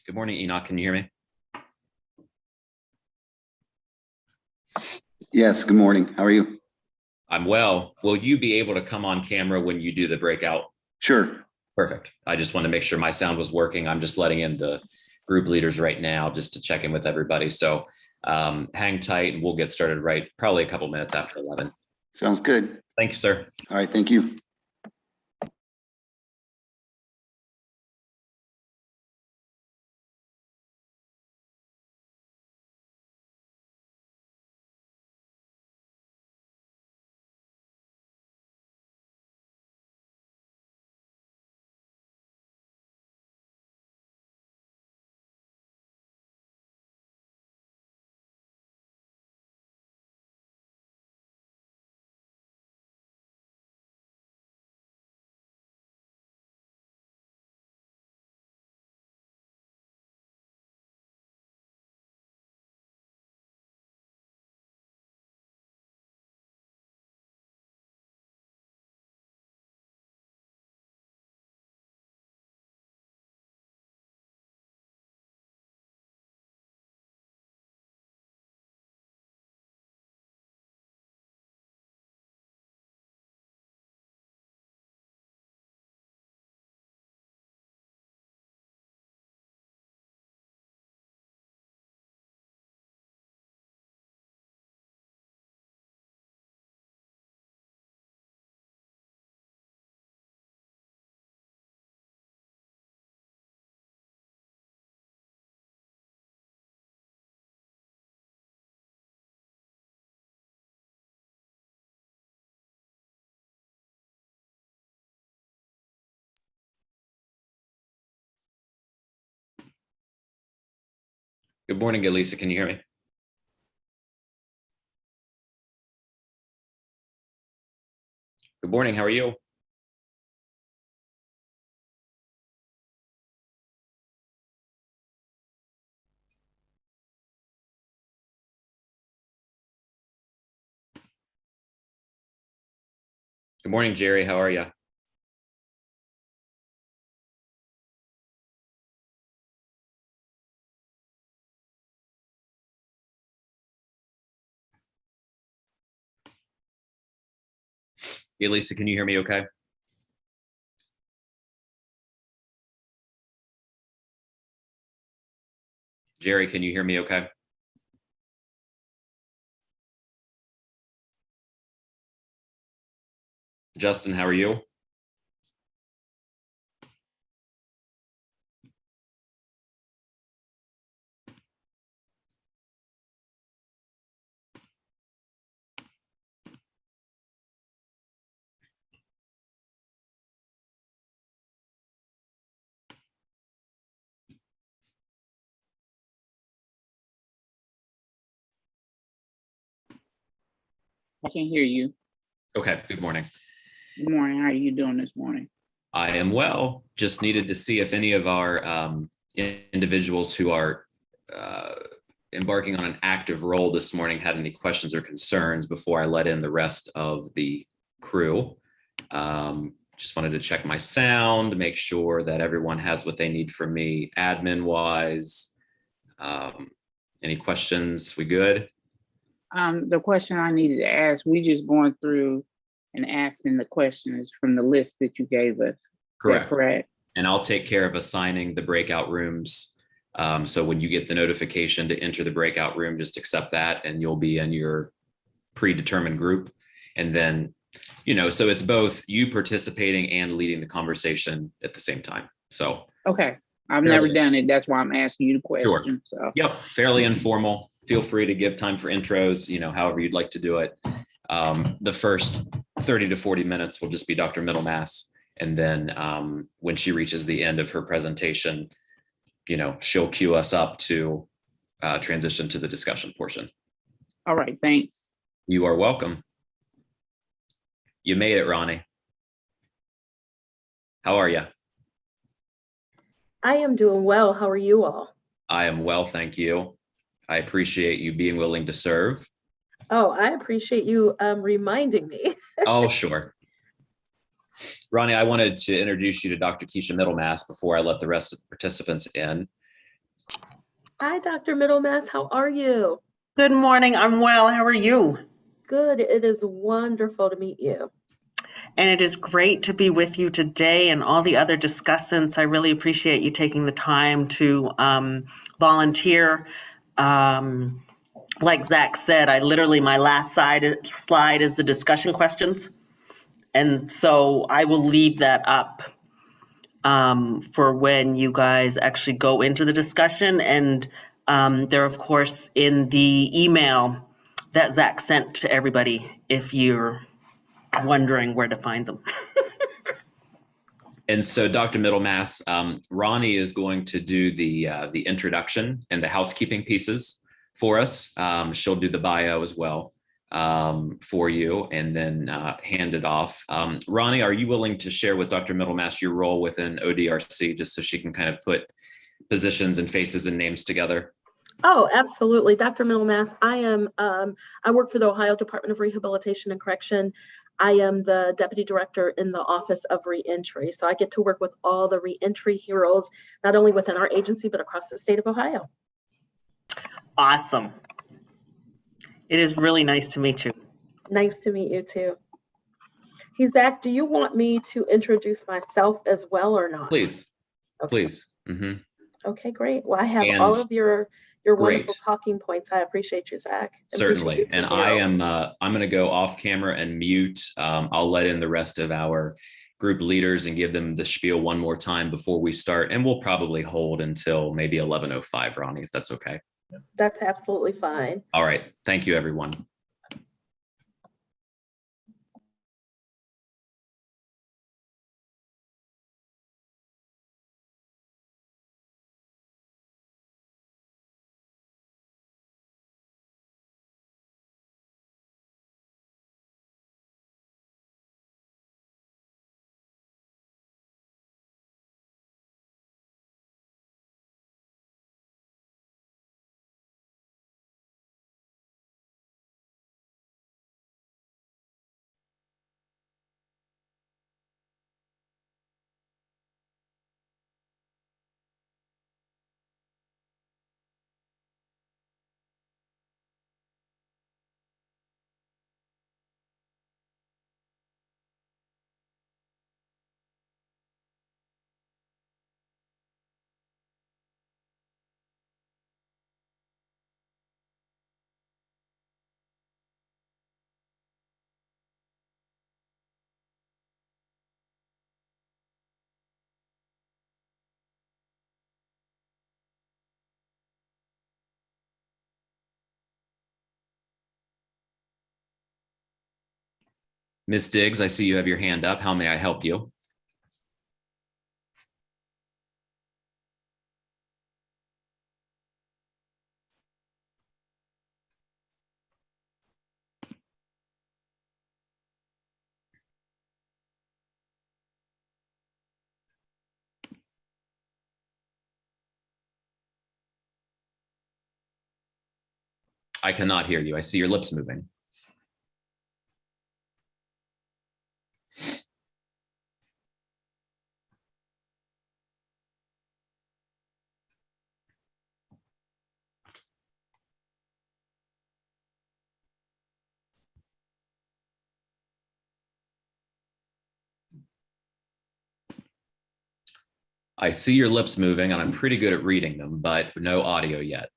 Good morning, Enoch. Can you hear me? Yes, good morning. How are you? I'm well. Will you be able to come on camera when you do the breakout? Sure. Perfect. I just want to make sure my sound was working. I'm just letting in the group leaders right now just to check in with everybody. So hang tight and we'll get started probably a couple minutes after 11. Sounds good. Thank you, sir. All right, thank you. Good morning, Elisa. Can you hear me? Good morning. How are you? Good morning, Jerry. How are you? Elisa, can you hear me okay? Jerry, can you hear me okay? Justin, how are you? I can hear you. Okay, good morning. Good morning. How are you doing this morning? I am well. Just needed to see if any of our individuals who are embarking on an active role this morning had any questions or concerns before I let in the rest of the crew. Just wanted to check my sound, make sure that everyone has what they need from me admin wise. Any questions? We good? The question I needed to ask, we just going through and asking the questions from the list that you gave us. Correct. Is that correct? And I'll take care of assigning the breakout rooms. So when you get the notification to enter the breakout room, just accept that and you'll be in your predetermined group. And then, so it's both you participating and leading the conversation at the same time. So. Okay. I've never done it. That's why I'm asking you the question. Sure. So. Yep. Fairly informal. Feel free to give time for intros, however you'd like to do it. The first 30 to 40 minutes will just be Dr. Middlemass. And then when she reaches the end of her presentation, she'll cue us up to transition to the discussion portion. All right. Thanks. You are welcome. You made it, Ronnie. How are you? I am doing well. How are you all? I am well, thank you. I appreciate you being willing to serve. Oh, I appreciate you reminding me. Oh, sure. Ronnie, I wanted to introduce you to Dr. Keisha Middlemass before I let the rest of the participants in. Hi, Dr. Middlemass. How are you? Good morning. I'm well. How are you? Good. It is wonderful to meet you. And it is great to be with you today and all the other discussants. I really appreciate you taking the time to volunteer. Like Zach said, my last slide is the discussion questions. And so I will leave that up for when you guys actually go into the discussion. And they're, of course, in the email that Zach sent to everybody if you're wondering where to find them. And so, Dr. Middlemass, Ronnie is going to do the introduction and the housekeeping pieces for us. She'll do the bio as well for you, and then hand it off. Ronnie, are you willing to share with Dr. Middlemass your role within ODRC, just so she can kind of put positions and faces and names together? Oh, absolutely. Dr. Middlemass, I work for the Ohio Department of Rehabilitation and Correction. I am the Deputy Director in the Office of Reentry. So I get to work with all the reentry heroes, not only within our agency, but across the state of Ohio. Awesome. It is really nice to meet you. Nice to meet you too. Hey, Zach, do you want me to introduce myself as well or not? Please, Okay. please. Mm-hmm. Okay, great. Well, I have And all of your wonderful great. talking points. I appreciate you, Zach. Certainly. Appreciate you And too, I Neil. am, I'm going to go off camera and mute. I'll let in the rest of our group leaders and give them the spiel one more time before we start. And we'll probably hold until maybe 11:05, Ronnie, if that's okay. That's absolutely fine. All right. Thank you, everyone. Ms. Diggs, I see you have your hand up. How may I help you? I cannot hear you. I see your lips moving. I see your lips moving, and I'm pretty good at reading them, but no audio yet.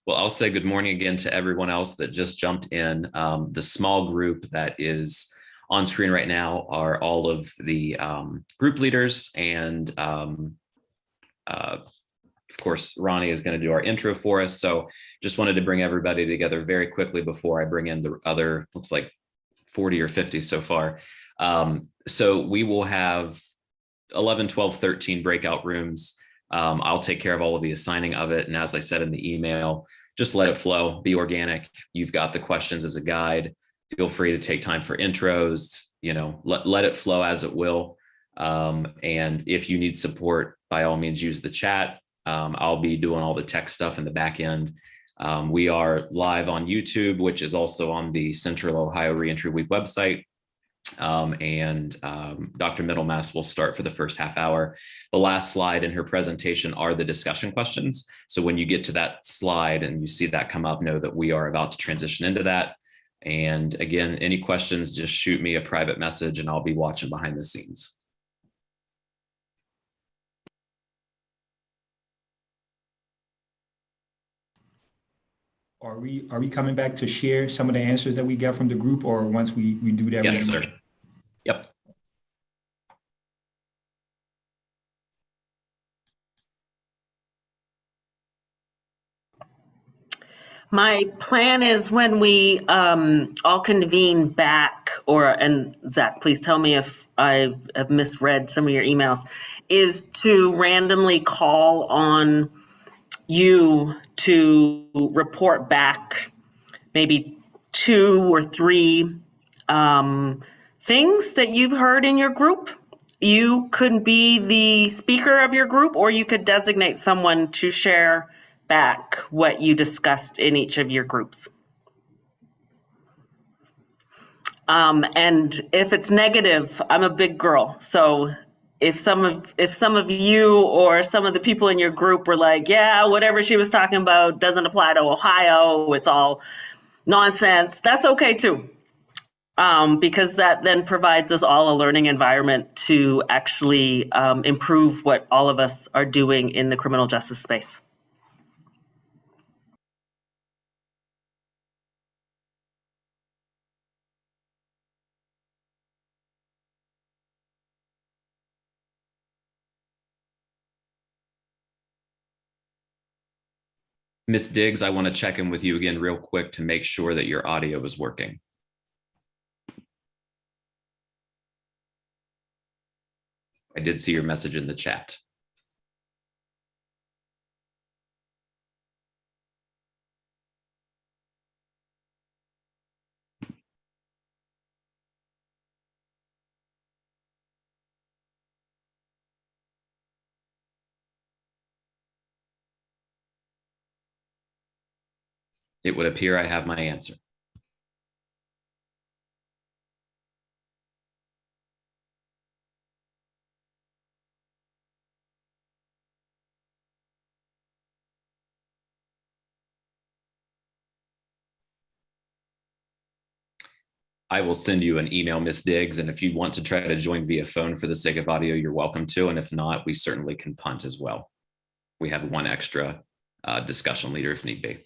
Well, I'll say good morning again to everyone else that just jumped in. The small group that is on screen right now are all of the group leaders, and of course, Ronnie is going to do our intro for us. So just wanted to bring everybody together very quickly before I bring in the other, looks like 40 or 50 so far. So we will have 11, 12, 13 breakout rooms. I'll take care of all of the assigning of it. And as I said in the email, just let it flow, be organic. You've got the questions as a guide. Feel free to take time for intros, let it flow as it will. And if you need support, by all means, use the chat. I'll be doing all the tech stuff in the back end. We are live on YouTube, which is also on the Central Ohio Reentry Week website. Dr. Middlemass will start for the first half hour. The last slide in her presentation are the discussion questions. So when you get to that slide and you see that come up, know that we are about to transition into that. And again, any questions, just shoot me a private message and I'll be watching behind the scenes. Are we coming back to share some of the answers that we got from the group, or once we do that? Yes, sir. Yep. My plan is when we all convene back, and Zach, please tell me if I have misread some of your emails, is to randomly call on you to report back maybe 2 or 3 things that you've heard in your group. You could be the speaker of your group, or you could designate someone to share back what you discussed in each of your groups. And if it's negative, I'm a big girl. So if some of you or some of the people in your group were like, yeah, whatever she was talking about doesn't apply to Ohio, it's all nonsense, that's okay too. Because that then provides us all a learning environment to actually improve what all of us are doing in the criminal justice space. Ms. Diggs, I want to check in with you again real quick to make sure that your audio is working. I did see your message in the chat. It would appear I have my answer. I will send you an email, Ms. Diggs, and if you want to try to join via phone for the sake of audio, you're welcome to. And if not, we certainly can punt as well. We have one extra discussion leader if need be.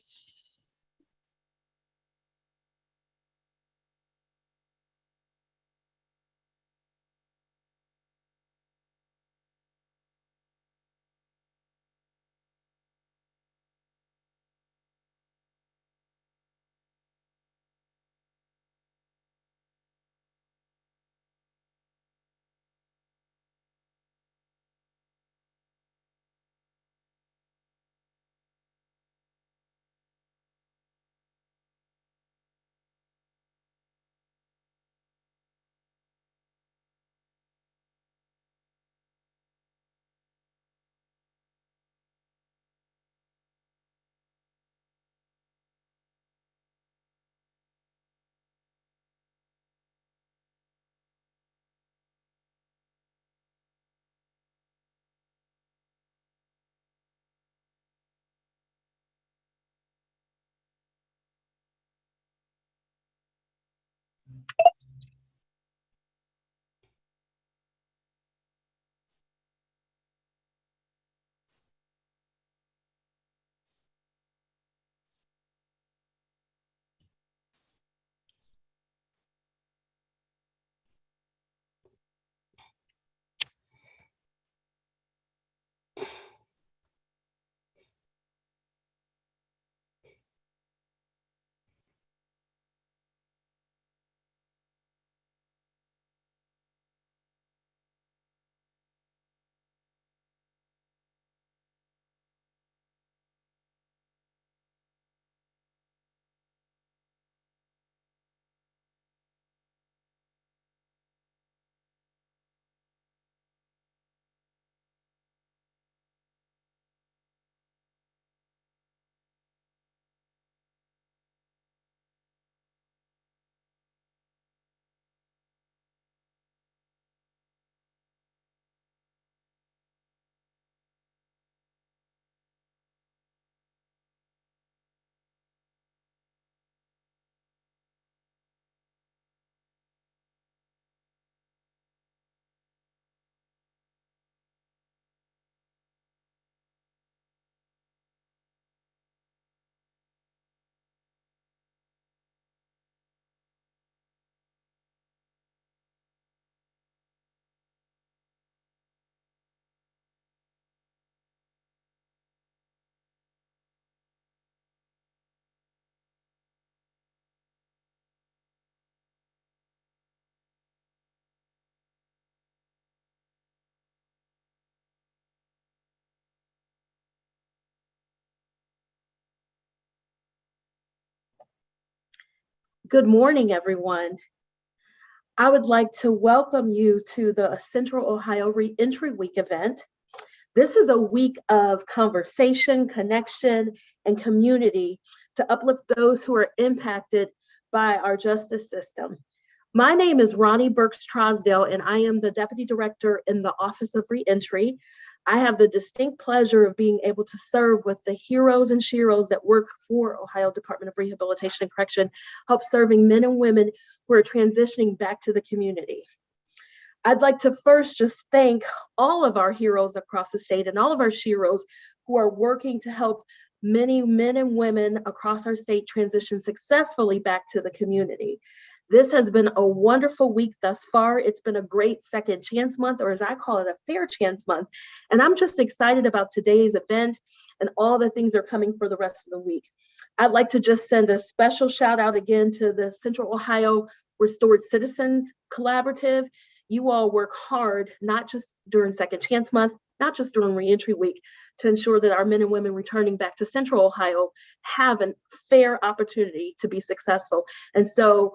Good morning, everyone. I would like to welcome you to the Central Ohio Reentry Week event. This is a week of conversation, connection, and community to uplift those who are impacted by our justice system. My name is Ronnie Burks Trosdale, and I am the Deputy Director in the Office of Reentry. I have the distinct pleasure of being able to serve with the heroes and sheroes that work for Ohio Department of Rehabilitation and Correction, help serving men and women who are transitioning back to the community. I'd like to first just thank all of our heroes across the state and all of our sheroes who are working to help many men and women across our state transition successfully back to the community. This has been a wonderful week thus far. It's been a great second chance month, or as I call it, a fair chance month. And I'm just excited about today's event and all the things that are coming for the rest of the week. I'd like to just send a special shout out again to the Central Ohio Restored Citizens Collaborative. You all work hard, not just during Second Chance Month, not just during Reentry Week, to ensure that our men and women returning back to Central Ohio have a fair opportunity to be successful. And so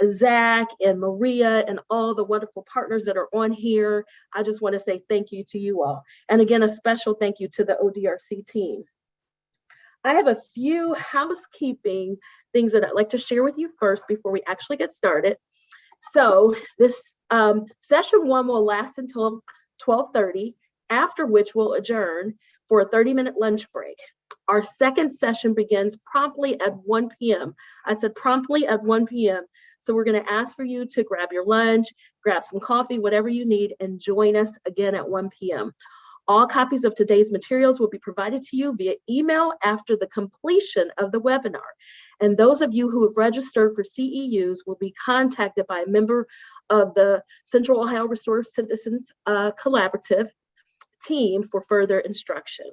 Zach and Maria and all the wonderful partners that are on here, I just want to say thank you to you all. And again, a special thank you to the ODRC team. I have a few housekeeping things that I'd like to share with you first before we actually get started. So this session one will last until 12:30, after which we'll adjourn for a 30-minute lunch break. Our second session begins promptly at 1 p.m. I said promptly at 1 p.m. So we're going to ask for you to grab your lunch, grab some coffee, whatever you need, and join us again at 1 p.m. All copies of today's materials will be provided to you via email after the completion of the webinar. And those of you who have registered for CEUs will be contacted by a member of the Central Ohio Restored Citizens Collaborative team for further instruction.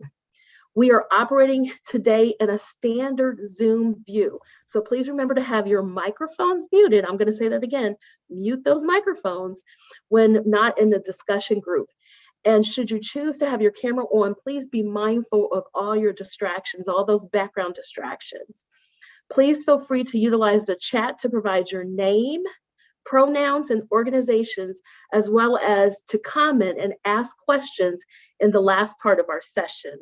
We are operating today in a standard Zoom view. So please remember to have your microphones muted. I'm going to say that again, mute those microphones when not in the discussion group. And should you choose to have your camera on, please be mindful of all your distractions, all those background distractions. Please feel free to utilize the chat to provide your name, pronouns, and organizations, as well as to comment and ask questions in the last part of our session.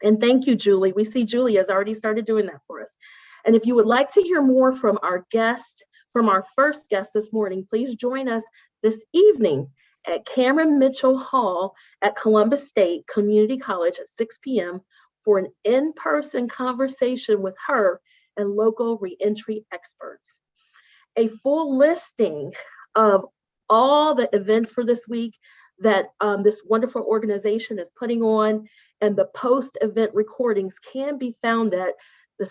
And thank you, Julie. We see Julie has already started doing that for us. And if you would like to hear more from our guest, from our first guest this morning, please join us this evening at Cameron Mitchell Hall at Columbus State Community College at 6 p.m. for an in-person conversation with her and local reentry experts. A full listing of all the events for this week that this wonderful organization is putting on and the post-event recordings can be found at the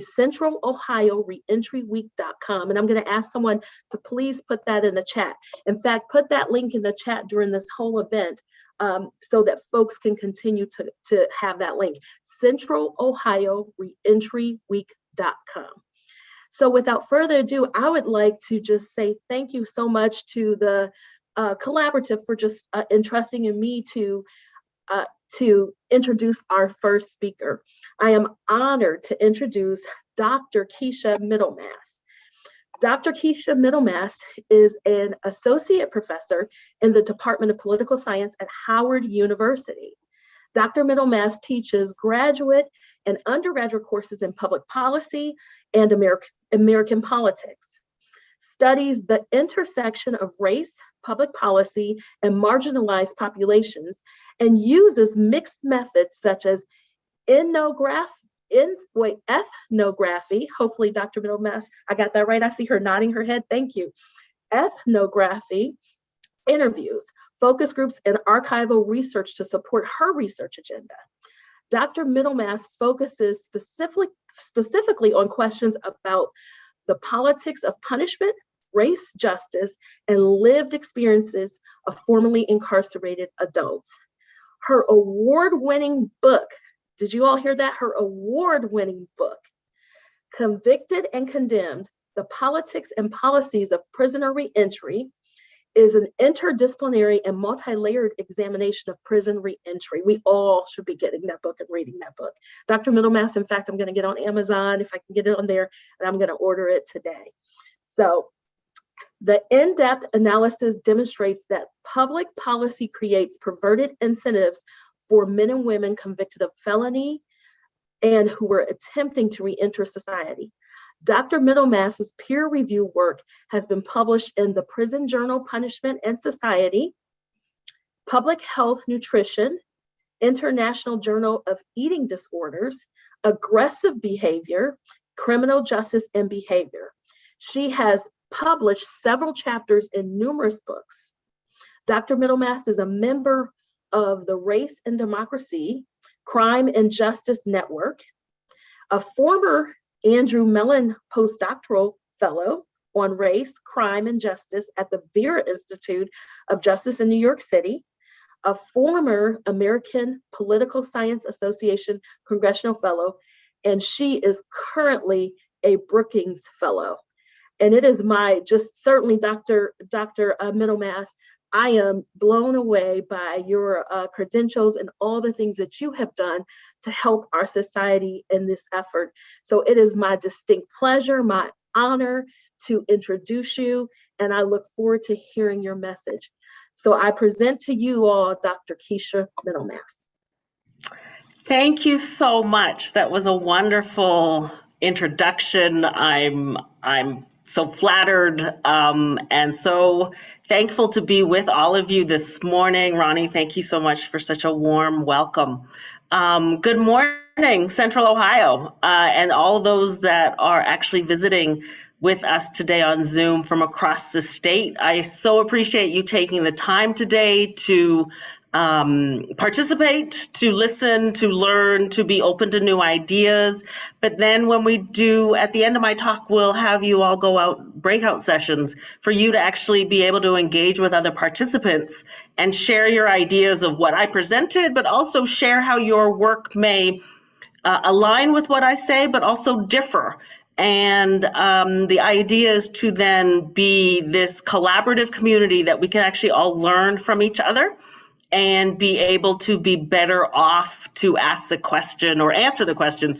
Central Ohio Reentryweek.com. And I'm going to ask someone to please put that in the chat. In fact, put that link in the chat during this whole event so that folks can continue to have that link. Central Ohio Reentryweek.com. So without further ado, I would like to just say thank you so much to the collaborative for just entrusting in me to introduce our first speaker. I am honored to introduce Dr. Keisha Middlemass. Dr. Keisha Middlemass is an associate professor in the Department of Political Science at Howard University. Dr. Middlemass teaches graduate and undergraduate courses in public policy and American politics, studies the intersection of race, public policy, and marginalized populations, and uses mixed methods such as ethnography. Hopefully, Dr. Middlemass, I got that right. I see her nodding her head. Thank you. Ethnography, interviews, focus groups, and archival research to support her research agenda. Dr. Middlemass focuses specifically on questions about the politics of punishment, race justice, and lived experiences of formerly incarcerated adults. Her award-winning book, did you all hear that? Her award-winning book, Convicted and Condemned, The Politics and Policies of Prisoner Reentry, is an interdisciplinary and multi-layered examination of prison reentry. We all should be getting that book and reading that book. Dr. Middlemass, in fact, I'm going to get on Amazon if I can get it on there, and I'm going to order it today. So the in-depth analysis demonstrates that public policy creates perverted incentives for men and women convicted of felony and who were attempting to reenter society. Dr. Middlemass's peer review work has been published in the Prison Journal Punishment and Society, Public Health Nutrition, International Journal of Eating Disorders, Aggressive Behavior, Criminal Justice and Behavior. She has published several chapters in numerous books. Dr. Middlemass is a member of the Race and Democracy, Crime and Justice Network, a former Andrew Mellon postdoctoral fellow on race, crime, and justice at the Vera Institute of Justice in New York City, a former American Political Science Association congressional fellow, and she is currently a Brookings Fellow. And it is my, just certainly Dr. Middlemass, I am blown away by your credentials and all the things that you have done to help our society in this effort. So it is my distinct pleasure, my honor to introduce you, and I look forward to hearing your message. So I present to you all Dr. Keisha Middlemass. Thank you so much. That was a wonderful introduction. I'm so flattered and so thankful to be with all of you this morning. Ronnie, thank you so much for such a warm welcome. Good morning, Central Ohio, and all those that are actually visiting with us today on Zoom from across the state. I so appreciate you taking the time today to participate, to listen, to learn, to be open to new ideas. But then when we do, at the end of my talk, we'll have you all go out breakout sessions for you to actually be able to engage with other participants and share your ideas of what I presented, but also share how your work may align with what I say, but also differ. And the idea is to then be this collaborative community that we can actually all learn from each other and be able to be better off to ask the question or answer the question,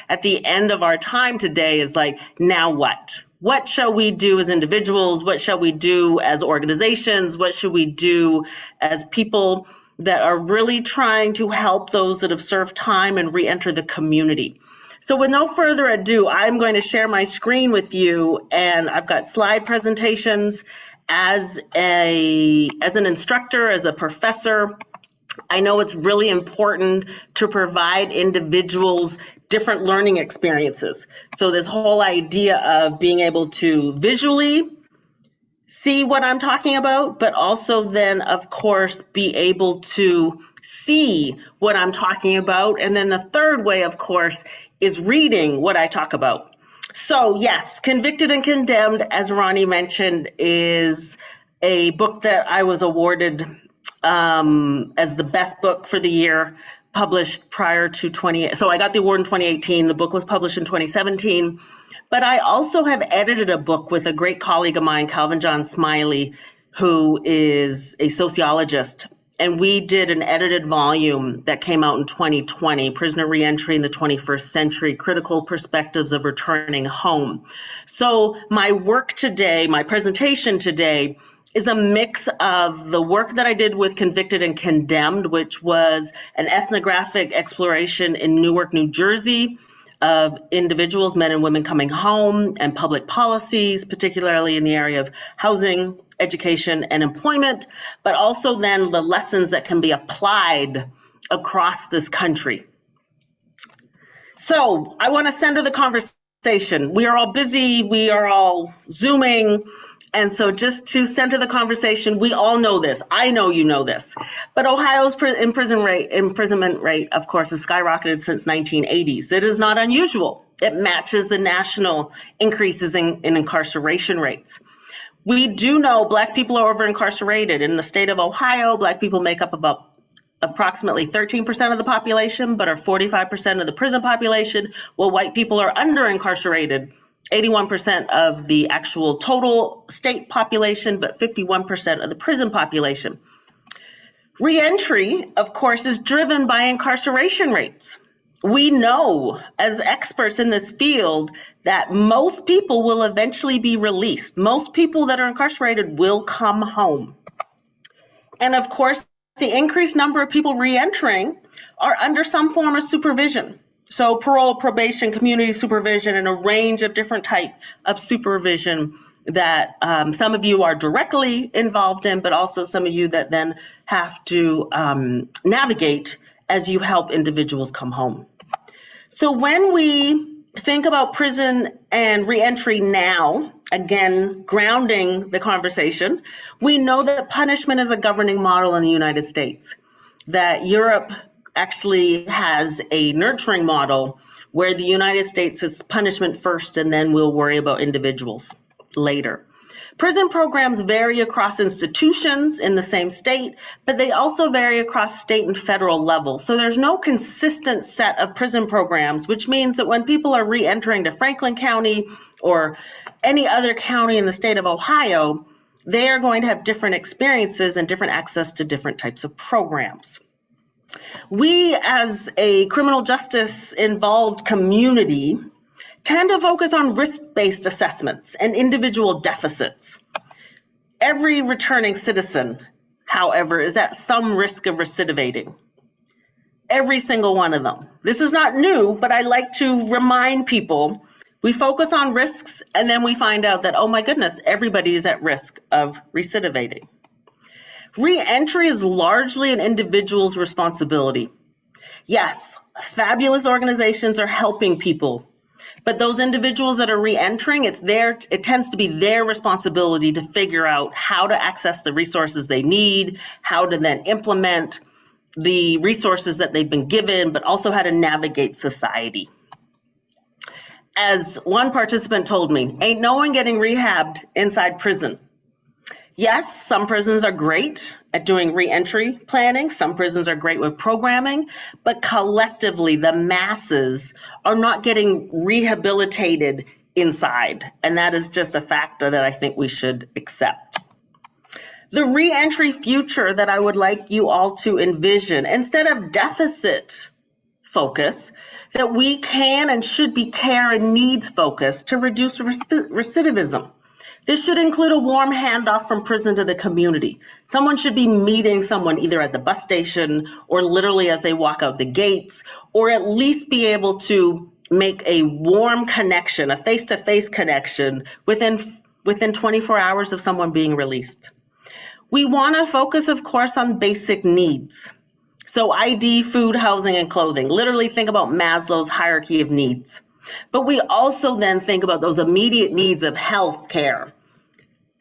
at the end of our time today is like, now what? What shall we do as individuals? What shall we do as organizations? What should we do as people that are really trying to help those that have served time and re-enter the community? So with no further ado, I'm going to share my screen with you, and I've got slide presentations. As an instructor, as a professor, I know it's really important to provide individuals different learning experiences. So this whole idea of being able to visually see what I'm talking about, but also then, of course, be able to see what I'm talking about. And then the third way, of course, is reading what I talk about. So yes, Convicted and Condemned, as Ronnie mentioned, is a book that I was awarded as the best book for the year, published prior to so I got the award in 2018. The book was published in 2017. But I also have edited a book with a great colleague of mine, Calvin John Smiley, who is a sociologist. And we did an edited volume that came out in 2020, Prisoner Reentry in the 21st Century, Critical Perspectives of Returning Home. So my work today, my presentation today, is a mix of the work that I did with Convicted and Condemned, which was an ethnographic exploration in Newark, New Jersey, of individuals, men and women coming home, and public policies, particularly in the area of housing, education, and employment, but also then the lessons that can be applied across this country. So I want to center the conversation. We are all busy, we are all Zooming, and so just to center the conversation, we all know this. I know you know this. But Ohio's imprisonment rate, of course, has skyrocketed since 1980s. It is not unusual. It matches the national increases in incarceration rates. We do know Black people are over incarcerated. In the state of Ohio, Black people make up about approximately 13% of the population, but are 45% of the prison population, while white people are under incarcerated 81% of the actual total state population, but 51% of the prison population. Reentry, of course, is driven by incarceration rates. We know as experts in this field that most people will eventually be released. Most people that are incarcerated will come home. And of course, the increased number of people reentering are under some form of supervision. So parole, probation, community supervision, and a range of different type of supervision that some of you are directly involved in, but also some of you that then have to navigate as you help individuals come home. So when we think about prison and reentry now, again, grounding the conversation, we know that punishment is a governing model in the United States, that Europe actually has a nurturing model where the United States is punishment first and then we'll worry about individuals later. Prison programs vary across institutions in the same state, but they also vary across state and federal levels. So there's no consistent set of prison programs, which means that when people are re-entering to Franklin County or any other county in the state of Ohio, they are going to have different experiences and different access to different types of programs. We, as a criminal justice involved community, tend to focus on risk-based assessments and individual deficits. Every returning citizen, however, is at some risk of recidivating. Every single one of them. This is not new, but I like to remind people, we focus on risks and then we find out that, oh my goodness, everybody is at risk of recidivating. Re-entry is largely an individual's responsibility. Yes, fabulous organizations are helping people, but those individuals that are re-entering, it tends to be their responsibility to figure out how to access the resources they need, how to then implement the resources that they've been given, but also how to navigate society. As one participant told me, ain't no one getting rehabbed inside prison. Yes, some prisons are great at doing re-entry planning. Some prisons are great with programming, but collectively the masses are not getting rehabilitated inside. And that is just a factor that I think we should accept. The re-entry future that I would like you all to envision, instead of deficit focus, that we can and should be care and needs focused to reduce recidivism. This should include a warm handoff from prison to the community. Someone should be meeting someone either at the bus station or literally as they walk out the gates, or at least be able to make a warm connection, a face-to-face connection within 24 hours of someone being released. We want to focus, of course, on basic needs. So ID, food, housing, and clothing. Literally think about Maslow's hierarchy of needs. But we also then think about those immediate needs of health care.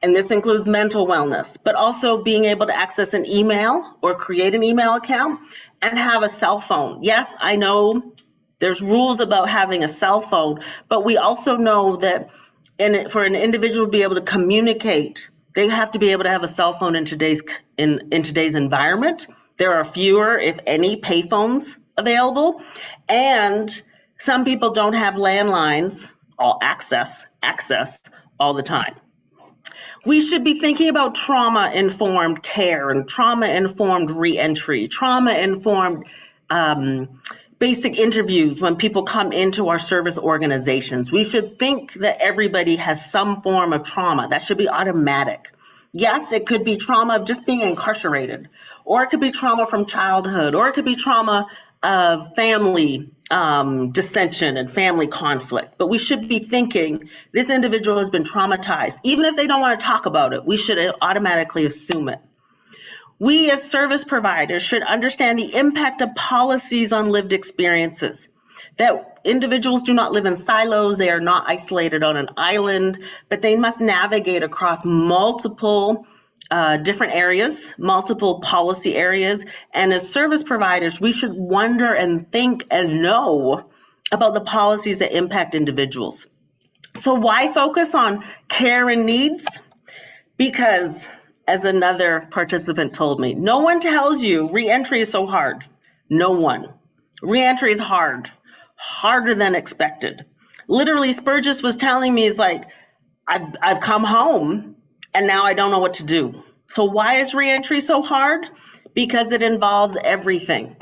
And this includes mental wellness, but also being able to access an email or create an email account and have a cell phone. Yes, I know there's rules about having a cell phone, but we also know that for an individual to be able to communicate, they have to be able to have a cell phone in today's environment. There are fewer, if any, payphones available, and some people don't have landlines, all access all the time. We should be thinking about trauma-informed care and trauma-informed reentry, trauma-informed basic interviews when people come into our service organizations. We should think that everybody has some form of trauma. That should be automatic. Yes, it could be trauma of just being incarcerated, or it could be trauma from childhood, or it could be trauma of family dissension and family conflict. But we should be thinking this individual has been traumatized. Even if they don't want to talk about it, we should automatically assume it. We as service providers should understand the impact of policies on lived experiences, that individuals do not live in silos, they are not isolated on an island, but they must navigate across multiple different areas, multiple policy areas. And as service providers, we should wonder and think and know about the policies that impact individuals. So why focus on care and needs? Because, as another participant told me, no one tells you reentry is so hard. No one. Reentry is hard, harder than expected. Literally, Spurgis was telling me, it's like, I've come home and now I don't know what to do. So why is reentry so hard? Because it involves everything.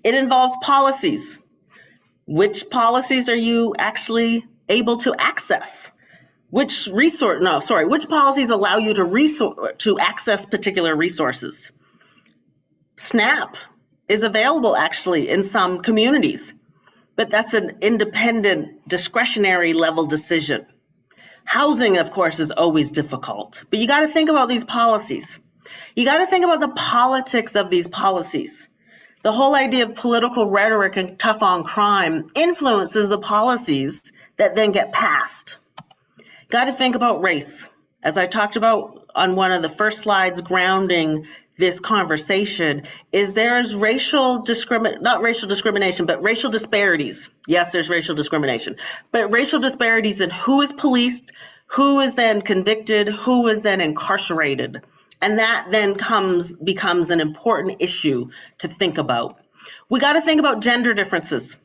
It involves policies. Which policies are you actually able to access? Which policies allow you to access particular resources? SNAP is available actually in some communities, but that's an independent, discretionary level decision. Housing, of course, is always difficult, but you got to think about these policies. You got to think about the politics of these policies. The whole idea of political rhetoric and tough on crime influences the policies that then get passed. Got to think about race. As I talked about on one of the first slides grounding this conversation, there's racial discrimination, but racial disparities. Yes, there's racial discrimination, but racial disparities in who is policed, who is then convicted, who is then incarcerated. And that then becomes an important issue to think about. We got to think about gender differences.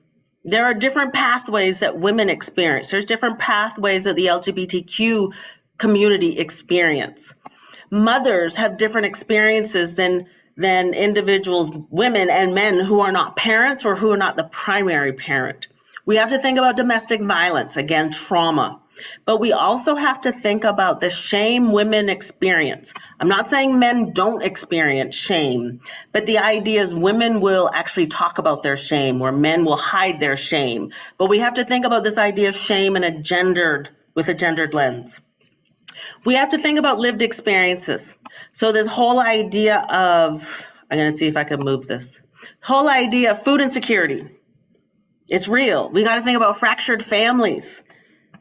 There are different pathways that women experience. There's different pathways that the LGBTQ community experience. Mothers have different experiences than individuals, women and men who are not parents or who are not the primary parent. We have to think about domestic violence, again, trauma. But we also have to think about the shame women experience. I'm not saying men don't experience shame, but the idea is women will actually talk about their shame, where men will hide their shame. But we have to think about this idea of shame with a gendered lens. We have to think about lived experiences. So this whole idea of, I'm going to see if I can move this, whole idea of food insecurity. It's real. We got to think about fractured families.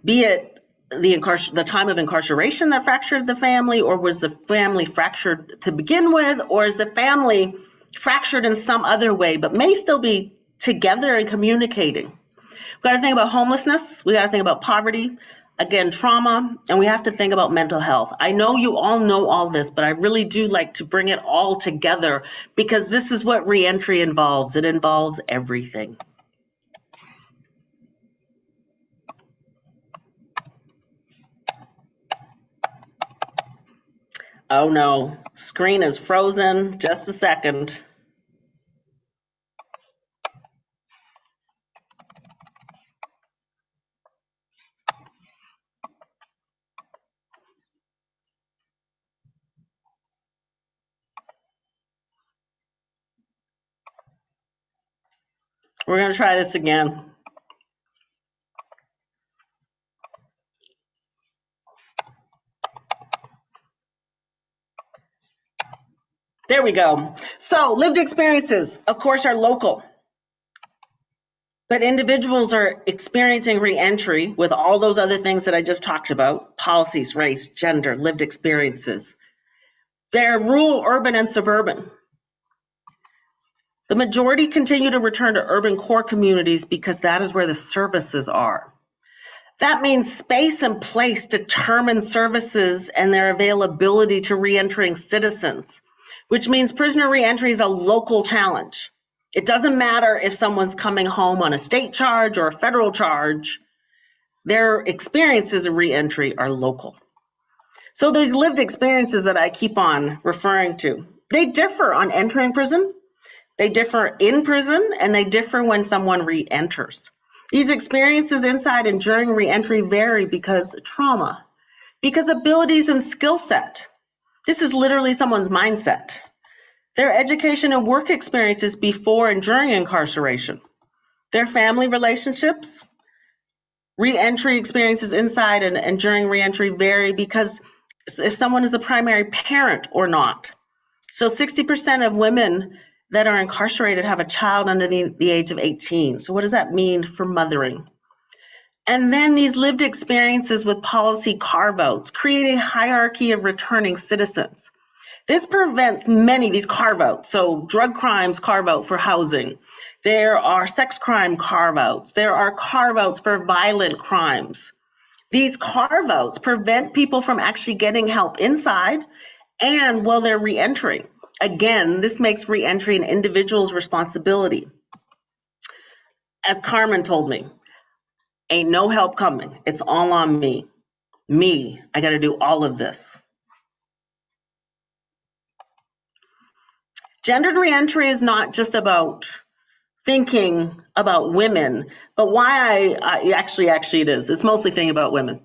Be it the time of incarceration that fractured the family, or was the family fractured to begin with, or is the family fractured in some other way, but may still be together and communicating. We got to think about homelessness. We got to think about poverty, again, trauma, and we have to think about mental health. I know you all know all this, but I really do like to bring it all together because this is what reentry involves. It involves everything. Oh no, screen is frozen. Just a second. We're going to try this again. There we go. So lived experiences, of course, are local. But individuals are experiencing reentry with all those other things that I just talked about, policies, race, gender, lived experiences. They're rural, urban, and suburban. The majority continue to return to urban core communities because that is where the services are. That means space and place determine services and their availability to reentering citizens, which means prisoner reentry is a local challenge. It doesn't matter if someone's coming home on a state charge or a federal charge, their experiences of reentry are local. So these lived experiences that I keep on referring to, they differ on entering prison, they differ in prison, and they differ when someone re-enters. These experiences inside and during reentry vary because trauma, because abilities and skill set. This is literally someone's mindset. Their education and work experiences before and during incarceration. Their family relationships. Re-entry experiences inside and during re-entry vary because if someone is a primary parent or not. So 60% of women that are incarcerated have a child under the age of 18. So what does that mean for mothering? And then these lived experiences with policy carve-outs create a hierarchy of returning citizens. This prevents these carve-outs. So drug crimes carve-out for housing. There are sex crime carve-outs. There are carve-outs for violent crimes. These carve-outs prevent people from actually getting help inside and while they're re-entering. Again, this makes re-entry an individual's responsibility. As Carmen told me, Ain't no help coming. It's all on me. Me, I got to do all of this. Gendered reentry is not just about thinking about women, but why I actually it is. It's mostly thinking about women.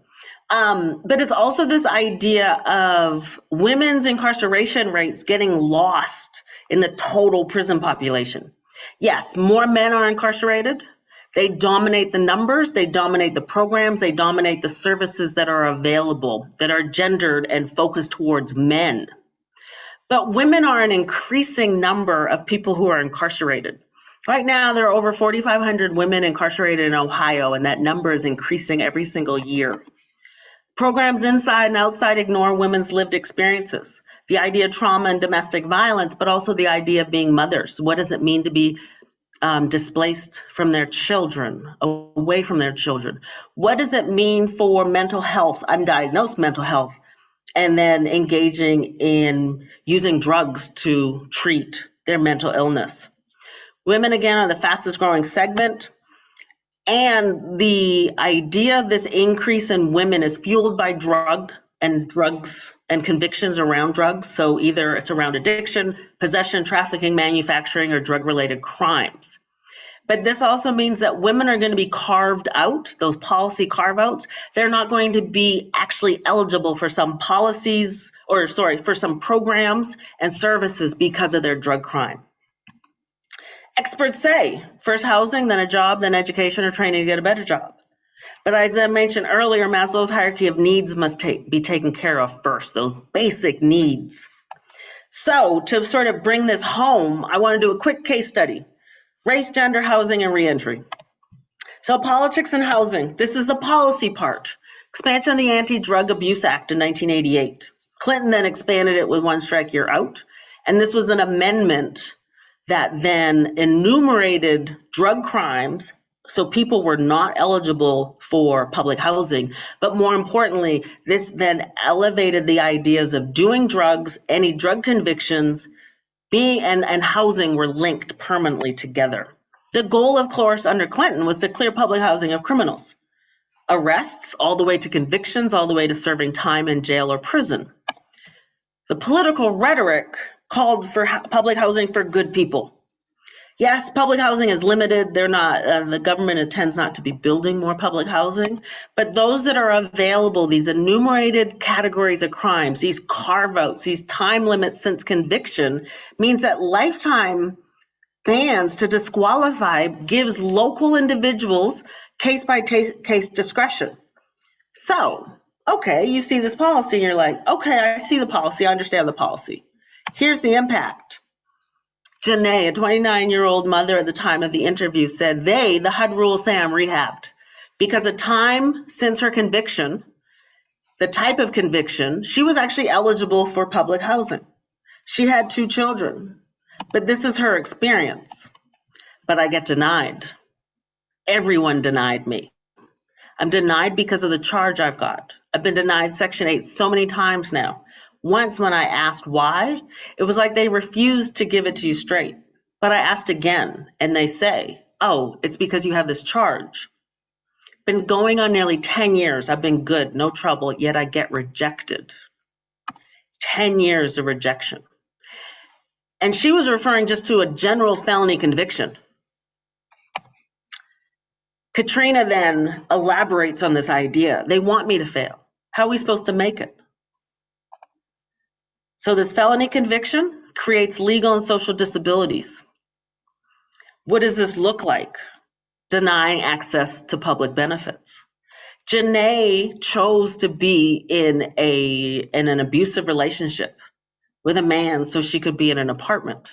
But it's also this idea of women's incarceration rates getting lost in the total prison population. Yes, more men are incarcerated. They dominate the numbers, they dominate the programs, they dominate the services that are available, that are gendered and focused towards men. But women are an increasing number of people who are incarcerated. Right now, there are over 4,500 women incarcerated in Ohio, and that number is increasing every single year. Programs inside and outside ignore women's lived experiences, the idea of trauma and domestic violence, but also the idea of being mothers. What does it mean to be displaced from their children, away from their children? What does it mean for mental health, undiagnosed mental health, and then engaging in using drugs to treat their mental illness? Women, again, are the fastest growing segment. And the idea of this increase in women is fueled by drugs and convictions around drugs. So either it's around addiction, possession, trafficking, manufacturing, or drug-related crimes. But this also means that women are going to be carved out, those policy carve-outs. They're not going to be actually eligible for some policies, for some programs and services because of their drug crime. Experts say first housing, then a job, then education or training to get a better job. But as I mentioned earlier, Maslow's hierarchy of needs must be taken care of first, those basic needs. So to sort of bring this home, I want to do a quick case study. Race, gender, housing, and reentry. So politics and housing, this is the policy part. Expansion of the Anti-Drug Abuse Act in 1988. Clinton then expanded it with one strike, you're out. And this was an amendment that then enumerated drug crimes, so people were not eligible for public housing. But more importantly, this then elevated the ideas of doing drugs, any drug convictions, and housing were linked permanently together. The goal, of course, under Clinton was to clear public housing of criminals. Arrests, all the way to convictions, all the way to serving time in jail or prison. The political rhetoric called for public housing for good people. Yes, public housing is limited. The government intends not to be building more public housing, but those that are available, these enumerated categories of crimes, these carve-outs, these time limits since conviction, means that lifetime bans to disqualify gives local individuals case-by-case discretion. So, okay, you see this policy and you're like, okay, I see the policy, I understand the policy. Here's the impact. Janae, a 29-year-old mother at the time of the interview, said the HUD rules say I'm rehabbed because of time since her conviction, the type of conviction, she was actually eligible for public housing. She had 2 children, but this is her experience. But I get denied. Everyone denied me. I'm denied because of the charge I've got. I've been denied Section 8 so many times now. Once when I asked why, it was like they refused to give it to you straight. But I asked again and they say, oh, it's because you have this charge. Been going on nearly 10 years. I've been good, no trouble, yet I get rejected. 10 years of rejection. And she was referring just to a general felony conviction. Katrina then elaborates on this idea. They want me to fail. How are we supposed to make it? So this felony conviction creates legal and social disabilities. What does this look like? Denying access to public benefits. Janae chose to be in an abusive relationship with a man so she could be in an apartment.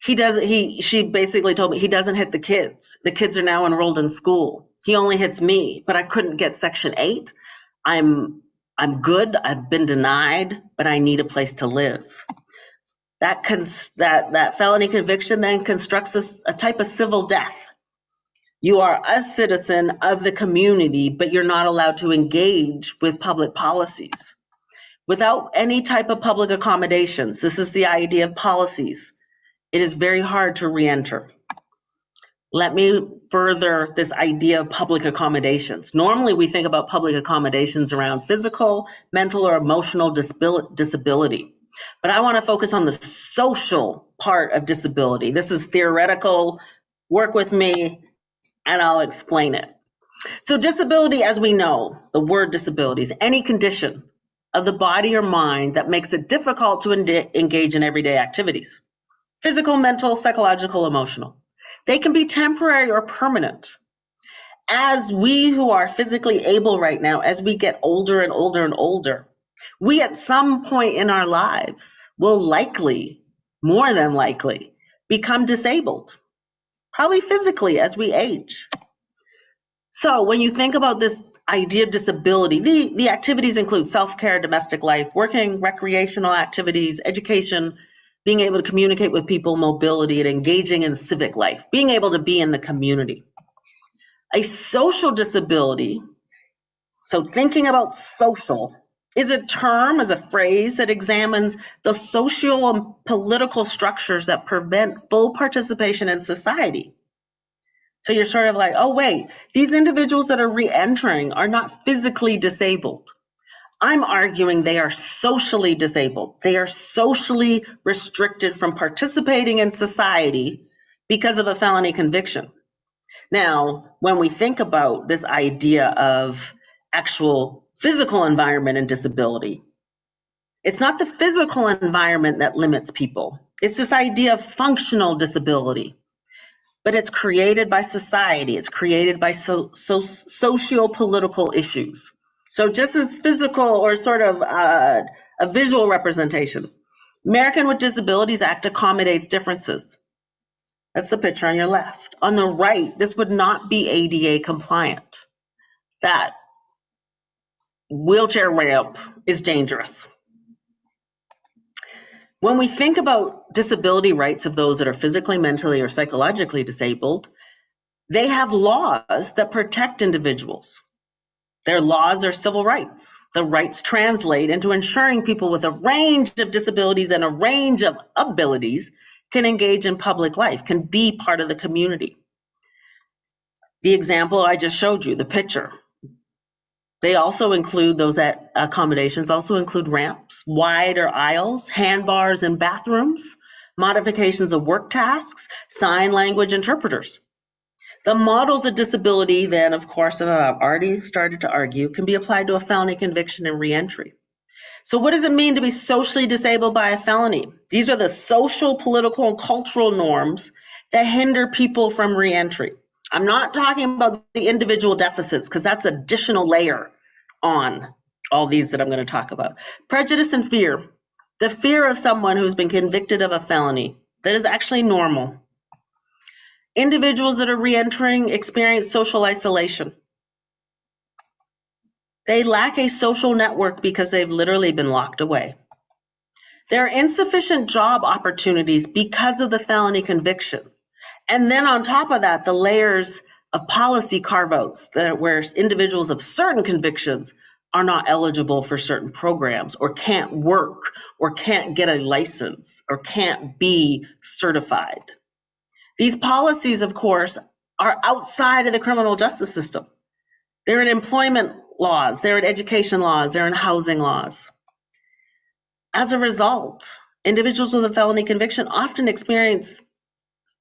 She basically told me he doesn't hit the kids. The kids are now enrolled in school. He only hits me, but I couldn't get Section 8. I'm good, I've been denied, but I need a place to live. That felony conviction then constructs a type of civil death. You are a citizen of the community, but you're not allowed to engage with public policies. Without any type of public accommodations, this is the idea of policies. It is very hard to re-enter. let me further this idea of public accommodations. Normally, we think about public accommodations around physical, mental, or emotional disability. But I want to focus on the social part of disability. This is theoretical. Work with me, and I'll explain it. So disability, as we know, the word disability is any condition of the body or mind that makes it difficult to engage in everyday activities. Physical, mental, psychological, emotional. They can be temporary or permanent. As we who are physically able right now, as we get older and older and older, we at some point in our lives will likely, more than likely, become disabled, probably physically as we age. So when you think about this idea of disability, the activities include self-care, domestic life, working, recreational activities, education, being able to communicate with people, mobility, and engaging in civic life, being able to be in the community. A social disability, so thinking about social, is a term, is a phrase that examines the social and political structures that prevent full participation in society. So you're sort of like, oh wait, these individuals that are re-entering are not physically disabled. I'm arguing they are socially disabled. They are socially restricted from participating in society because of a felony conviction. Now, when we think about this idea of actual physical environment and disability, it's not the physical environment that limits people. It's this idea of functional disability, but it's created by society. It's created by socio-political issues. So just as physical or sort of a visual representation, American with Disabilities Act accommodates differences. That's the picture on your left. On the right, this would not be ADA compliant. That wheelchair ramp is dangerous. When we think about disability rights of those that are physically, mentally, or psychologically disabled, they have laws that protect individuals. Their laws are civil rights. The rights translate into ensuring people with a range of disabilities and a range of abilities can engage in public life, can be part of the community. The example I just showed you, the picture, they also include, those accommodations also include ramps, wider aisles, handbars in bathrooms, modifications of work tasks, sign language interpreters. The models of disability then, of course, and I've already started to argue, can be applied to a felony conviction and reentry. So what does it mean to be socially disabled by a felony? These are the social, political, and cultural norms that hinder people from reentry. I'm not talking about the individual deficits, because that's an additional layer on all these that I'm going to talk about. Prejudice and fear. The fear of someone who's been convicted of a felony that is actually normal. Individuals that are reentering experience social isolation. They lack a social network because they've literally been locked away. There are insufficient job opportunities because of the felony conviction. And then on top of that, the layers of policy carve-outs where individuals of certain convictions are not eligible for certain programs, or can't work, or can't get a license, or can't be certified. These policies, of course, are outside of the criminal justice system. They're in employment laws, they're in education laws, they're in housing laws. As a result, individuals with a felony conviction often experience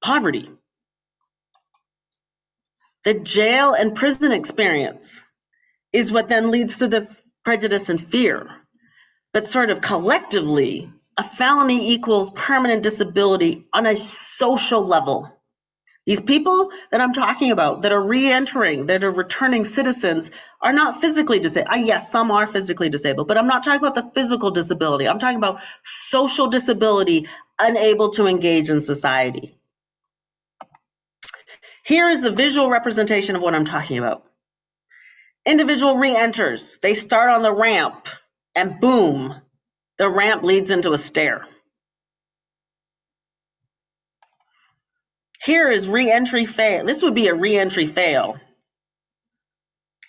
poverty. The jail and prison experience is what then leads to the prejudice and fear. But sort of collectively, a felony equals permanent disability on a social level. These people that I'm talking about that are re-entering, that are returning citizens, are not physically disabled. Yes, some are physically disabled, but I'm not talking about the physical disability. I'm talking about social disability, unable to engage in society. Here is the visual representation of what I'm talking about. Individual re-enters. They start on the ramp, and boom, the ramp leads into a stair. Here is re-entry fail. This would be a re-entry fail.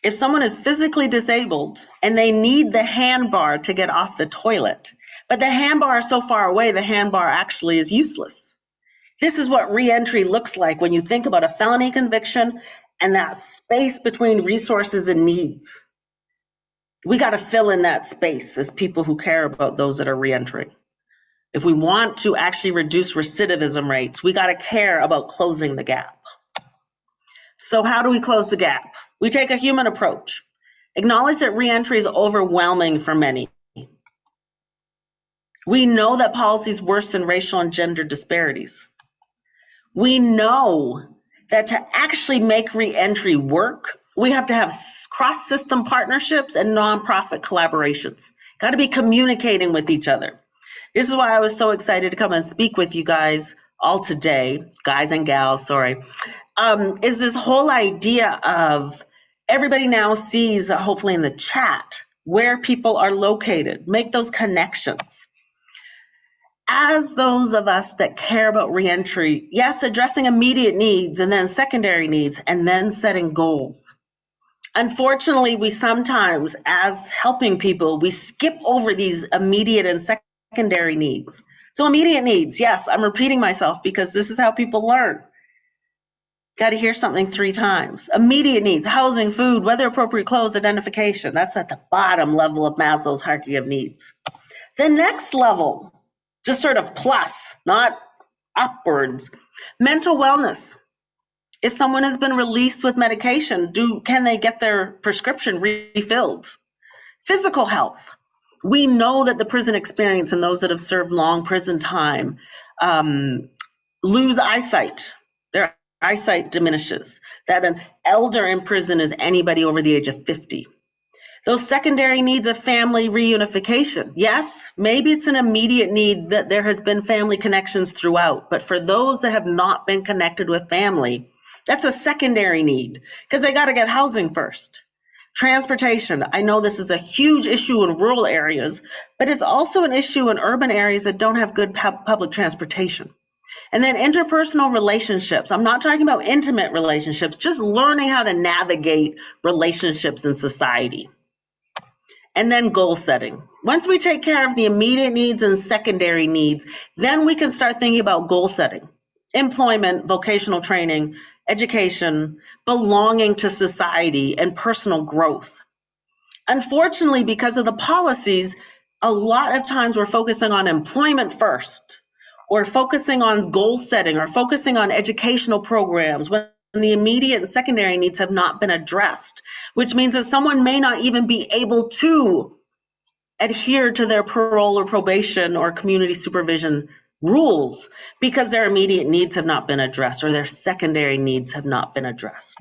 If someone is physically disabled and they need the handbar to get off the toilet, but the handbar is so far away, the handbar actually is useless. This is what reentry looks like when you think about a felony conviction and that space between resources and needs. We got to fill in that space as people who care about those that are reentering. If we want to actually reduce recidivism rates, we got to care about closing the gap. So how do we close the gap? We take a human approach. Acknowledge that reentry is overwhelming for many. We know that policies worsen racial and gender disparities. We know that to actually make reentry work, we have to have cross-system partnerships and nonprofit collaborations. Got to be communicating with each other. This is why I was so excited to come and speak with you guys all today, guys and gals, sorry, is this whole idea of everybody now sees, hopefully in the chat, where people are located, make those connections. As those of us that care about reentry, yes, addressing immediate needs and then secondary needs and then setting goals. Unfortunately, we sometimes, as helping people, we skip over these immediate and secondary needs. So immediate needs, yes, I'm repeating myself because this is how people learn. Got to hear something 3 times. Immediate needs, housing, food, weather appropriate clothes, identification. That's at the bottom level of Maslow's hierarchy of needs. The next level, just sort of plus, not upwards. Mental wellness. If someone has been released with medication, can they get their prescription refilled? Physical health. We know that the prison experience and those that have served long prison time lose eyesight. Their eyesight diminishes. That an elder in prison is anybody over the age of 50. Those secondary needs of family reunification. Yes, maybe it's an immediate need that there has been family connections throughout, but for those that have not been connected with family, that's a secondary need because they got to get housing first. Transportation. I know this is a huge issue in rural areas, but it's also an issue in urban areas that don't have good public transportation. And then interpersonal relationships. I'm not talking about intimate relationships, just learning how to navigate relationships in society. And then goal setting. Once we take care of the immediate needs and secondary needs, then we can start thinking about goal setting, employment, vocational training, education, belonging to society, and personal growth. Unfortunately, because of the policies, a lot of times we're focusing on employment first, or focusing on goal setting, or focusing on educational programs when the immediate and secondary needs have not been addressed, which means that someone may not even be able to adhere to their parole or probation or community supervision rules because their immediate needs have not been addressed or their secondary needs have not been addressed.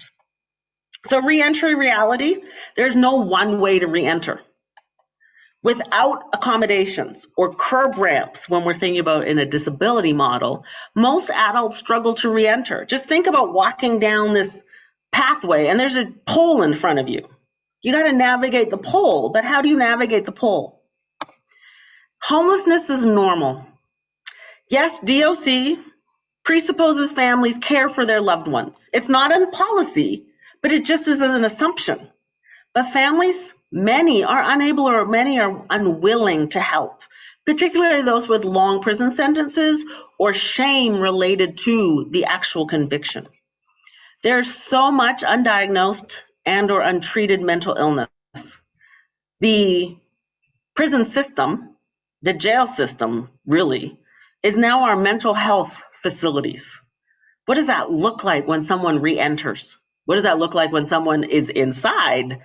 So reentry reality, there's no one way to reenter. Without accommodations or curb ramps, when we're thinking about in a disability model, most adults struggle to reenter. Just think about walking down this pathway and there's a pole in front of you. You got to navigate the pole, but how do you navigate the pole? Homelessness is normal. Yes, DOC presupposes families care for their loved ones. It's not in policy, but it just is an assumption. But families, many are unable or many are unwilling to help, particularly those with long prison sentences or shame related to the actual conviction. There's so much undiagnosed and or untreated mental illness. The prison system, the jail system really, is now our mental health facilities. What does that look like when someone re-enters? What does that look like when someone is inside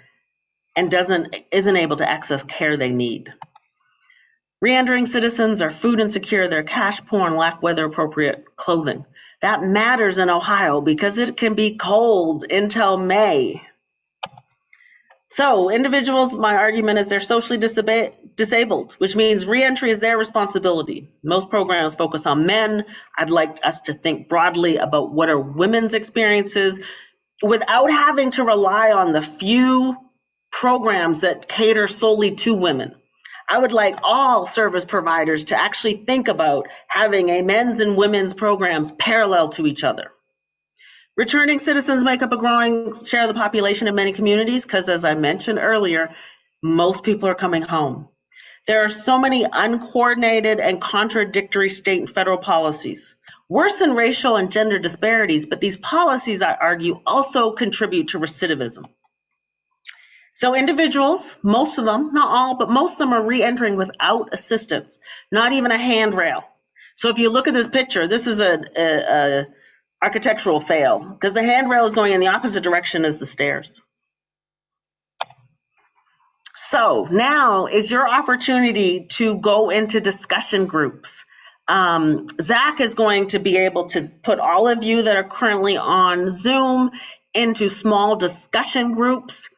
and isn't able to access care they need? Re-entering citizens are food insecure, they're cash poor and lack weather appropriate clothing. That matters in Ohio because it can be cold until May. So individuals, my argument is they're socially disabled, which means re-entry is their responsibility. Most programs focus on men. I'd like us to think broadly about what are women's experiences without having to rely on the few programs that cater solely to women. I would like all service providers to actually think about having a men's and women's programs parallel to each other. Returning citizens make up a growing share of the population in many communities because, as I mentioned earlier, most people are coming home. There are so many uncoordinated and contradictory state and federal policies. worsen racial and gender disparities, but these policies, I argue, also contribute to recidivism. So individuals, most of them, not all, but most of them are re-entering without assistance, not even a handrail. So if you look at this picture, this is a architectural fail because the handrail is going in the opposite direction as the stairs. So now is your opportunity to go into discussion groups. Zach is going to be able to put all of you that are currently on Zoom into small discussion groups,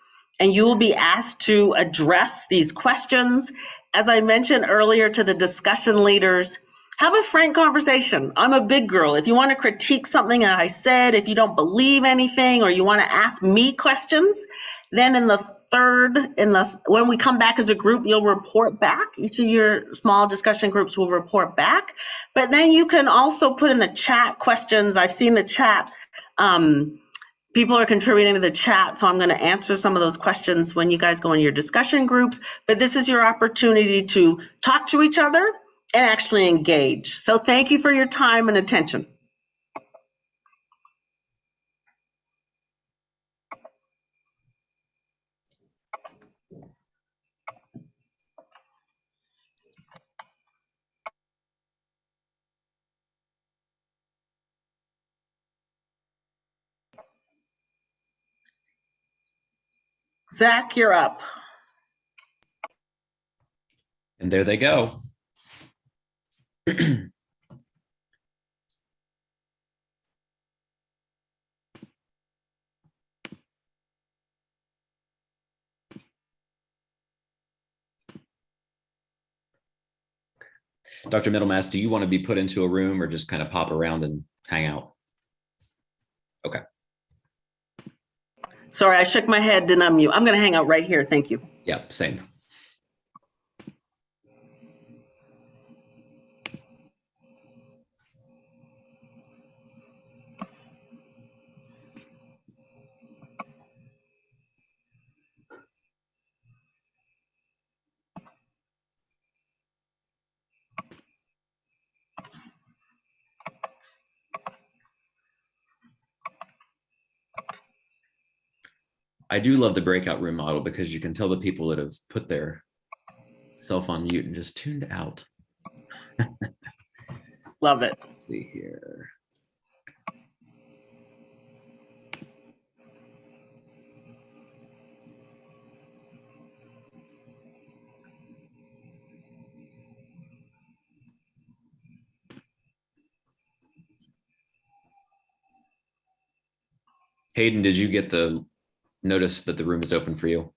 and you will be asked to address these questions. As I mentioned earlier to the discussion leaders, have a frank conversation. I'm a big girl. If you want to critique something that I said, if you don't believe anything, or you want to ask me questions, then when we come back as a group, you'll report back. Each of your small discussion groups will report back. But then you can also put in the chat questions. I've seen the chat. People are contributing to the chat, so I'm going to answer some of those questions when you guys go in your discussion groups. But this is your opportunity to talk to each other and actually engage. So thank you for your time and attention. Zach, you're up. And there they go. Dr. Middlemass, do you want to be put into a room or just kind of pop around and hang out? Okay. Sorry, I shook my head, didn't unmute. I'm going to hang out right here. Thank you. Yeah, same. I do love the breakout room model because you can tell the people that have put their self on mute and just tuned out. Love it. Let's see here. Hayden, did you get the notice that the room is open for you?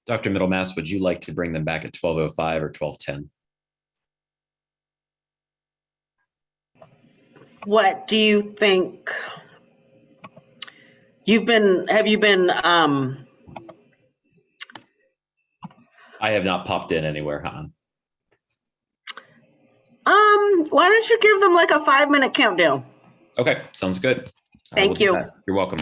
Dr. Middlemass, would you like to bring them back at 12:05 or 12:10? What do you think? Have you been, I have not popped in anywhere, huh? why don't you give them like a 5-minute countdown? Okay, sounds good. I will Thank do you. that. You're welcome.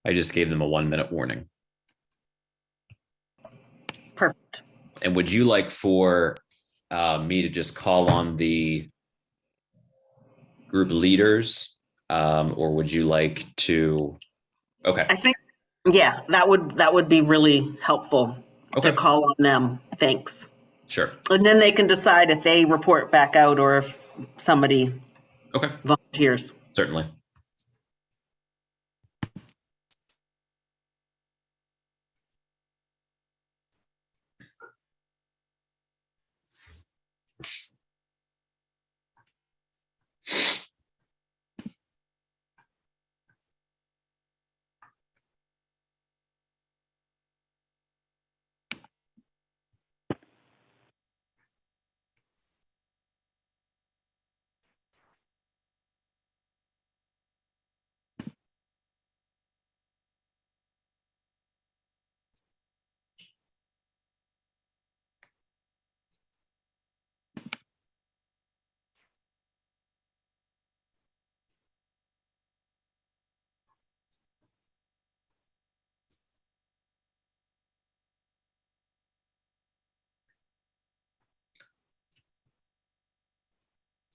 I just gave them a 1-minute warning. Perfect. And would you like for me to just call on the group leaders, or would you like to? Okay. I think, yeah, that would be really helpful Okay. to call on them. Thanks. Sure. And then they can decide if they report back out or if somebody Okay. volunteers. Certainly.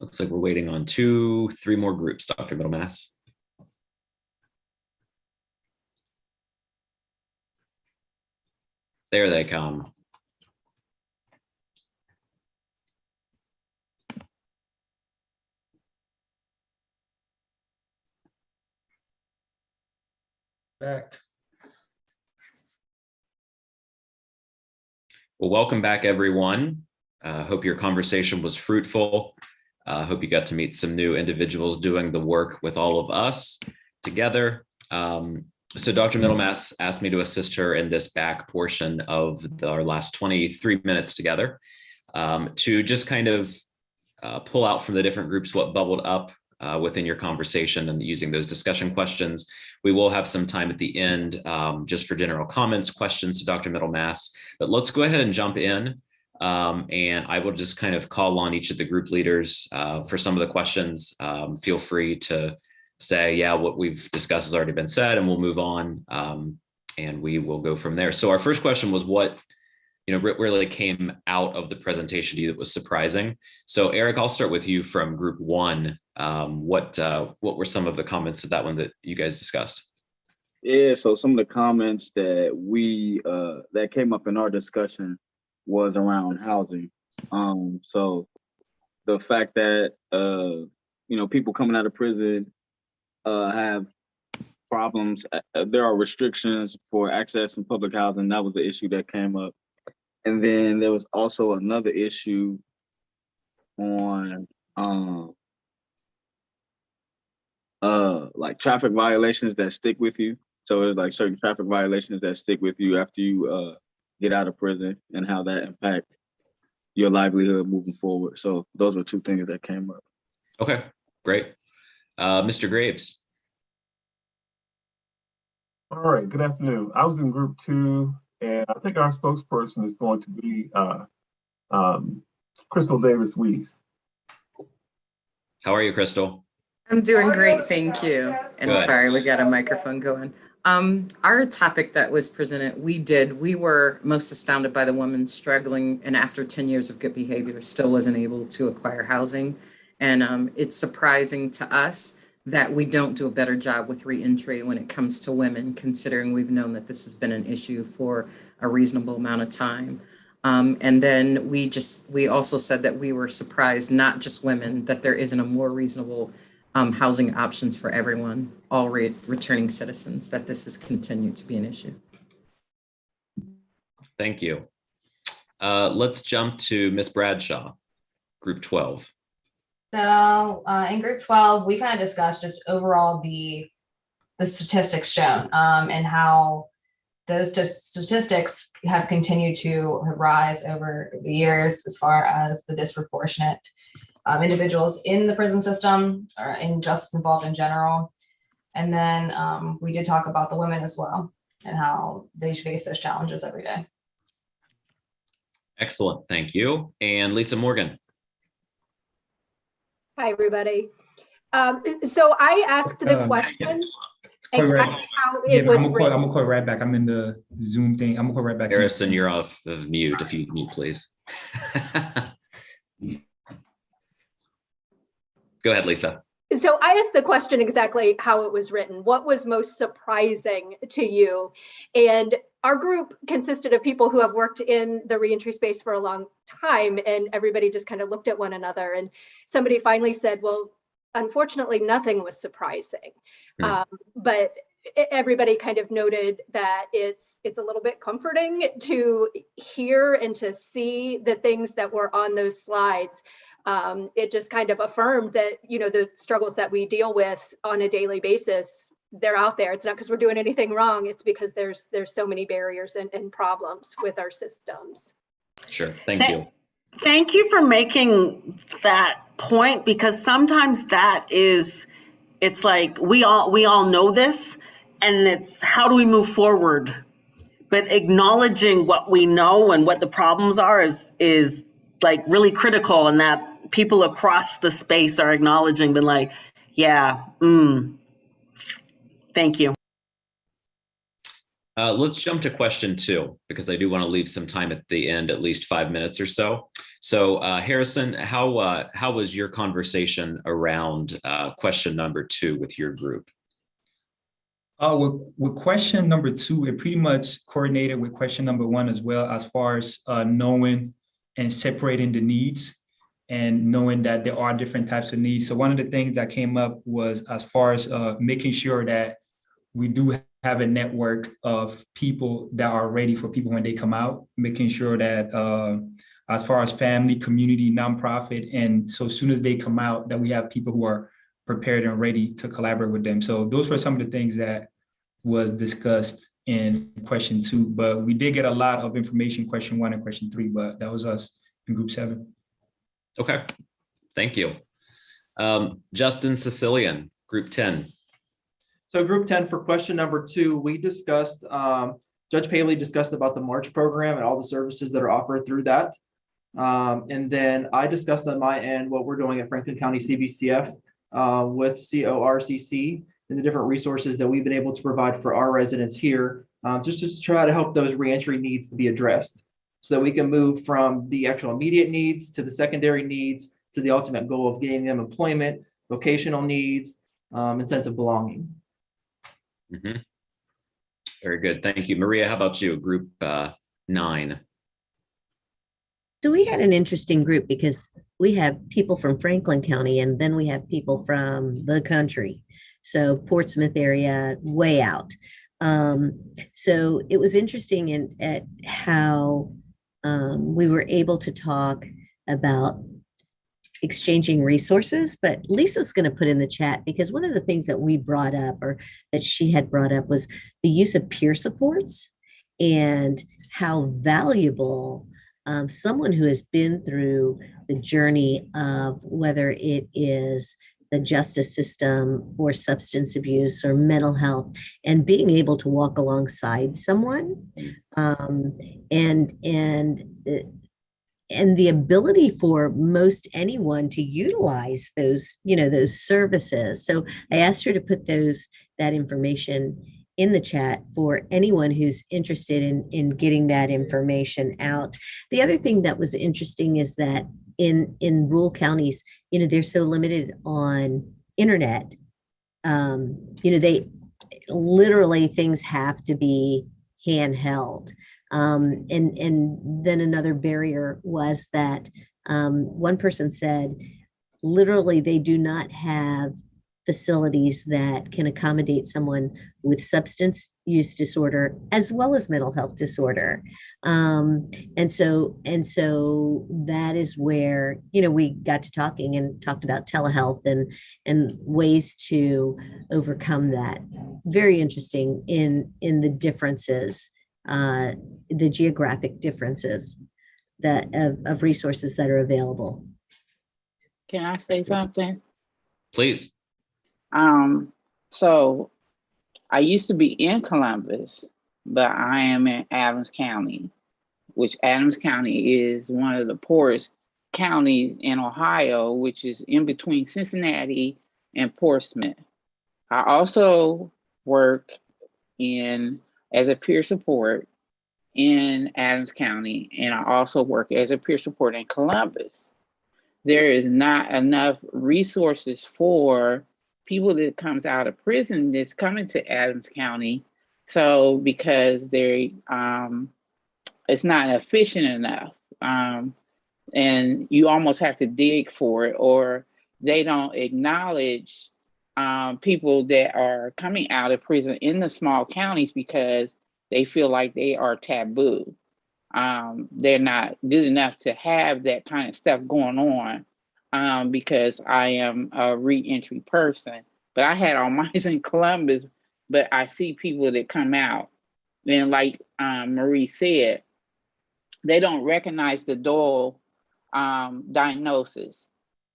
Looks like we're waiting on 3 more groups, Dr. Middlemass. There they come. Back. Well, welcome back, everyone. Hope your conversation was fruitful. Hope you got to meet some new individuals doing the work with all of us together. So Dr. Middlemass asked me to assist her in this back portion of our last 23 minutes together to just kind of pull out from the different groups what bubbled up within your conversation and using those discussion questions. We will have some time at the end just for general comments, questions to Dr. Middlemass, but let's go ahead and jump in. And I will just kind of call on each of the group leaders for some of the questions. Feel free to say, yeah, what we've discussed has already been said, and we'll move on and we will go from there. So our first question was what, really came out of the presentation to you that was surprising. So Eric, I'll start with you from group 1. What were some of the comments of that one that you guys discussed? Yeah, so some of the comments that we that came up in our discussion was around housing. So the fact that people coming out of prison have problems. There are restrictions for access in public housing. That was the issue that came up. And then there was also another issue on like traffic violations that stick with you. So there's like certain traffic violations that stick with you after you get out of prison and how that impacts your livelihood moving forward. So those were 2 things that came up. Okay, great. Mr. Graves. All right, good afternoon. I was in group 2, and I think our spokesperson is going to be Crystal Davis-Weiss. How are you, Crystal? I'm doing great, thank you. And Good. sorry, we got a microphone going. Our topic that was presented, we were most astounded by the woman struggling and after 10 years of good behavior still wasn't able to acquire housing. And it's surprising to us that we don't do a better job with reentry when it comes to women, considering we've known that this has been an issue for a reasonable amount of time. And then we also said that we were surprised, not just women, that there isn't a more reasonable housing options for everyone, all returning citizens, that this has continued to be an issue. Thank you. Let's jump to Ms. Bradshaw, group 12. So in group 12, we kind of discussed just overall the statistics shown and how those statistics have continued to rise over the years as far as the disproportionate individuals in the prison system or in justice involved in general. And then we did talk about the women as well and how they face those challenges every day. Excellent, thank you. And Lisa Morgan. Hi, everybody. So I asked the question exactly how it was written. I'm gonna call right back. I'm in the Zoom thing. I'm gonna call right back. Harrison, you're off of mute. If you mute, please. Go ahead, Lisa. So I asked the question exactly how it was written. What was most surprising to you? And our group consisted of people who have worked in the reentry space for a long time, and everybody just kind of looked at one another. And somebody finally said, well, unfortunately, nothing was surprising. But everybody kind of noted that it's a little bit comforting to hear and to see the things that were on those slides. It just kind of affirmed that, the struggles that we deal with on a daily basis, they're out there. It's not because we're doing anything wrong. It's because there's so many barriers and problems with our systems. Sure, thank you. Thank you for making that point, because sometimes it's like we all know this, and it's how do we move forward? But acknowledging what we know and what the problems are is like really critical, and that people across the space are acknowledging, but like, yeah, thank you. Let's jump to question 2, because I do want to leave some time at the end, at least 5 minutes or so. So Harrison, how was your conversation around question number 2 with your group? With question number 2, it pretty much coordinated with question number 1 as well, as far as knowing and separating the needs and knowing that there are different types of needs. So one of the things that came up was as far as making sure that we do have a network of people that are ready for people when they come out, making sure that as far as family, community, nonprofit, and so as soon as they come out, that we have people who are prepared and ready to collaborate with them. So those were some of the things that was discussed in question 2, but we did get a lot of information, question 1 and question 3, but that was us in group 7. Okay, thank you. Justin Sicilian, group 10. So group 10 for question number 2, we discussed, Judge Paley discussed about the March program and all the services that are offered through that. And then I discussed on my end what we're doing at Franklin County CBCF with CORCC and the different resources that we've been able to provide for our residents here, just to try to help those reentry needs to be addressed so that we can move from the actual immediate needs to the secondary needs to the ultimate goal of getting them employment, vocational needs, and sense of belonging. Mm-hmm. Very good. Thank you. Maria, how about you? Group 9. So we had an interesting group because we have people from Franklin County and then we have people from the country. So Portsmouth area, way out. So it was interesting at how we were able to talk about exchanging resources, but Lisa's going to put in the chat because one of the things that we brought up or that she had brought up was the use of peer supports and how valuable someone who has been through the journey of whether it is the justice system or substance abuse or mental health and being able to walk alongside someone and the ability for most anyone to utilize those, those services. So I asked her to put that information in the chat for anyone who's interested in getting that information out. The other thing that was interesting is that in rural counties, they're so limited on internet. They literally things have to be handheld. And then another barrier was that one person said, literally, they do not have facilities that can accommodate someone with substance use disorder as well as mental health disorder. And so that is where, we got to talking and talked about telehealth and ways to overcome that. Very interesting in the differences, the geographic differences of resources that are available. Can I say something? Please. So I used to be in Columbus, but I am in Adams County, which Adams County is one of the poorest counties in Ohio, which is in between Cincinnati and Portsmouth. I also work as a peer support in Adams County, and I also work as a peer support in Columbus. There is not enough resources for people that comes out of prison that's coming to Adams County. So because it's not efficient enough. And you almost have to dig for it, or they don't acknowledge people that are coming out of prison in the small counties because they feel like they are taboo. They're not good enough to have that kind of stuff going on. Because I am a reentry person, but I had all mine in Columbus, but I see people that come out. And like Marie said, they don't recognize the dual diagnosis.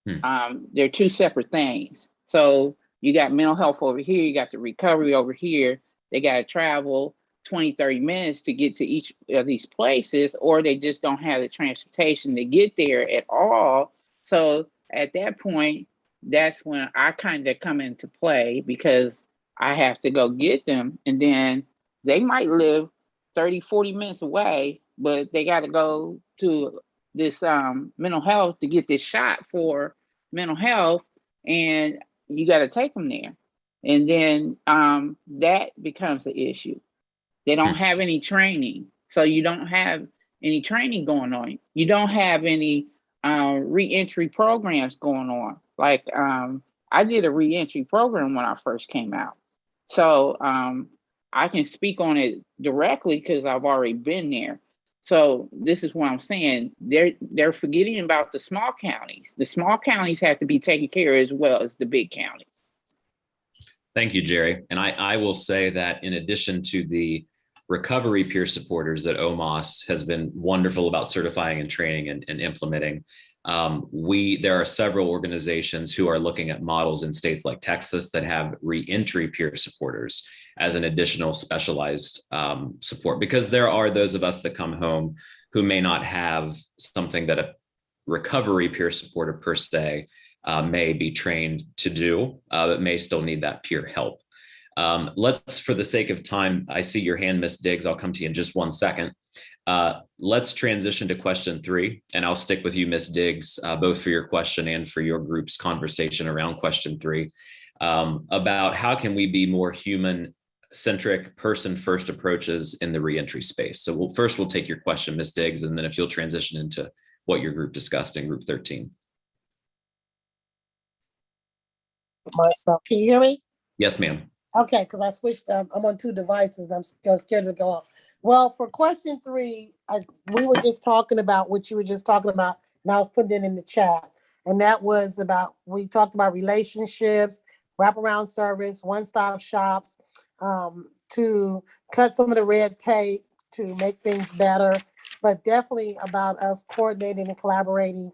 They're two separate things. So you got mental health over here, you got the recovery over here. They got to travel 20, 30 minutes to get to each of these places, or they just don't have the transportation to get there at all. So at that point, that's when I kind of come into play because I have to go get them. And then They might live 30, 40 minutes away, but they got to go to this mental health to get this shot for mental health, and you got to take them there. And then that becomes the issue. They don't have any training. So you don't have any training going on. You don't have any reentry programs going on. Like I did a reentry program when I first came out. So I can speak on it directly because I've already been there. So this is what I'm saying. They're forgetting about the small counties. The small counties have to be taken care of as well as the big counties. Thank you, Jerry. And I will say that in addition to the recovery peer supporters that OMOS has been wonderful about certifying and training and implementing, there are several organizations who are looking at models in states like Texas that have reentry peer supporters as an additional specialized support, because there are those of us that come home who may not have something that a recovery peer supporter per se may be trained to do, but may still need that peer help. Let's, for the sake of time, I see your hand, Ms. Diggs. I'll come to you in just 1 second. Let's transition to question 3, and I'll stick with you, Ms. Diggs, both for your question and for your group's conversation around question 3, about how can we be more human-centric, person-first approaches in the reentry space. So we'll take your question, Ms. Diggs, and then if you'll transition into what your group discussed in group 13. Myself, can you hear me? Yes, ma'am. Okay, because I switched. I'm on 2 devices, and I'm still scared to go off. Well, for question 3, we were just talking about what you were just talking about, and I was putting it in the chat. And that was about, we talked about relationships, wraparound service, one-stop shops, to cut some of the red tape, to make things better, but definitely about us coordinating and collaborating,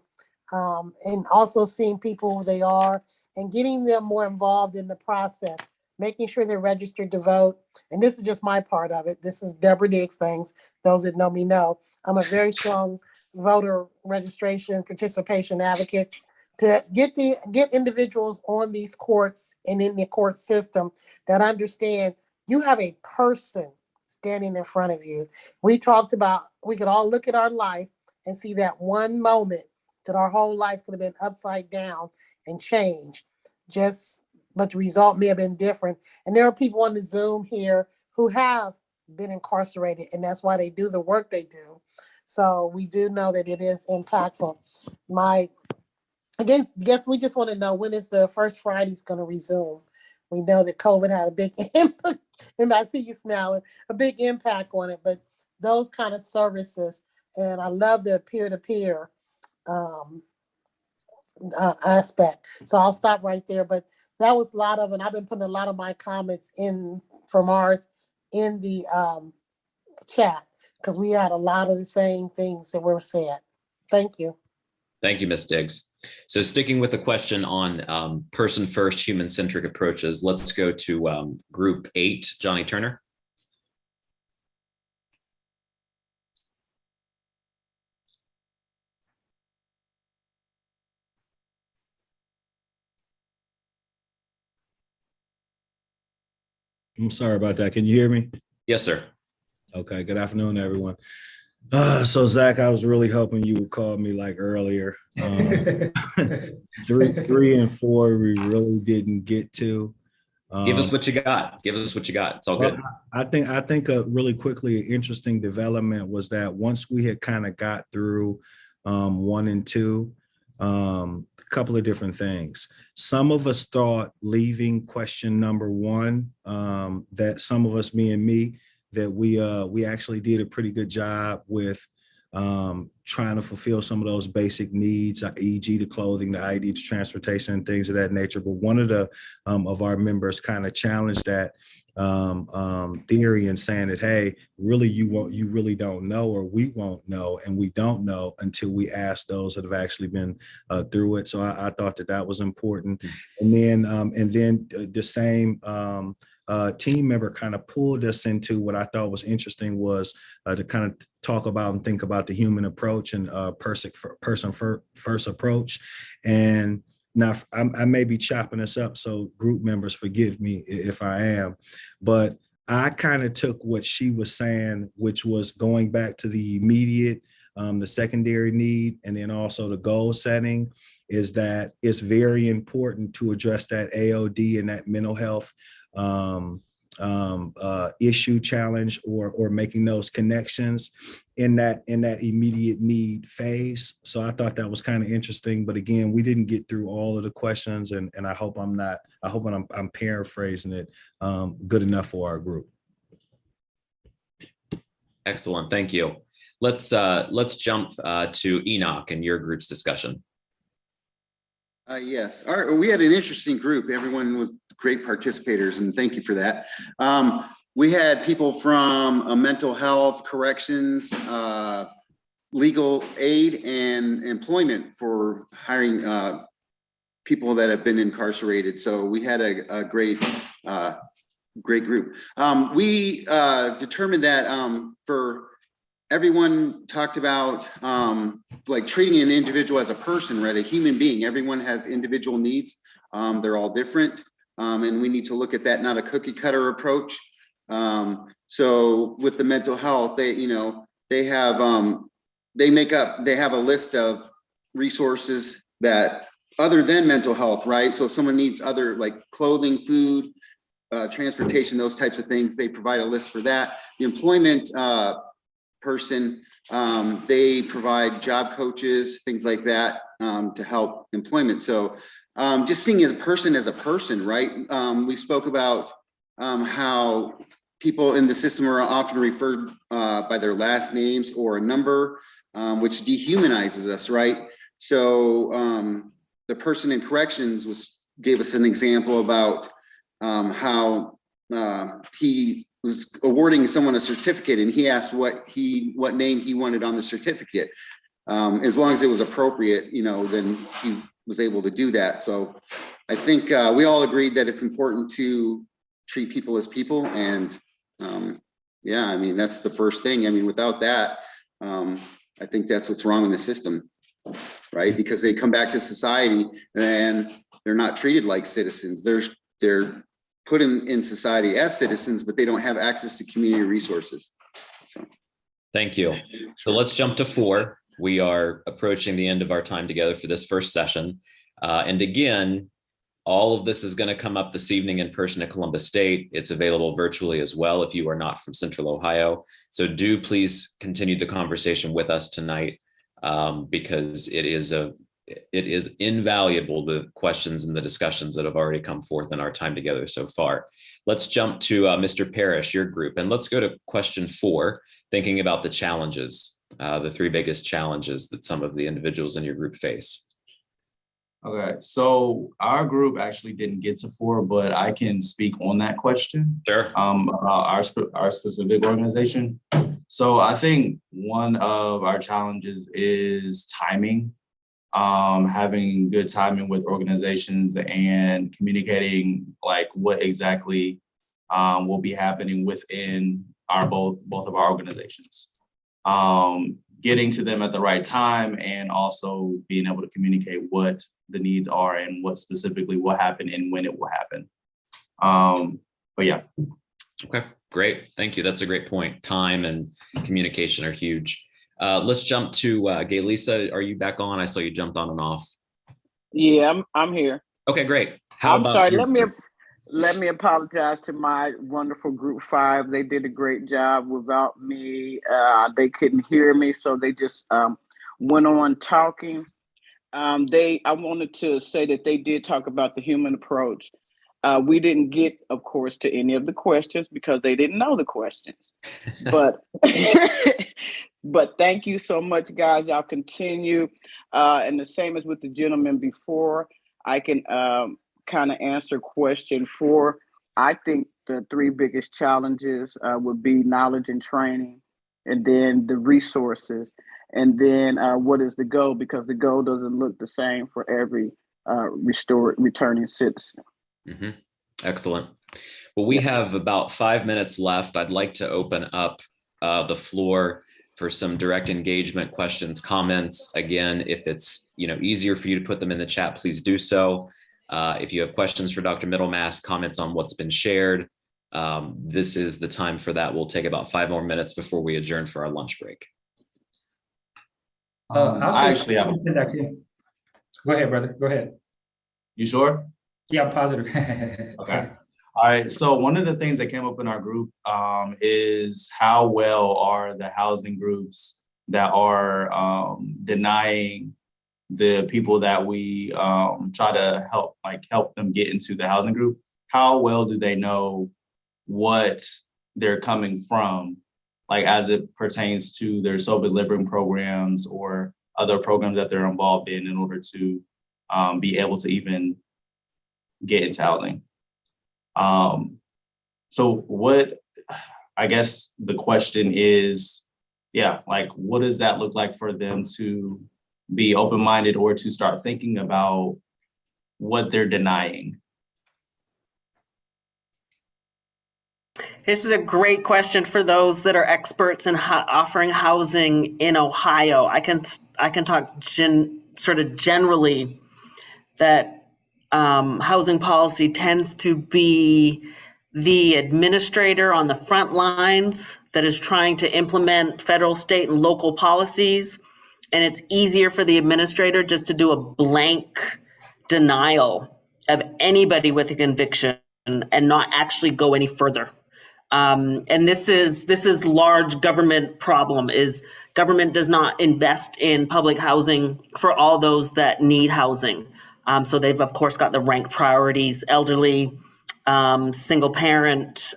and also seeing people who they are and getting them more involved in the process, making sure they're registered to vote. And this is just my part of it. This is Deborah Diggs things. Those that know me know. I'm a very strong voter registration participation advocate to get individuals on these courts and in the court system that understand you have a person standing in front of you. We talked about, we could all look at our life and see that one moment that our whole life could have been upside down and changed. But the result may have been different. And there are people on the Zoom here who have been incarcerated, and that's why they do the work they do. So we do know that it is impactful. Again, guess we just want to know, when is the first Friday's going to resume? We know that COVID had a big impact, and I see you smiling, a big impact on it, but those kind of services, and I love the peer-to-peer aspect. So I'll stop right there, but that was a lot of, and I've been putting a lot of my comments in from ours in the chat, because we had a lot of the same things that were said. Thank you. Thank you, Ms. Diggs. So sticking with the question on person-first, human-centric approaches, let's go to group 8, Johnny Turner. I'm sorry about that. Can you hear me? Yes, sir. Okay. Good afternoon, everyone. So Zach, I was really hoping you would call me like earlier. 3 and 4, we really didn't get to. Give us what you got. Give us what you got. It's all good. I think really quickly, an interesting development was that once we had kind of got through 1 and 2, a couple of different things. Some of us thought leaving question number 1, that some of us, me, that we actually did a pretty good job with trying to fulfill some of those basic needs, e.g. the clothing, the ID, the transportation, and things of that nature. But one of the of our members kind of challenged that theory and saying that, hey, really you really don't know, or we won't know, and we don't know until we ask those that have actually been through it. So I thought that was important. And then the same team member kind of pulled us into what I thought was interesting, was to kind of talk about and think about the human approach and person first approach. And now I may be chopping this up, so group members forgive me if I am, but I kind of took what she was saying, which was going back to the immediate, the secondary need, and then also the goal setting, is that it's very important to address that AOD and that mental health issue challenge, or making those connections in that immediate need phase. So I thought that was kind of interesting, but again, we didn't get through all of the questions, and I hope I'm paraphrasing it good enough for our group. Excellent, thank you. Let's jump to Enoch and your group's discussion. Yes, we had an interesting group. Everyone was great participators, and thank you for that. We had people from mental health, corrections, legal aid, and employment for hiring people that have been incarcerated. So we had a great group. We determined that for everyone talked about like treating an individual as a person, right? A human being. Everyone has individual needs. They're all different. And we need to look at that, not a cookie cutter approach. So with the mental health, they have a list of resources that other than mental health, right? So if someone needs other, like clothing, food, transportation, those types of things, they provide a list for that. The employment person, they provide job coaches, things like that, to help employment. So just seeing a person, right? We spoke about how people in the system are often referred by their last names or a number, which dehumanizes us, right? So the person in corrections gave us an example about how he was awarding someone a certificate, and he asked what name he wanted on the certificate. As long as it was appropriate, then he was able to do that. So I think we all agreed that it's important to treat people as people, and yeah, I mean, that's the first thing. I mean, without that, I think that's what's wrong in the system, right? Because they come back to society and they're not treated like citizens. They're put in society as citizens, but they don't have access to community resources. So, thank you. So let's jump to 4. We are approaching the end of our time together for this first session. And again, all of this is going to come up this evening in person at Columbus State. It's available virtually as well if you are not from Central Ohio. So do please continue the conversation with us tonight, because it is invaluable, the questions and the discussions that have already come forth in our time together so far. Let's jump to Mr. Parrish, your group, and let's go to question 4, thinking about the challenges, the 3 biggest challenges that some of the individuals in your group face. Okay, so our group actually didn't get to 4, but I can speak on that question. Sure. About our specific organization. So I think one of our challenges is timing. Having good timing with organizations and communicating like what exactly will be happening within both of our organizations. Getting to them at the right time, and also being able to communicate what the needs are and what specifically will happen and when it will happen. But yeah. Okay, great. Thank you. That's a great point. Time and communication are huge. Let's jump to Gaylisa. Are you back on? I saw you jumped on and off. Yeah, I'm here. Okay, great. I'm sorry. Let me apologize to my wonderful group 5. They did a great job without me. They couldn't hear me, so they just went on talking. I wanted to say that they did talk about the human approach. We didn't get, of course, to any of the questions because they didn't know the questions. But but thank you so much, guys. I'll continue. And the same as with the gentleman before, I can kind of answer question 4. I think the 3 biggest challenges would be knowledge and training, and then the resources, and then what is the goal, because the goal doesn't look the same for every returning citizen. Mm-hmm. Excellent. Well, we have about 5 minutes left. I'd like to open up the floor for some direct engagement questions, comments. Again, if it's easier for you to put them in the chat, please do so. If you have questions for Dr. Middlemass, comments on what's been shared, this is the time for that. We'll take about 5 more minutes before we adjourn for our lunch break. I actually have. Go ahead, brother. Go ahead. You sure? Yeah, I'm positive. Okay. All right. So one of the things that came up in our group is how well are the housing groups that are denying the people that we try to help them get into the housing group? How well do they know what they're coming from, like as it pertains to their sober living programs or other programs that they're involved in order to be able to even get into housing? So what, I guess the question is, yeah, like what does that look like for them to be open-minded or to start thinking about what they're denying? This is a great question for those that are experts in offering housing in Ohio. I can talk sort of generally that housing policy tends to be the administrator on the front lines that is trying to implement federal, state, and local policies. And it's easier for the administrator just to do a blank denial of anybody with a conviction and not actually go any further. And this is large government problem is government does not invest in public housing for all those that need housing. So they've of course got the ranked priorities: elderly, single parent,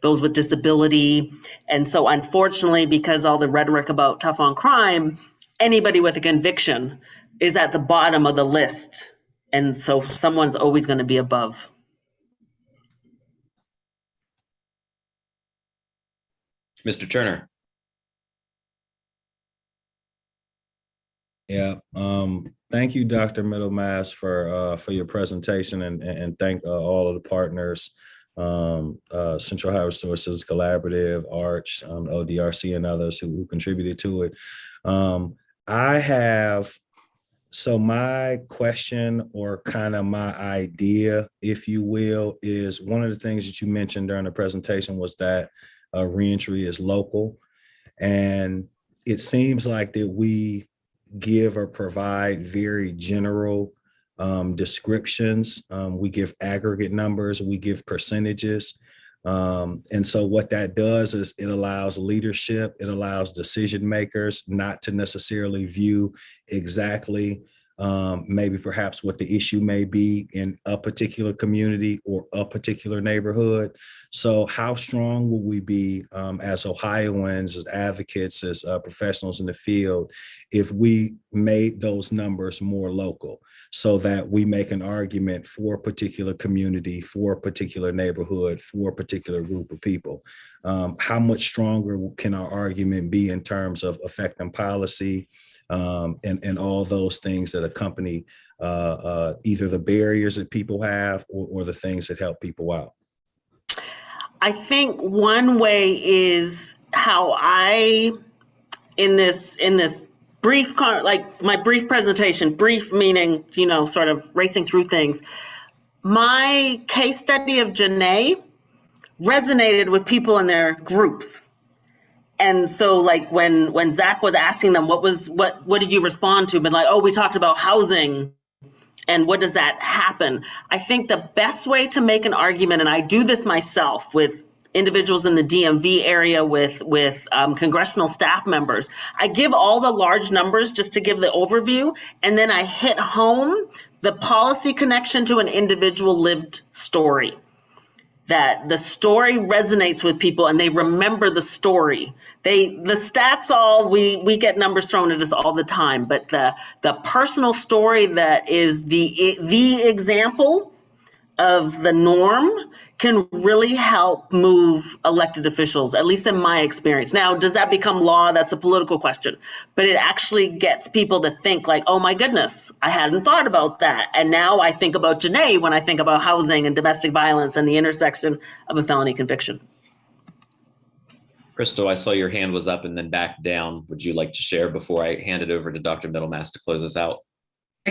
those with disability. And so unfortunately, because all the rhetoric about tough on crime, anybody with a conviction is at the bottom of the list. And so someone's always going to be above. Mr. Turner. Yeah. Thank you, Dr. Middlemass, for your presentation, and thank all of the partners, Central Ohio Resources Collaborative, ARCH, ODRC, and others who contributed to it. So my question, or kind of my idea, if you will, is one of the things that you mentioned during the presentation was that reentry is local. And it seems like that we give or provide very general descriptions. We give aggregate numbers, we give percentages. And so what that does is it allows leadership, it allows decision makers not to necessarily view exactly maybe perhaps what the issue may be in a particular community or a particular neighborhood. So how strong will we be as Ohioans, as advocates, as professionals in the field, if we made those numbers more local, so that we make an argument for a particular community, for a particular neighborhood, for a particular group of people? How much stronger can our argument be in terms of affecting policy, and all those things that accompany either the barriers that people have or the things that help people out? I think one way is how I, in this brief, like my brief presentation, brief meaning, sort of racing through things. My case study of Janae resonated with people in their groups. And so like when Zach was asking them, what did you respond to? But like, oh, we talked about housing and what does that happen? I think the best way to make an argument, and I do this myself with individuals in the DMV area, with congressional staff members, I give all the large numbers just to give the overview. And then I hit home the policy connection to an individual lived story. That the story resonates with people and they remember the story. The stats we get numbers thrown at us all the time, but the personal story that is the example of the norm can really help move elected officials, at least in my experience. Now, does that become law? That's a political question, but it actually gets people to think like, oh my goodness, I hadn't thought about that. And now I think about Janae when I think about housing and domestic violence and the intersection of a felony conviction. Crystal, I saw your hand was up and then back down. Would you like to share before I hand it over to Dr. Middlemass to close us out?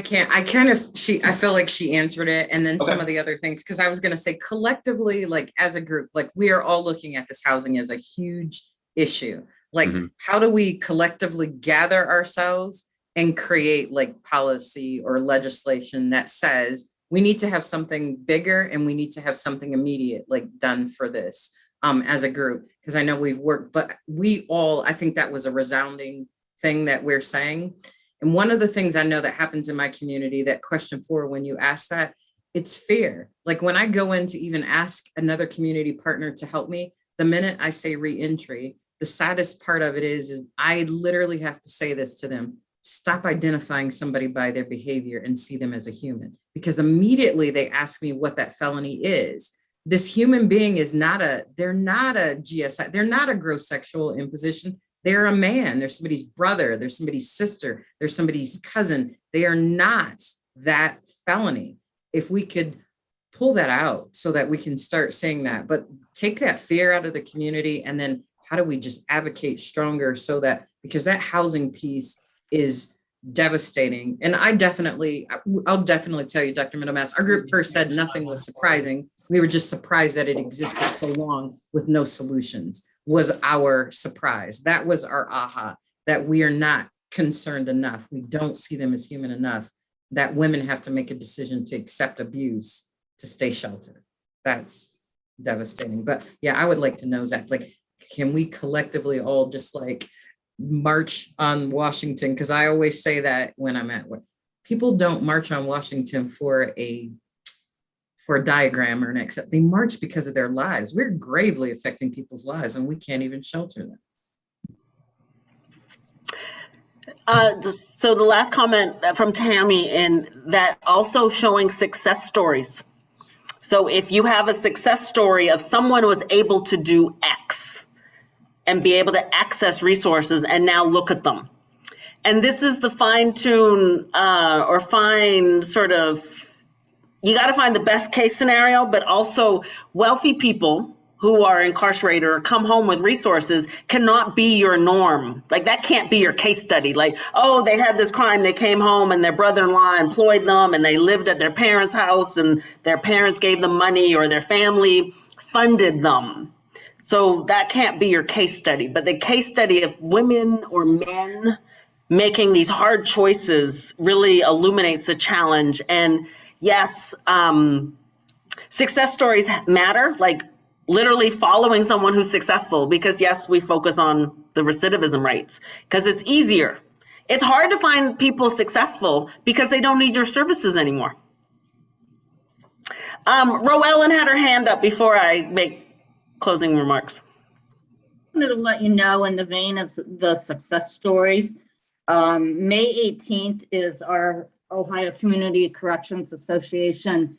I feel like she answered it. And then some of the other things, because I was going to say collectively, like as a group, like we are all looking at this housing as a huge issue. Like, how do we collectively gather ourselves and create like policy or legislation that says we need to have something bigger and we need to have something immediate, like done for this as a group? Because I know we've worked, but I think that was a resounding thing that we're saying. And one of the things I know that happens in my community, that question 4, when you ask that, it's fear. Like when I go in to even ask another community partner to help me, the minute I say reentry, the saddest part of it is I literally have to say this to them: stop identifying somebody by their behavior and see them as a human. Because immediately they ask me what that felony is. This human being they're not a GSI, they're not a gross sexual imposition. They're a man, they're somebody's brother, they're somebody's sister, they're somebody's cousin. They are not that felony. If we could pull that out so that we can start saying that, but take that fear out of the community. And then how do we just advocate stronger so that, because that housing piece is devastating. And I'll definitely tell you, Dr. Middlemass, our group first said nothing was surprising. We were just surprised that it existed so long with no solutions. Was our surprise. That was our aha, that we are not concerned enough. We don't see them as human enough, that women have to make a decision to accept abuse to stay sheltered. That's devastating. But yeah, I would like to know, Zach, like, can we collectively all just like march on Washington? Because I always say that when I'm at work, people don't march on Washington for a diagram or an except, they march because of their lives. We're gravely affecting people's lives and we can't even shelter them. So the last comment from Tammy, and that also showing success stories. So if you have a success story of someone who was able to do X and be able to access resources, and now look at them. And this is the fine tune or fine sort of, you got to find the best case scenario, but also wealthy people who are incarcerated or come home with resources cannot be your norm. Like that can't be your case study. Like, oh, they had this crime, they came home and their brother-in-law employed them and they lived at their parents' house and their parents gave them money or their family funded them. So that can't be your case study. But the case study of women or men making these hard choices really illuminates the challenge. And yes, success stories matter, like literally following someone who's successful, because yes, we focus on the recidivism rates because it's easier. It's hard to find people successful because they don't need your services anymore. Roellen had her hand up before I make closing remarks. I wanted to let you know, in the vein of the success stories, May 18th is our Ohio Community Corrections Association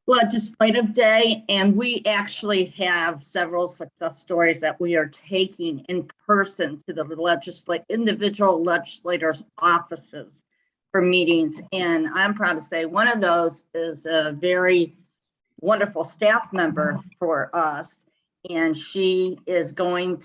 Legislative Day, and we actually have several success stories that we are taking in person to the individual legislators' offices for meetings. And I'm proud to say one of those is a very wonderful staff member for us, and she is going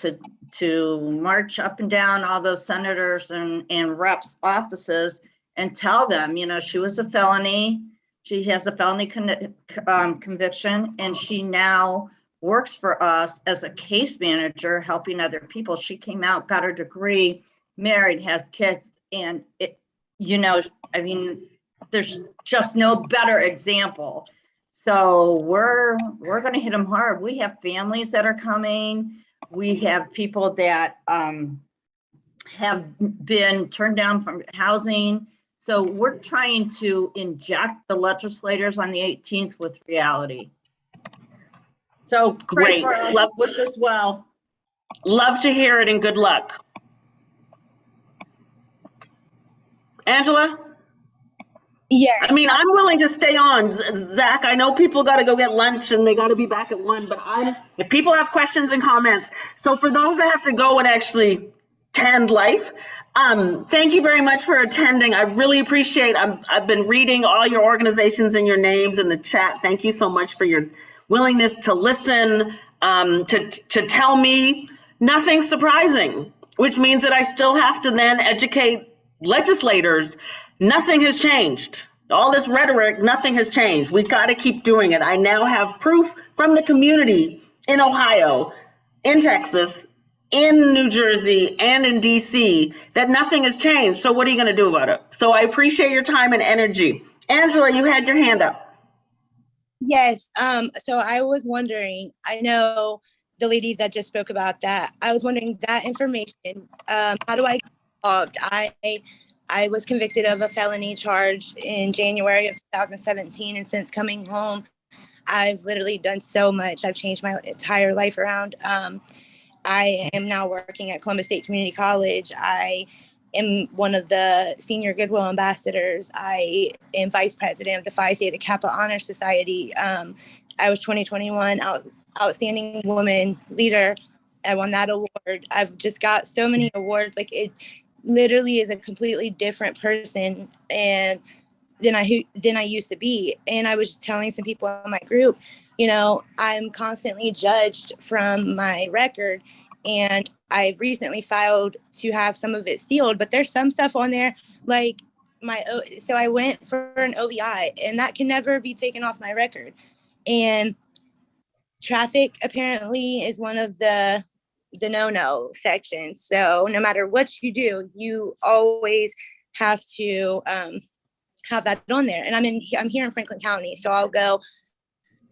to march up and down all those senators and reps' offices and tell them, you know, she was a felony. She has a felony conviction, and she now works for us as a case manager, helping other people. She came out, got her degree, married, has kids, and it, you know, I mean, there's just no better example. So we're going to hit them hard. We have families that are coming. We have people that have been turned down from housing. So we're trying to inject the legislators on the 18th with reality. So great. For us, wish us well. Love to hear it, and good luck. Angela? Yeah. I mean, I'm willing to stay on. Zach, I know people got to go get lunch and they got to be back at 1, but if people have questions and comments. So for those that have to go and actually tend life, thank you very much for attending. I really appreciate, I've been reading all your organizations and your names in the chat. Thank you so much for your willingness to listen, to tell me nothing surprising, which means that I still have to then educate legislators Nothing has changed. All this rhetoric, nothing has changed. We've got to keep doing it. I now have proof from the community in Ohio, in Texas, in New Jersey, and in DC that nothing has changed. So what are you going to do about it? So I appreciate your time and energy. Angela, you had your hand up. Yes. So I was wondering, I know the lady that just spoke about that. I was wondering that information, how do I get involved? I was convicted of a felony charge in January of 2017. And since coming home, I've literally done so much. I've changed my entire life around. I am now working at Columbus State Community College. I am one of the senior Goodwill ambassadors. I am vice president of the Phi Theta Kappa Honor Society. I was 2021 Outstanding Woman Leader. I won that award. I've just got so many awards. Like, it literally is a completely different person and than I used to be. And I was just telling some people in my group, you know, I'm constantly judged from my record, and I've recently filed to have some of it sealed, but there's some stuff on there like so I went for an OVI, and that can never be taken off my record. And traffic apparently is one of the no-no sections. So no matter what you do, you always have to have that on there. And I'm here in Franklin County, so I'll go.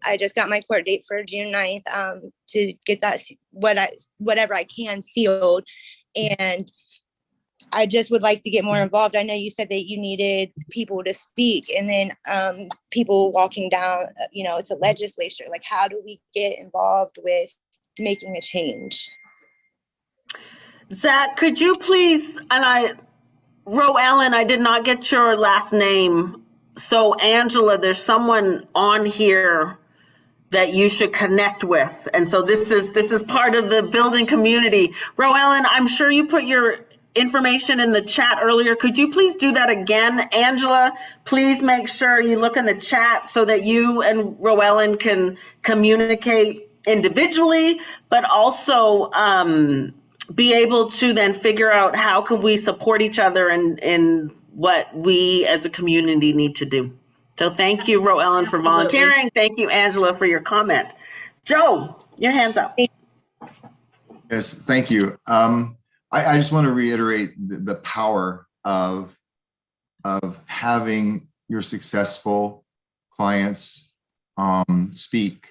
I just got my court date for June 9th to get that whatever I can sealed. And I just would like to get more involved. I know you said that you needed people to speak, and then people walking down, you know, to legislature. Like, how do we get involved with making a change? Zach, could you please, Ellen, I did not get your last name. So Angela, there's someone on here that you should connect with. And so this is part of the building community. Ellen, I'm sure you put your information in the chat earlier. Could you please do that again? Angela, please make sure you look in the chat so that you and Ellen can communicate individually, but also be able to then figure out how can we support each other in what we as a community need to do. So thank you, Ellen, for volunteering. Thank you, Angela, for your comment. Joe, your hand's up. Yes, thank you. I just want to reiterate the power of having your successful clients speak.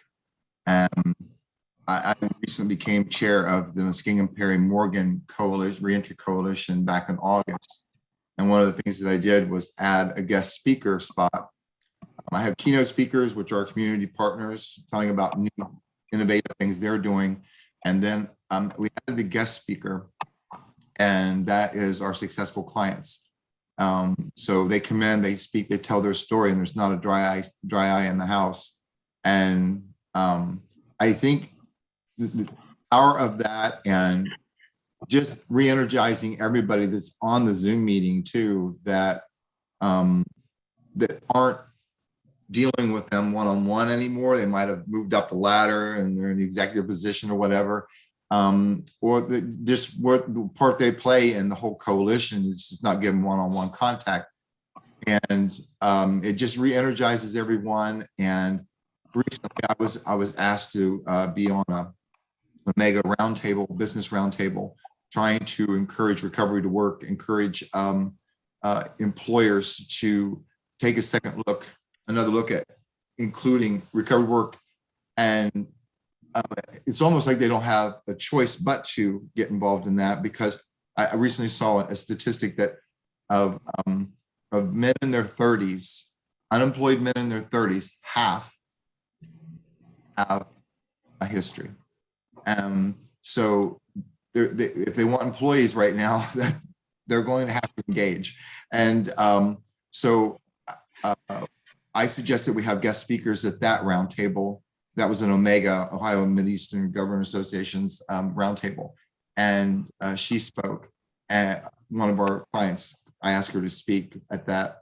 I recently became chair of the Muskingum Perry Morgan Coalition, Reentry Coalition back in August. And one of the things that I did was add a guest speaker spot. I have keynote speakers, which are community partners, telling about new innovative things they're doing. And then we added the guest speaker, and that is our successful clients. So they come in, they speak, they tell their story, and there's not a dry eye in the house. And I think the power of that, and just re-energizing everybody that's on the Zoom meeting too, that that aren't dealing with them one-on-one anymore. They might have moved up the ladder and they're in the executive position or whatever, or just what the part they play in the whole coalition is just not giving one-on-one contact. And it just re-energizes everyone. And recently I was asked to be on a mega roundtable, business roundtable, trying to encourage recovery to work, encourage employers to take another look at including recovery work. And it's almost like they don't have a choice but to get involved in that, because I recently saw a statistic that of men in their 30s, unemployed men in their 30s, half have a history. So if they want employees right now, they're going to have to engage. And so I suggested we have guest speakers at that roundtable. That was an Omega, Ohio Mideastern Government Association's roundtable. And she spoke. And one of our clients, I asked her to speak at that.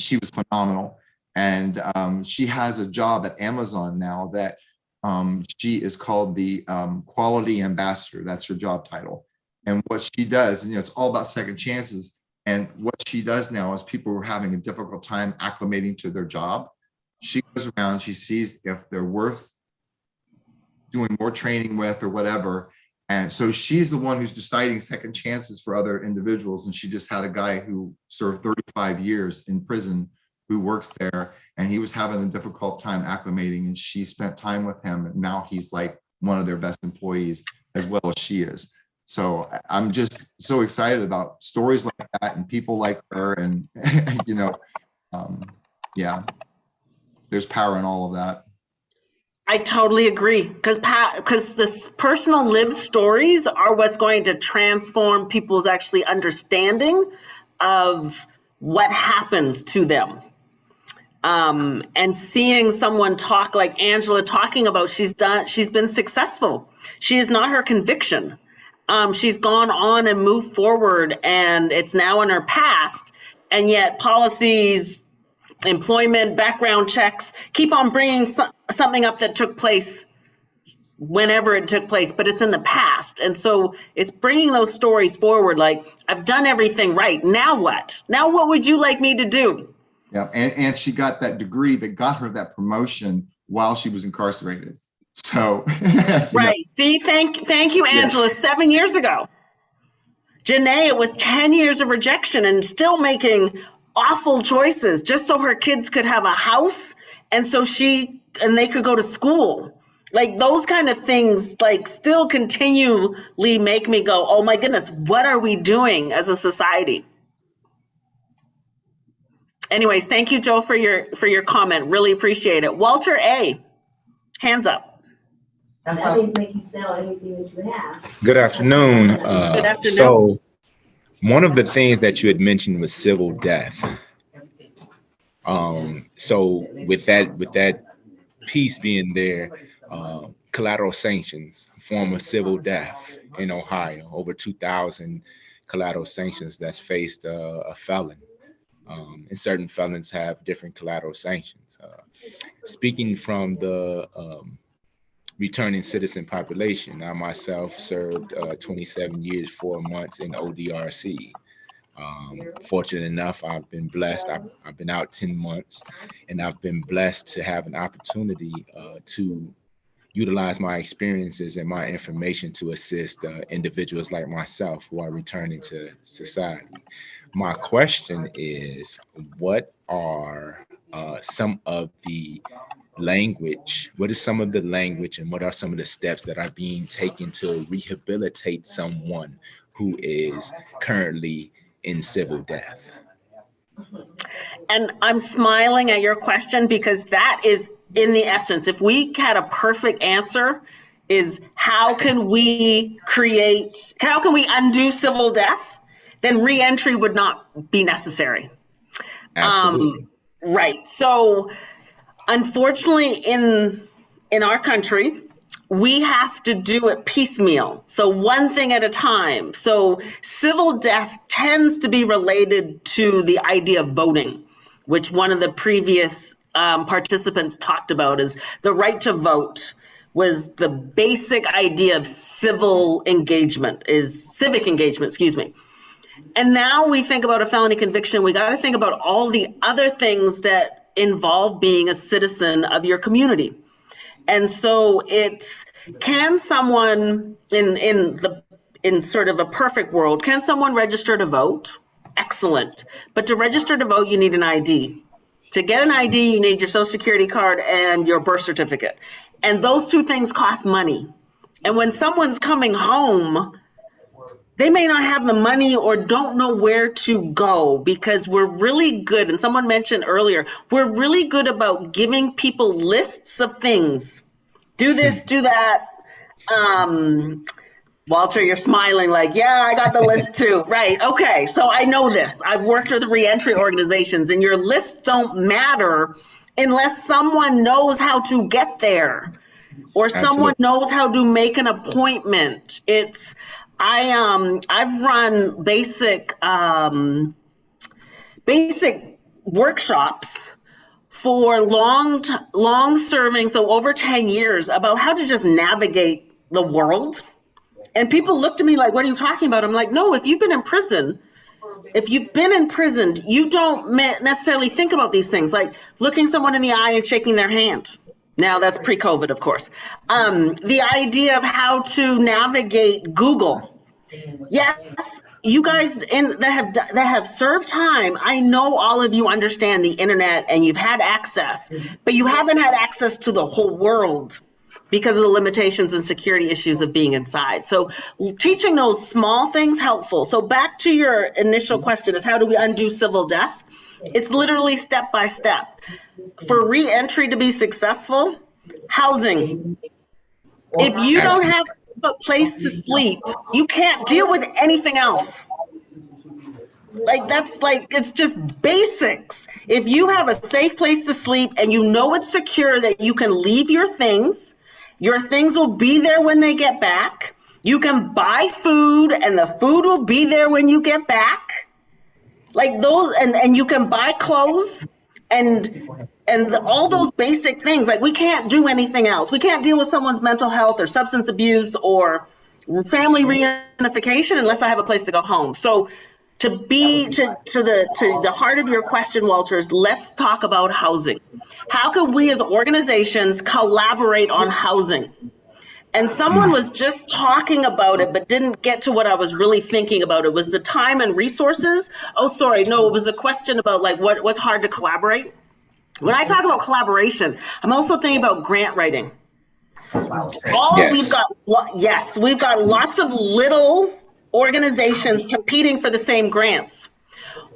She was phenomenal. And she has a job at Amazon now that she is called the Quality Ambassador. That's her job title. And what she does, and it's all about second chances. And what she does now is people who are having a difficult time acclimating to their job. She goes around, she sees if they're worth doing more training with or whatever. And so she's the one who's deciding second chances for other individuals. And she just had a guy who served 35 years in prison who works there, and he was having a difficult time acclimating, and she spent time with him. And now he's like one of their best employees as well as she is. So I'm just so excited about stories like that and people like her. And, you know, yeah, there's power in all of that. I totally agree, because this personal lived stories are what's going to transform people's actually understanding of what happens to them. And seeing someone talk like Angela talking about she's been successful. She is not her conviction. She's gone on and moved forward, and it's now in her past, and yet policies, employment, background checks keep on bringing something up that took place whenever it took place, but it's in the past. And so it's bringing those stories forward, like, I've done everything right. Now what? Now what would you like me to do? Yeah, and she got that degree that got her that promotion while she was incarcerated. So right. See, thank you, Angela. Yeah. 7 years ago. Janae, it was 10 years of rejection and still making awful choices just so her kids could have a house and they could go to school. Like, those kind of things, like, still continually make me go, oh my goodness, what are we doing as a society? Anyways, thank you, Joe, for your comment. Really appreciate it. Walter A, hands up. That means make you sell anything that you have. Good afternoon. Good afternoon. So one of the things that you had mentioned was civil death. So with that piece being there, collateral sanctions, form of civil death in Ohio, over 2,000 collateral sanctions that's faced a felon. And certain felons have different collateral sanctions. Speaking from the returning citizen population, I myself served 27 years, 4 months in ODRC. Fortunate enough, I've been blessed. I've been out 10 months, and I've been blessed to have an opportunity to utilize my experiences and my information to assist individuals like myself who are returning to society. My question is, what are some of the language, what is some of the language and what are some of the steps that are being taken to rehabilitate someone who is currently in civil death? And I'm smiling at your question because that is in the essence. If we had a perfect answer, is how can we undo civil death? Then reentry would not be necessary. Absolutely. Right. So unfortunately, in our country, we have to do it piecemeal. So one thing at a time. So civil death tends to be related to the idea of voting, which one of the previous participants talked about, is the right to vote was the basic idea of civic engagement, excuse me. And now we think about a felony conviction, we got to think about all the other things that involve being a citizen of your community. And so it's, can someone in sort of a perfect world, can someone register to vote? Excellent. But to register to vote, you need an ID. To get an ID, you need your social security card and your birth certificate. And those two things cost money. And when someone's coming home, they may not have the money or don't know where to go, because we're really good, and someone mentioned earlier, we're really good about giving people lists of things. Do this, do that. Walter, you're smiling like, yeah, I got the list too. Right, okay, so I know this. I've worked with reentry organizations, and your lists don't matter unless someone knows how to get there or someone knows how to make an appointment. I've run basic workshops for long serving, so over 10 years, about how to just navigate the world. And people look to me like, what are you talking about? I'm like, no, if you've been in prison If you've been imprisoned, you don't necessarily think about these things, like looking someone in the eye and shaking their hand. Now that's pre-COVID, of course. The idea of how to navigate Google. Yes, you guys that have served time, I know all of you understand the internet and you've had access, but you haven't had access to the whole world because of the limitations and security issues of being inside. So teaching those small things helpful. So back to your initial question is how do we undo civil death? It's literally step by step. For reentry to be successful, housing. If you don't have a place to sleep, you can't deal with anything else. It's just basics. If you have a safe place to sleep and you know it's secure, that you can leave your things will be there when they get back. You can buy food and the food will be there when you get back. Like those, and you can buy clothes and all those basic things. Like we can't do anything else. We can't deal with someone's mental health or substance abuse or family reunification unless I have a place to go home. So to the heart of your question, Walters, let's talk about housing. How can we as organizations collaborate on housing? And someone was just talking about it, but didn't get to what I was really thinking about. It was the time and resources. Oh, sorry. No, it was a question about like what's hard to collaborate. When I talk about collaboration, I'm also thinking about grant writing. We've got lots of little organizations competing for the same grants.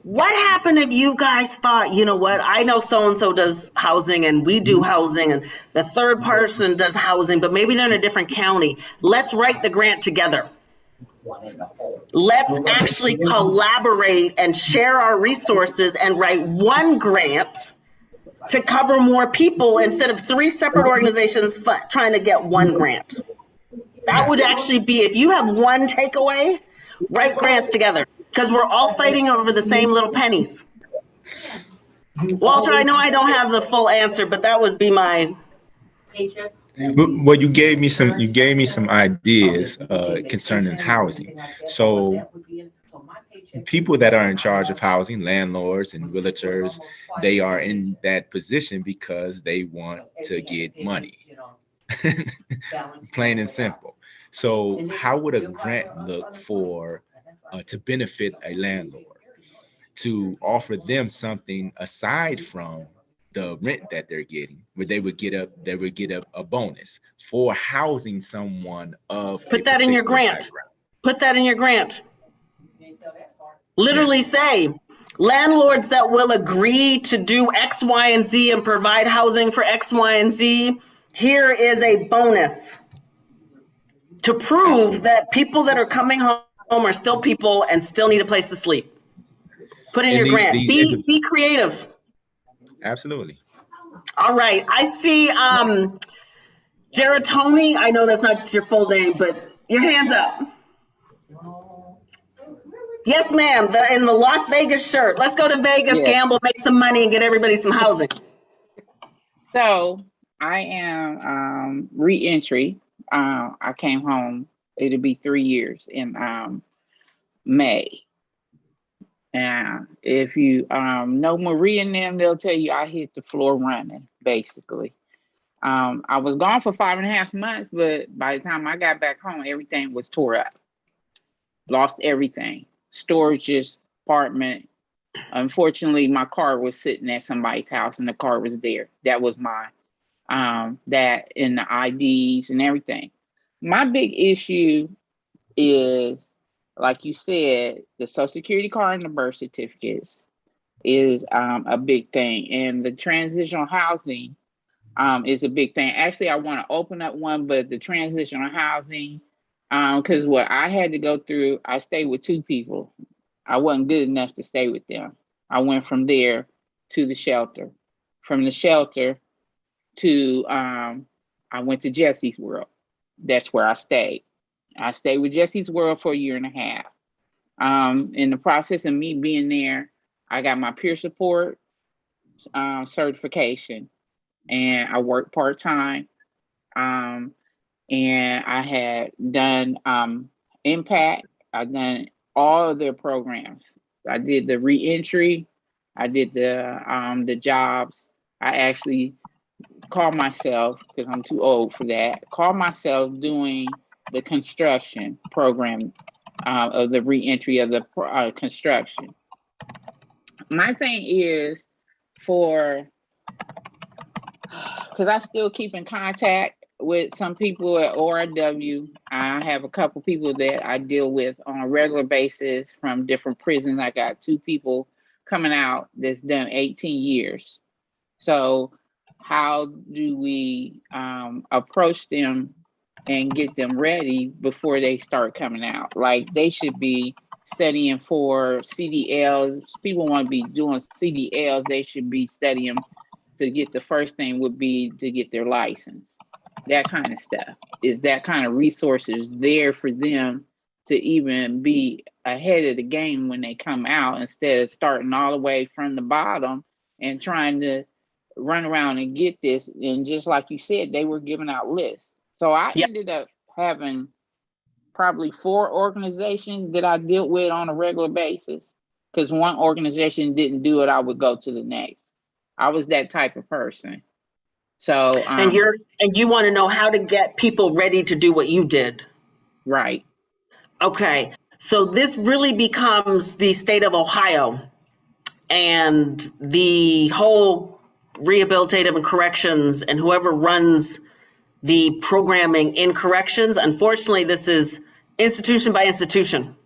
What happened if you guys thought, you know what, I know so-and-so does housing and we do housing and the third person does housing, but maybe they're in a different county. Let's write the grant together. Let's actually collaborate and share our resources and write one grant to cover more people instead of 3 separate organizations trying to get one grant. That would actually be, if you have one takeaway, write grants together. Because we're all fighting over the same little pennies. Walter, I know I don't have the full answer, but that would be my. Well, you gave me some ideas concerning housing. So people that are in charge of housing, landlords and realtors, they are in that position because they want to get money. Plain and simple. So how would a grant look for to benefit a landlord, to offer them something aside from the rent that they're getting, where they would get a bonus for housing someone of put that in your grant. Put that in your grant. Literally say landlords that will agree to do X, Y, and Z and provide housing for X, Y, and Z. Here is a bonus to prove that people that are coming home are still people and still need a place to sleep. Put in your grant. Be creative. Absolutely. All right. I see Geratoni. I know that's not your full name, but your hand's up. Yes, ma'am. In the Las Vegas shirt. Let's go to Vegas, gamble, make some money, and get everybody some housing. So I am reentry. I came home. It'll be 3 years in May. And if you know Marie and them, they'll tell you I hit the floor running, basically. I was gone for 5.5 months, but by the time I got back home, everything was tore up. Lost everything. Storages, apartment. Unfortunately, my car was sitting at somebody's house and the car was there. That was my, that and the IDs and everything. My big issue is, like you said, the Social Security card and the birth certificates is a big thing. And the transitional housing is a big thing. Actually, I want to open up one, but the transitional housing, because what I had to go through, I stayed with 2 people. I wasn't good enough to stay with them. I went from there to the shelter. From the shelter to, I went to Jesse's World. That's where I stayed. I stayed with Jesse's World for 1.5 years. In the process of me being there, I got my peer support certification, and I worked part-time. And I had done Impact. I've done all of their programs. I did the reentry. I did the jobs. I actually call myself, because I'm too old for that, call myself doing the construction program of the reentry of the construction. My thing is because I still keep in contact with some people at ORW. I have a couple people that I deal with on a regular basis from different prisons. I got 2 people coming out that's done 18 years. So how do we approach them and get them ready before they start coming out? Like, they should be studying for CDLs. People want to be doing CDLs. They should be studying to get, the first thing would be to get their license. That kind of stuff. Is that kind of resources there for them to even be ahead of the game when they come out, instead of starting all the way from the bottom and trying to run around and get this? And just like you said, they were giving out lists. So I ended up having probably 4 organizations that I dealt with on a regular basis, because one organization didn't do it, I would go to the next. I was that type of person. So and you want to know how to get people ready to do what you did. Right. Okay. So this really becomes the state of Ohio, and the whole rehabilitative and corrections, and whoever runs the programming in corrections. Unfortunately, this is institution by institution.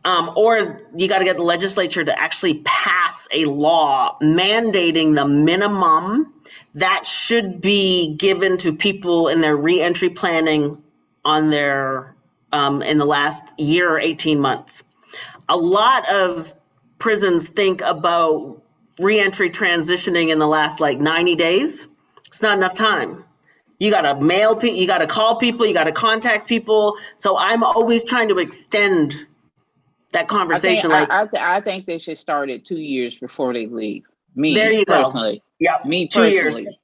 Or you got to get the legislature to actually pass a law mandating the minimum that should be given to people in their reentry planning on their in the last year or 18 months. A lot of prisons think about reentry transitioning in the last like 90 days. It's not enough time. You got to mail people, you got to call people, you got to contact people. So I'm always trying to extend that conversation. I think they should start at 2 years before they leave. Me there you personally. Go. Yep. Me 2 personally. years.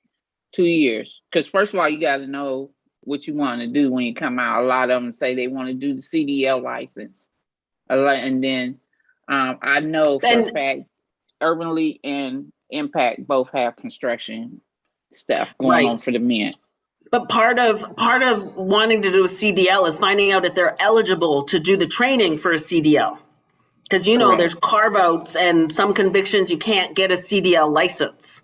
2 years. Because first of all, you got to know what you want to do when you come out. A lot of them say they want to do the CDL license. And then I know for a fact, Urbanly and Impact both have construction stuff going on for the men. But part of wanting to do a CDL is finding out if they're eligible to do the training for a CDL. Because there's carve-outs and some convictions you can't get a CDL license.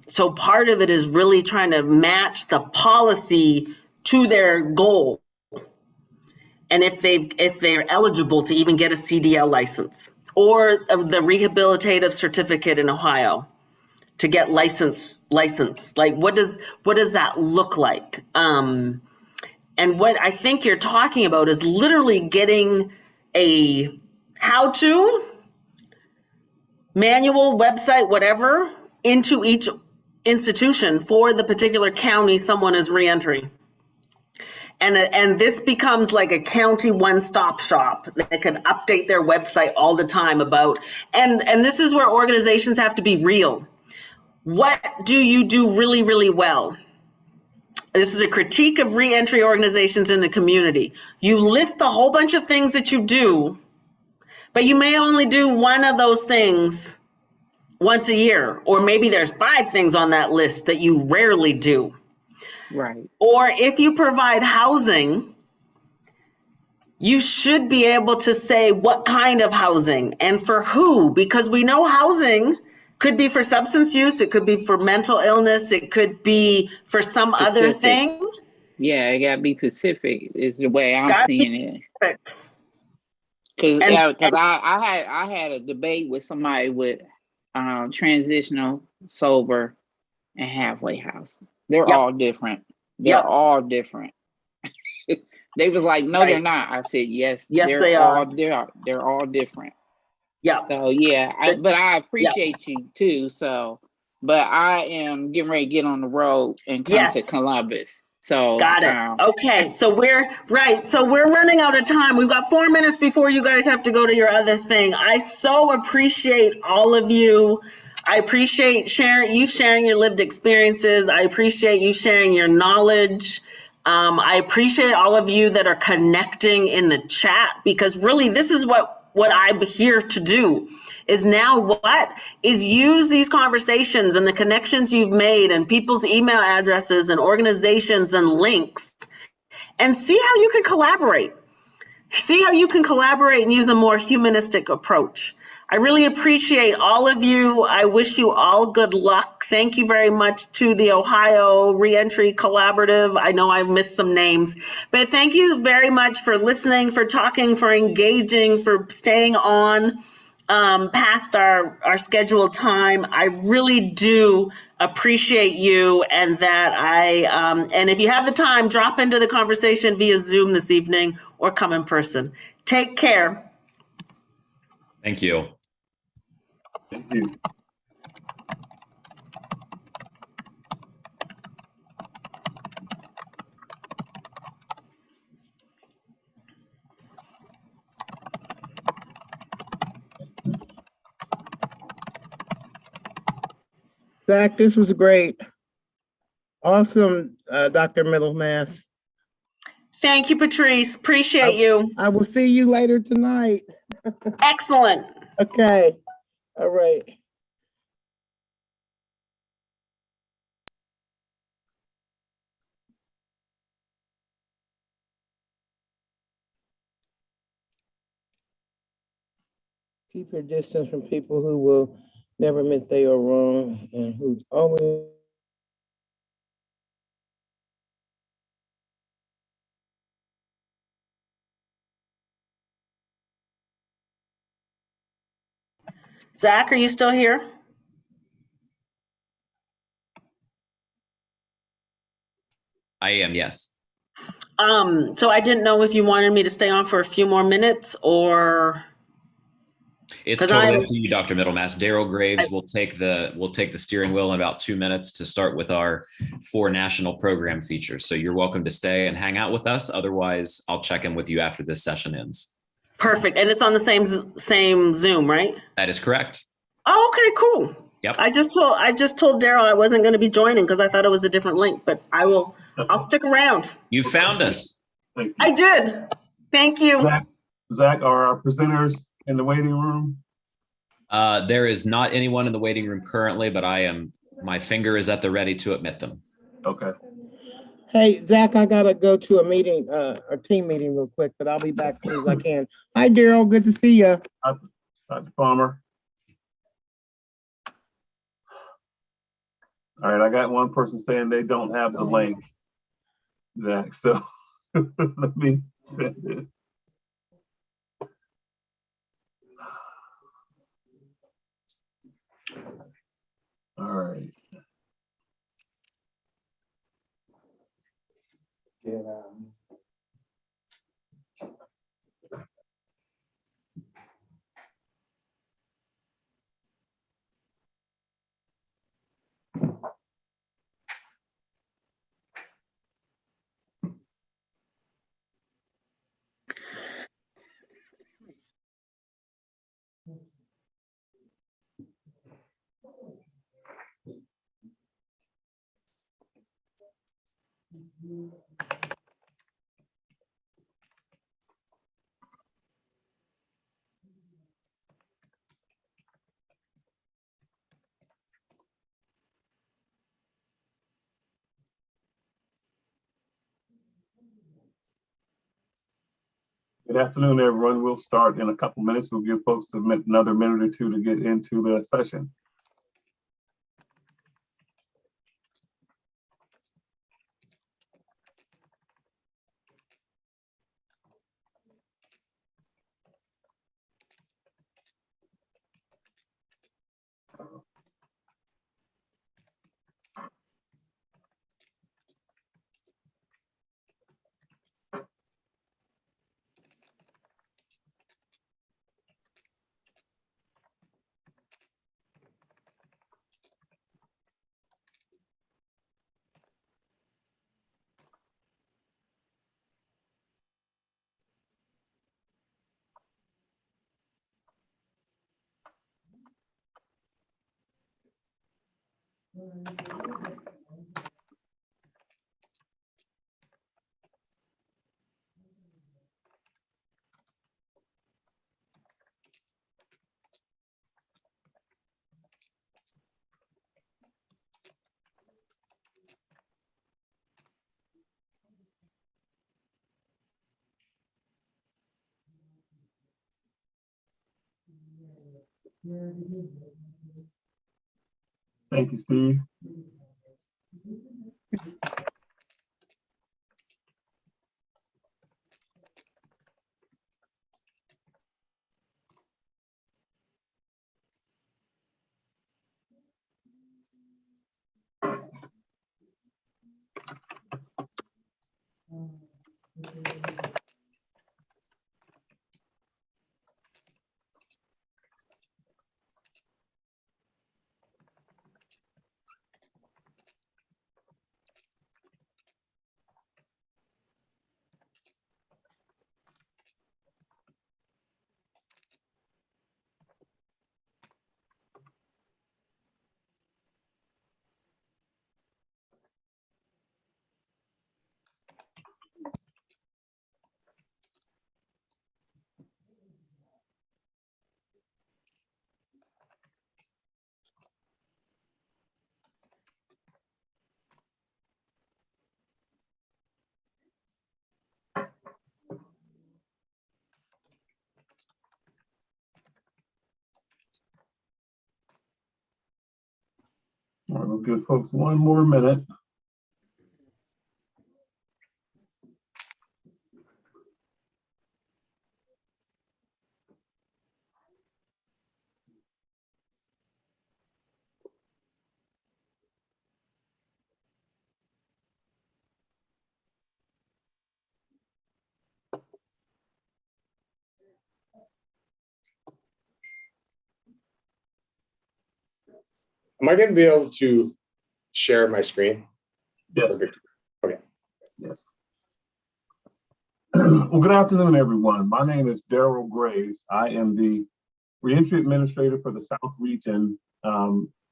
So part of it is really trying to match the policy to their goal, and if they're eligible to even get a CDL license or the rehabilitative certificate in Ohio to get license. Like what does that look like? And what I think you're talking about is literally getting a how-to manual, website, whatever, into each institution for the particular county someone is reentering. And this becomes like a county one-stop shop that can update their website all the time about, and this is where organizations have to be real. What do you do really, really well? This is a critique of reentry organizations in the community. You list a whole bunch of things that you do, but you may only do one of those things once a year, or maybe there's 5 things on that list that you rarely do. Right. Or if you provide housing, you should be able to say what kind of housing and for who, because we know housing could be for substance use, it could be for mental illness, it could be for some other thing. Yeah, it gotta be specific is the way I'm seeing it. Because I had a debate with somebody with transitional, sober, and halfway housing. They're all different. They're all different. They was like, no, they're not. I said, yes, they are. They're all different. Yeah. So but I appreciate you too. So, but I am getting ready to get on the road and come to Columbus. So got it. Okay. So we're running out of time. We've got 4 minutes before you guys have to go to your other thing. I so appreciate all of you. I appreciate sharing your lived experiences. I appreciate you sharing your knowledge. I appreciate all of you that are connecting in the chat, because really this is what what I'm here to do is now what is use these conversations and the connections you've made and people's email addresses and organizations and links and see how you can collaborate. See how you can collaborate and use a more humanistic approach. I really appreciate all of you. I wish you all good luck. Thank you very much to the Ohio Reentry Collaborative. I know I've missed some names, but thank you very much for listening, for talking, for engaging, for staying on past our scheduled time. I really do appreciate you, and that and if you have the time, drop into the conversation via Zoom this evening or come in person. Take care. Thank you. Thank you. Zach, this was great. Awesome, Dr. Middlemass. Thank you, Patrice. Appreciate you. I will see you later tonight. Excellent. Okay. All right. Keep your distance from people who will never admit they are wrong and who's always Zach, are you still here? I am, yes. So I didn't know if you wanted me to stay on for a few more minutes or. It's totally up to you, Dr. Middlemass. Daryl Graves will take the steering wheel in about 2 minutes to start with our 4 national program features. So you're welcome to stay and hang out with us. Otherwise, I'll check in with you after this session ends. Perfect. And it's on the same Zoom, right? That is correct. Oh, okay, cool. Yep. I just told Daryl I wasn't going to be joining because I thought it was a different link, but I'll stick around. You found us. Thank you. I did. Thank you. Zach, are our presenters in the waiting room? There is not anyone in the waiting room currently, but my finger is at the ready to admit them. Okay. Hey, Zach, I gotta go to a meeting, a team meeting real quick, but I'll be back as soon as I can. Hi, Daryl, good to see you. Dr. Palmer. All right, I got one person saying they don't have the link, Zach, so let me send it. All right. Good afternoon, everyone. We'll start in a couple minutes. We'll give folks another minute or two to get into the session. Thank you, Steve. All right, we'll give folks one more minute. Am I going to be able to share my screen? Yes. Okay. Yes. Well, good afternoon, everyone. My name is Daryl Graves. I am the Reentry Administrator for the South Region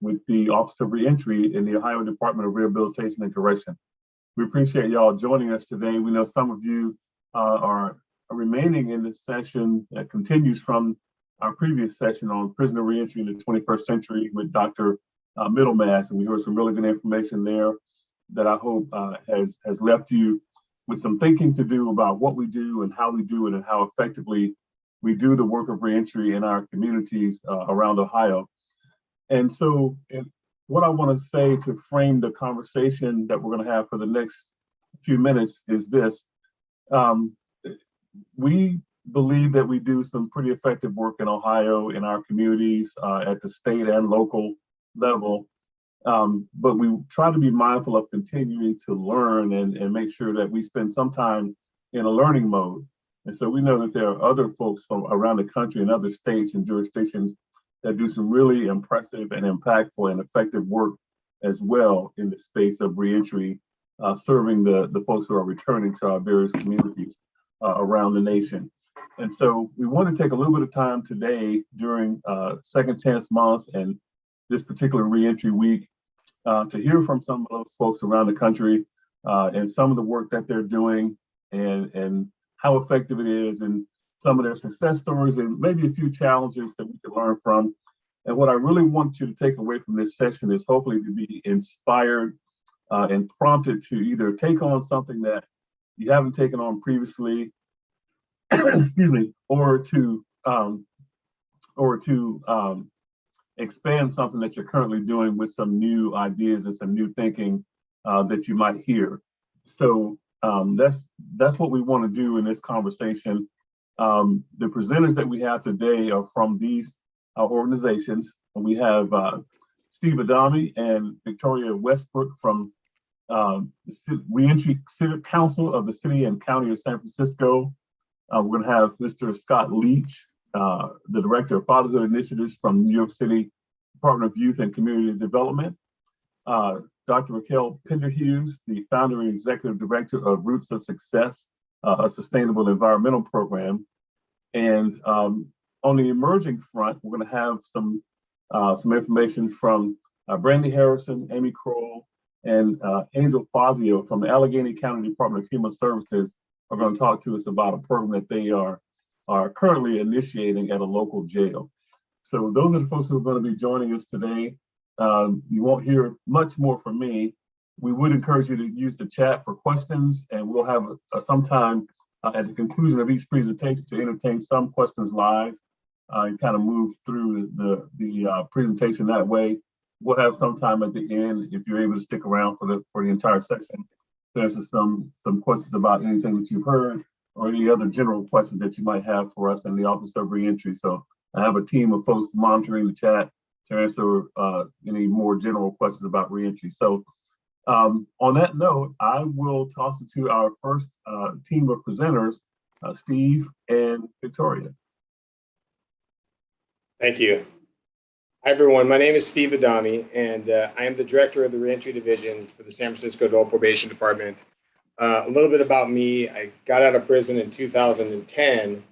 with the Office of Reentry in the Ohio Department of Rehabilitation and Correction. We appreciate y'all joining us today. We know some of you are remaining in this session that continues from our previous session on prisoner reentry in the 21st century with Dr. Middlemass, and we heard some really good information there that I hope has left you with some thinking to do about what we do and how we do it and how effectively we do the work of reentry in our communities around Ohio. And so what I want to say to frame the conversation that we're going to have for the next few minutes is this. We believe that we do some pretty effective work in Ohio in our communities at the state and local level. But we try to be mindful of continuing to learn and make sure that we spend some time in a learning mode. And so we know that there are other folks from around the country and other states and jurisdictions that do some really impressive and impactful and effective work as well in the space of reentry, serving the folks who are returning to our various communities around the nation. And so we want to take a little bit of time today during Second Chance Month and this particular reentry week to hear from some of those folks around the country and some of the work that they're doing and how effective it is and some of their success stories and maybe a few challenges that we can learn from. And what I really want you to take away from this session is hopefully to be inspired and prompted to either take on something that you haven't taken on previously, excuse me, or to expand something that you're currently doing with some new ideas and some new thinking that you might hear. So that's what we want to do in this conversation. The presenters that we have today are from these organizations, and we have Steve Adami and Victoria Westbrook from the Reentry Civic Council of the City and County of San Francisco. We're going to have Mr. Scott Leach, the Director of Fatherhood Initiatives from New York City Department of Youth and Community Development. Dr. Raquel Penderhughes, the Founder and Executive Director of Roots of Success, a sustainable environmental program. And on the emerging front, we're going to have some information from Brandy Harrison, Amy Kroll, and Angel Fazio from the Allegheny County Department of Human Services are going to talk to us about a program that they are currently initiating at a local jail. So those are the folks who are going to be joining us today. You won't hear much more from me. We would encourage you to use the chat for questions, and we'll have some time at the conclusion of each presentation to entertain some questions live. and kind of move through the presentation that way. We'll have some time at the end, if you're able to stick around for the entire section, to answer some questions about anything that you've heard or any other general questions that you might have for us in the Office of Reentry. So I have a team of folks monitoring the chat to answer any more general questions about reentry. So on that note, I will toss it to our first team of presenters, Steve and Victoria. Thank you. Hi, everyone. My name is Steve Adami, and I am the director of the Reentry Division for the San Francisco Adult Probation Department. A little bit about me. I got out of prison in 2010,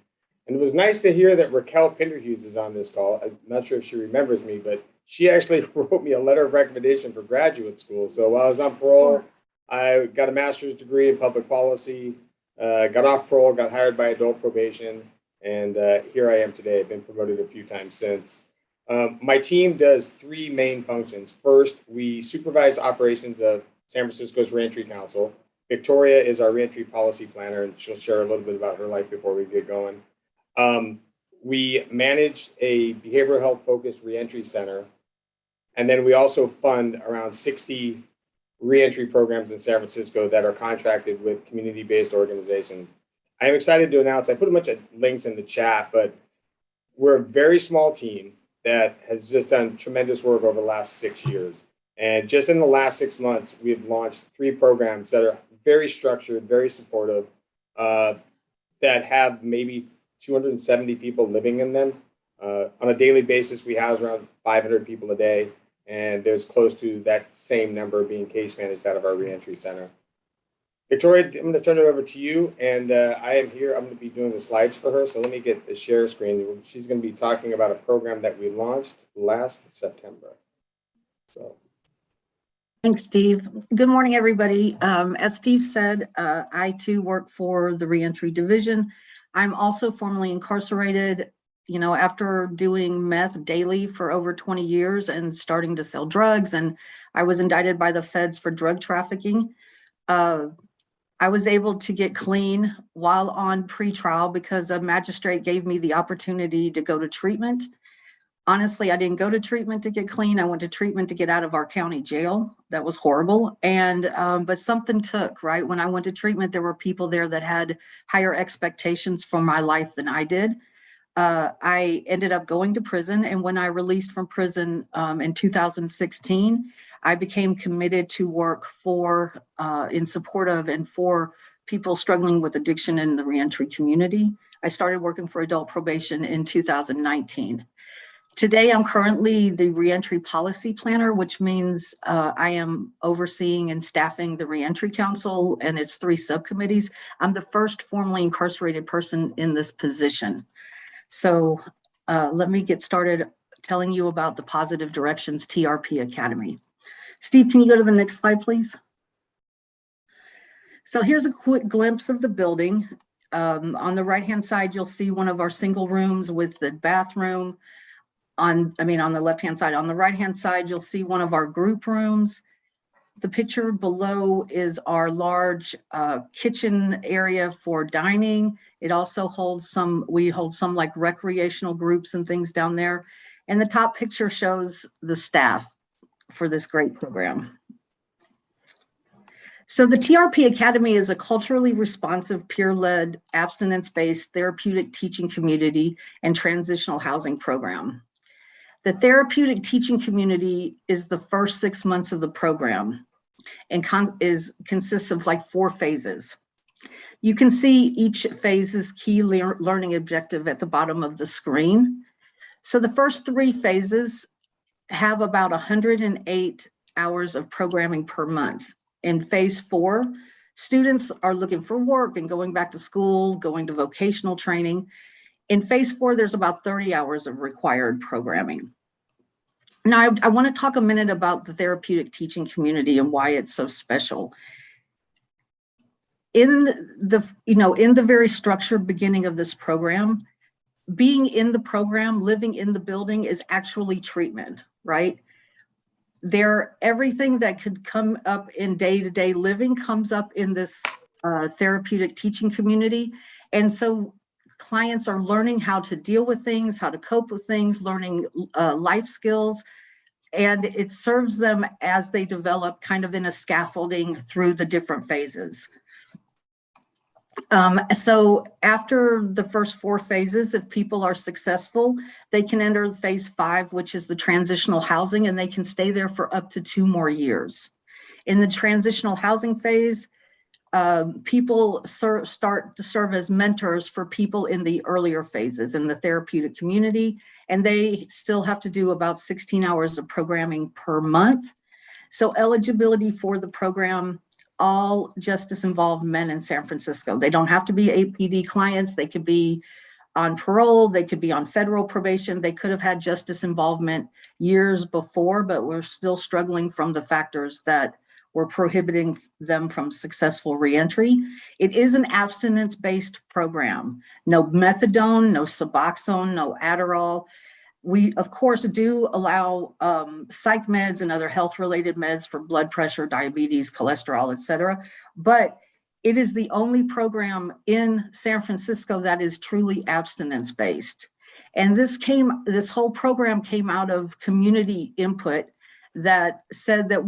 and it was nice to hear that Raquel Pinderhughes is on this call. I'm not sure if she remembers me, but she actually wrote me a letter of recommendation for graduate school. So while I was on parole, I got a master's degree in public policy, got off parole, got hired by adult probation, and here I am today. I've been promoted a few times since. My team does three main functions. First, we supervise operations of San Francisco's Reentry Council. Victoria is our reentry policy planner, and she'll share a little bit about her life before we get going. We manage a behavioral health focused reentry center. And then we also fund around 60 reentry programs in San Francisco that are contracted with community-based organizations. I am excited to announce, I put a bunch of links in the chat, but we're a very small team that has just done tremendous work over the last 6 years. And just in the last 6 months, we've launched 3 programs that are very structured, very supportive, that have maybe 270 people living in them. On a daily basis, we house around 500 people a day, and there's close to that same number being case managed out of our reentry center. Victoria, I'm going to turn it over to you, and I am here. I'm going to be doing the slides for her, so let me get the share screen. She's going to be talking about a program that we launched last September. So. Thanks, Steve. Good morning, everybody. As Steve said, I too work for the Reentry Division. I'm also formerly incarcerated, you know, after doing meth daily for over 20 years and starting to sell drugs. And I was indicted by the feds for drug trafficking. I was able to get clean while on pretrial because a magistrate gave me the opportunity to go to treatment. Honestly, I didn't go to treatment to get clean. I went to treatment to get out of our county jail. That was horrible. And, but something took, right? When I went to treatment, there were people there that had higher expectations for my life than I did. I ended up going to prison. And when I released from prison in 2016, I became committed to work for, in support of and for people struggling with addiction in the reentry community. I started working for adult probation in 2019. Today, I'm currently the reentry policy planner, which means I am overseeing and staffing the Reentry Council and its 3 subcommittees. I'm the first formerly incarcerated person in this position. So let me get started telling you about the Positive Directions TRP Academy. Steve, can you go to the next slide, please? So here's a quick glimpse of the building. On the right-hand side, you'll see one of our single rooms with the bathroom. On the left-hand side. On the right-hand side, you'll see one of our group rooms. The picture below is our large kitchen area for dining. It also holds we hold some like recreational groups and things down there. And the top picture shows the staff for this great program. So the TRP Academy is a culturally responsive, peer-led, abstinence-based therapeutic teaching community and transitional housing program. The therapeutic teaching community is the first 6 months of the program and consists of like 4 phases. You can see each phase's key learning objective at the bottom of the screen. So the first 3 phases have about 108 hours of programming per month. In phase 4, students are looking for work and going back to school, going to vocational training. In phase 4, there's about 30 hours of required programming. Now, I want to talk a minute about the therapeutic teaching community and why it's so special. In the very structured beginning of this program, being in the program, living in the building is actually treatment, right? Everything that could come up in day-to-day living comes up in this therapeutic teaching community. And so clients are learning how to deal with things, how to cope with things, learning life skills, and it serves them as they develop kind of in a scaffolding through the different phases. So after the first 4 phases, if people are successful, they can enter phase 5, which is the transitional housing, and they can stay there for up to 2 more years. In the transitional housing phase, people start to serve as mentors for people in the earlier phases in the therapeutic community, and they still have to do about 16 hours of programming per month. So eligibility for the program, all justice involved men in San Francisco. They don't have to be APD clients. They could be on parole. They could be on federal probation. They could have had justice involvement years before, but we're still struggling from the factors that were prohibiting them from successful reentry. It is an abstinence-based program. No methadone, no Suboxone, no Adderall. We, of course, do allow psych meds and other health-related meds for blood pressure, diabetes, cholesterol, et cetera. But it is the only program in San Francisco that is truly abstinence-based. And this whole program came out of community input that said that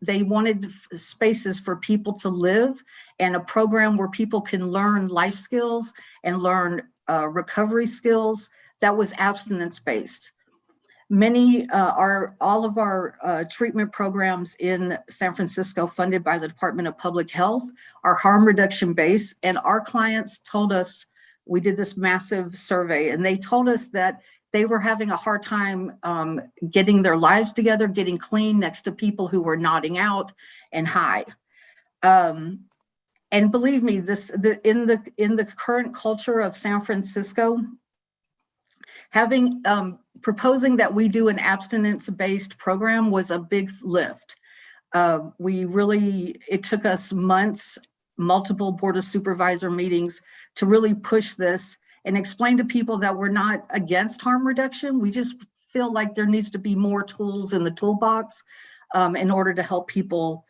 they wanted spaces for people to live and a program where people can learn life skills and learn recovery skills that was abstinence-based. All of our treatment programs in San Francisco funded by the Department of Public Health are harm reduction based, and our clients told us, we did this massive survey, and they told us that they were having a hard time getting their lives together, getting clean next to people who were nodding out and high. And believe me, in the current culture of San Francisco, proposing that we do an abstinence-based program was a big lift. It took us months, multiple board of supervisor meetings to really push this and explain to people that we're not against harm reduction. We just feel like there needs to be more tools in the toolbox in order to help people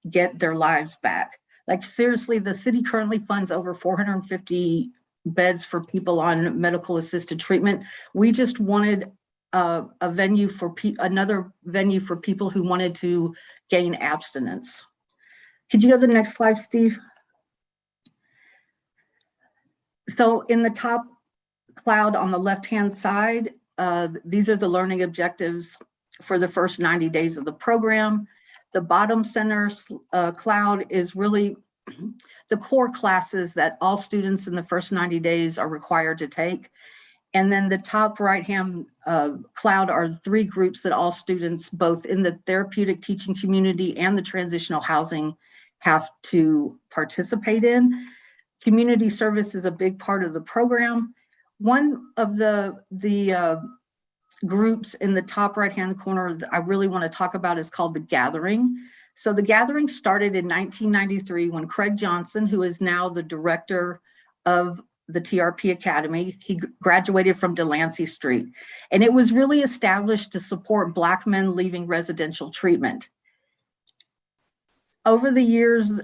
get their lives back. Like seriously, the city currently funds over 450 beds for people on medical assisted treatment. We just wanted another venue for people who wanted to gain abstinence. Could you go to the next slide, Steve? So in the top cloud on the left-hand side, these are the learning objectives for the first 90 days of the program. The bottom center cloud is really the core classes that all students in the first 90 days are required to take. And then the top right-hand cloud are 3 groups that all students, both in the therapeutic teaching community and the transitional housing, have to participate in. Community service is a big part of the program. One of the groups in the top right-hand corner that I really want to talk about is called The Gathering. So The Gathering started in 1993 when Craig Johnson, who is now the director of the TRP Academy, he graduated from Delancey Street. And it was really established to support Black men leaving residential treatment. Over the years,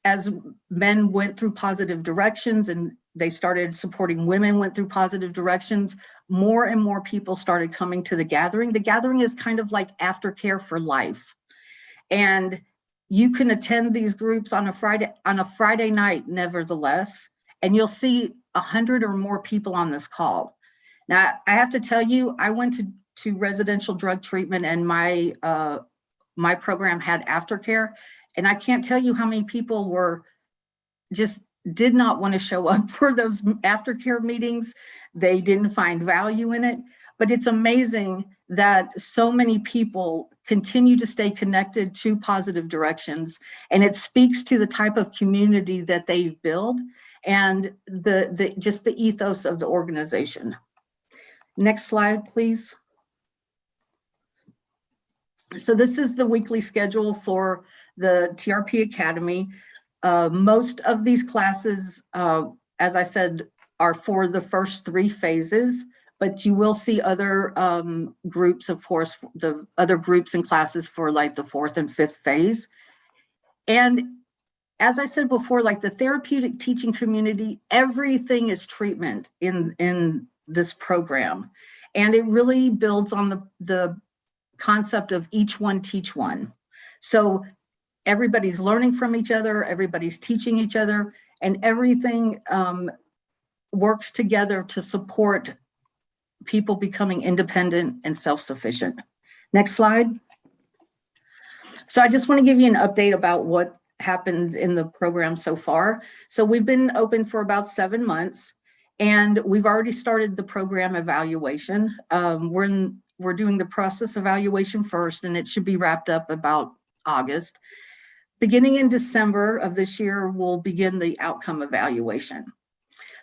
as men went through positive directions and they started supporting women went through positive directions, more and more people started coming to The Gathering. The Gathering is kind of like aftercare for life. And you can attend these groups on a Friday night, nevertheless, and you'll see 100 or more people on this call. Now, I have to tell you, I went to residential drug treatment, and my program had aftercare. And I can't tell you how many people did not want to show up for those aftercare meetings. They didn't find value in it. But it's amazing that so many people continue to stay connected to positive directions. And it speaks to the type of community that they build and just the ethos of the organization. Next slide, please. So this is the weekly schedule for the TRP Academy. Most of these classes, as I said, are for the first 3 phases, but you will see other groups, of course, the other groups and classes for like the 4th and 5th phase. And as I said before, like the therapeutic teaching community, everything is treatment in this program. And it really builds on the concept of each one teach one. So everybody's learning from each other, everybody's teaching each other, and everything works together to support people becoming independent and self-sufficient. Next slide. So I just want to give you an update about what happened in the program so far. So we've been open for about 7 months, and we've already started the program evaluation. We're doing the process evaluation first, and it should be wrapped up about August. Beginning in December of this year, we'll begin the outcome evaluation.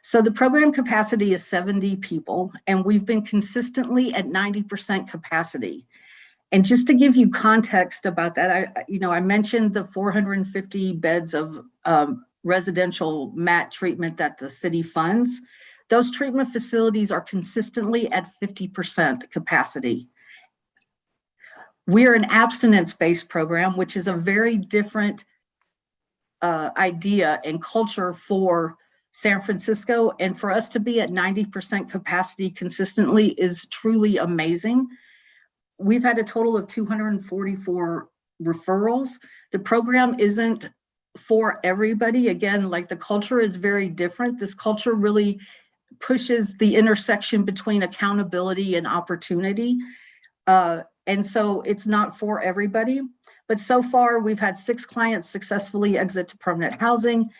So the program capacity is 70 people, and we've been consistently at 90% capacity. And just to give you context about that, I mentioned the 450 beds of residential MAT treatment that the city funds. Those treatment facilities are consistently at 50% capacity. We're an abstinence-based program, which is a very different idea and culture for San Francisco. And for us to be at 90% capacity consistently is truly amazing. We've had a total of 244 referrals. The program isn't for everybody. Again, like the culture is very different. This culture really pushes the intersection between accountability and opportunity. And so it's not for everybody. But so far, we've had 6 clients successfully exit to permanent housing.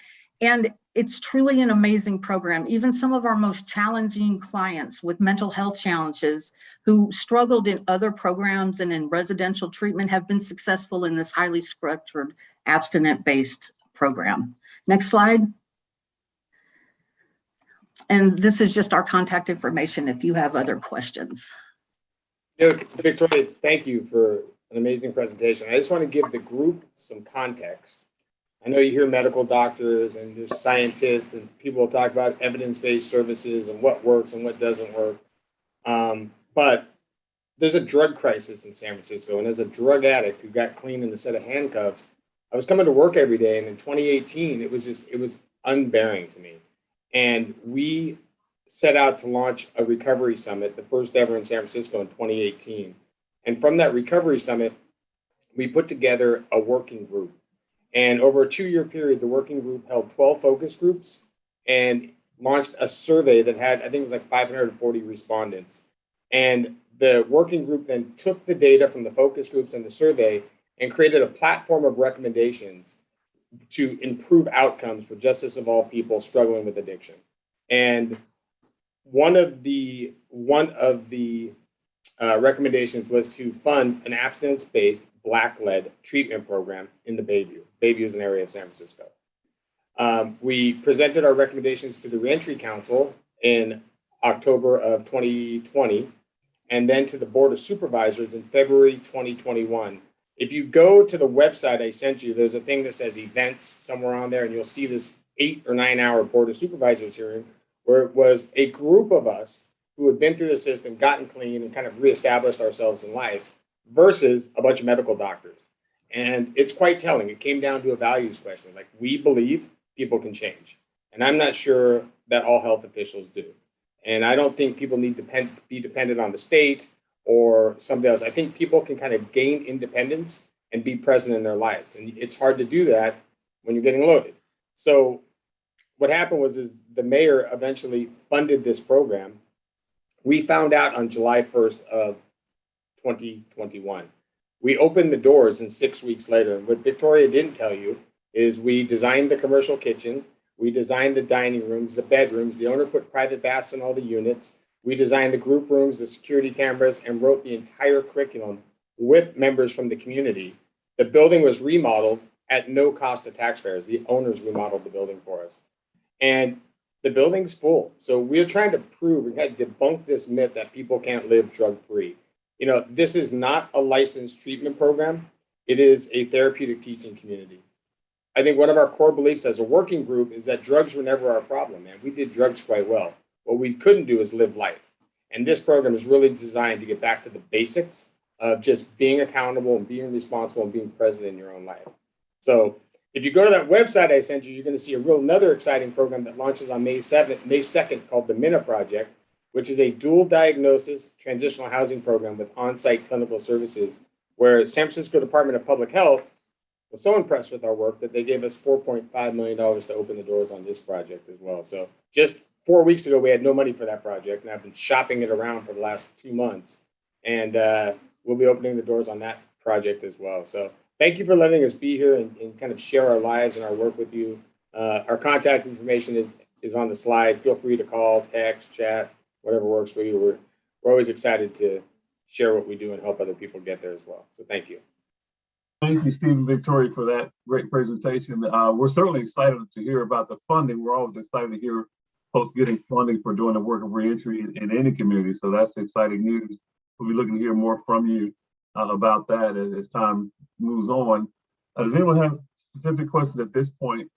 And it's truly an amazing program. Even some of our most challenging clients with mental health challenges who struggled in other programs and in residential treatment have been successful in this highly structured abstinent-based program. Next slide. And this is just our contact information if you have other questions. Victoria, thank you for an amazing presentation. I just want to give the group some context. I know you hear medical doctors and there's scientists and people talk about evidence-based services and what works and what doesn't work. But there's a drug crisis in San Francisco. And as a drug addict who got clean in a set of handcuffs, I was coming to work every day. And in 2018, it was unbearing to me. And we set out to launch a recovery summit, the first ever in San Francisco in 2018. And from that recovery summit, we put together a working group. And over a 2-year period, the working group held 12 focus groups and launched a survey that had, I think it was like 540 respondents. And the working group then took the data from the focus groups and the survey and created a platform of recommendations to improve outcomes for justice of all people struggling with addiction. And one of the recommendations was to fund an abstinence-based Black-led treatment program in the Bayview. Bayview is an area of San Francisco. We presented our recommendations to the Reentry Council in October of 2020, and then to the Board of Supervisors in February 2021. If you go to the website I sent you, there's a thing that says events somewhere on there, and you'll see this 8 or 9 hour Board of Supervisors hearing, where it was a group of us who had been through the system, gotten clean, and kind of reestablished ourselves in lives, versus a bunch of medical doctors. And it's quite telling. It came down to a values question. Like, we believe people can change. And I'm not sure that all health officials do. And I don't think people need to be dependent on the state or somebody else. I think people can kind of gain independence and be present in their lives. And it's hard to do that when you're getting loaded. So what happened was the mayor eventually funded this program. We found out on July 1st of 2021. We opened the doors, and 6 weeks later, and what Victoria didn't tell you is we designed the commercial kitchen, we designed the dining rooms, the bedrooms, the owner put private baths in all the units, we designed the group rooms, the security cameras, and wrote the entire curriculum with members from the community. The building was remodeled at no cost to taxpayers. The owners remodeled the building for us. And the building's full. So we're trying to prove, we had to debunk this myth that people can't live drug-free. You know, this is not a licensed treatment program. It is a therapeutic teaching community. I think one of our core beliefs as a working group is that drugs were never our problem, man. We did drugs quite well. What we couldn't do is live life. And this program is really designed to get back to the basics of just being accountable and being responsible and being present in your own life. So If you go to that website I sent you, you're going to see another exciting program that launches on May 2nd called the MINA Project, which is a dual diagnosis transitional housing program with on-site clinical services, where San Francisco Department of Public Health was so impressed with our work that they gave us $4.5 million to open the doors on this project as well. So just 4 weeks ago, we had no money for that project, and I've been shopping it around for the last 2 months. And we'll be opening the doors on that project as well. So thank you for letting us be here and kind of share our lives and our work with you. Our contact information is on the slide. Feel free to call, text, chat, whatever works for you. We're always excited to share what we do and help other people get there as well. So thank you. Thank you, Steve and Victoria, for that great presentation. We're certainly excited to hear about the funding. We're always excited to hear folks getting funding for doing the work of reentry in any community. So that's exciting news. We'll be looking to hear more from you about that as time moves on. Does anyone have specific questions at this point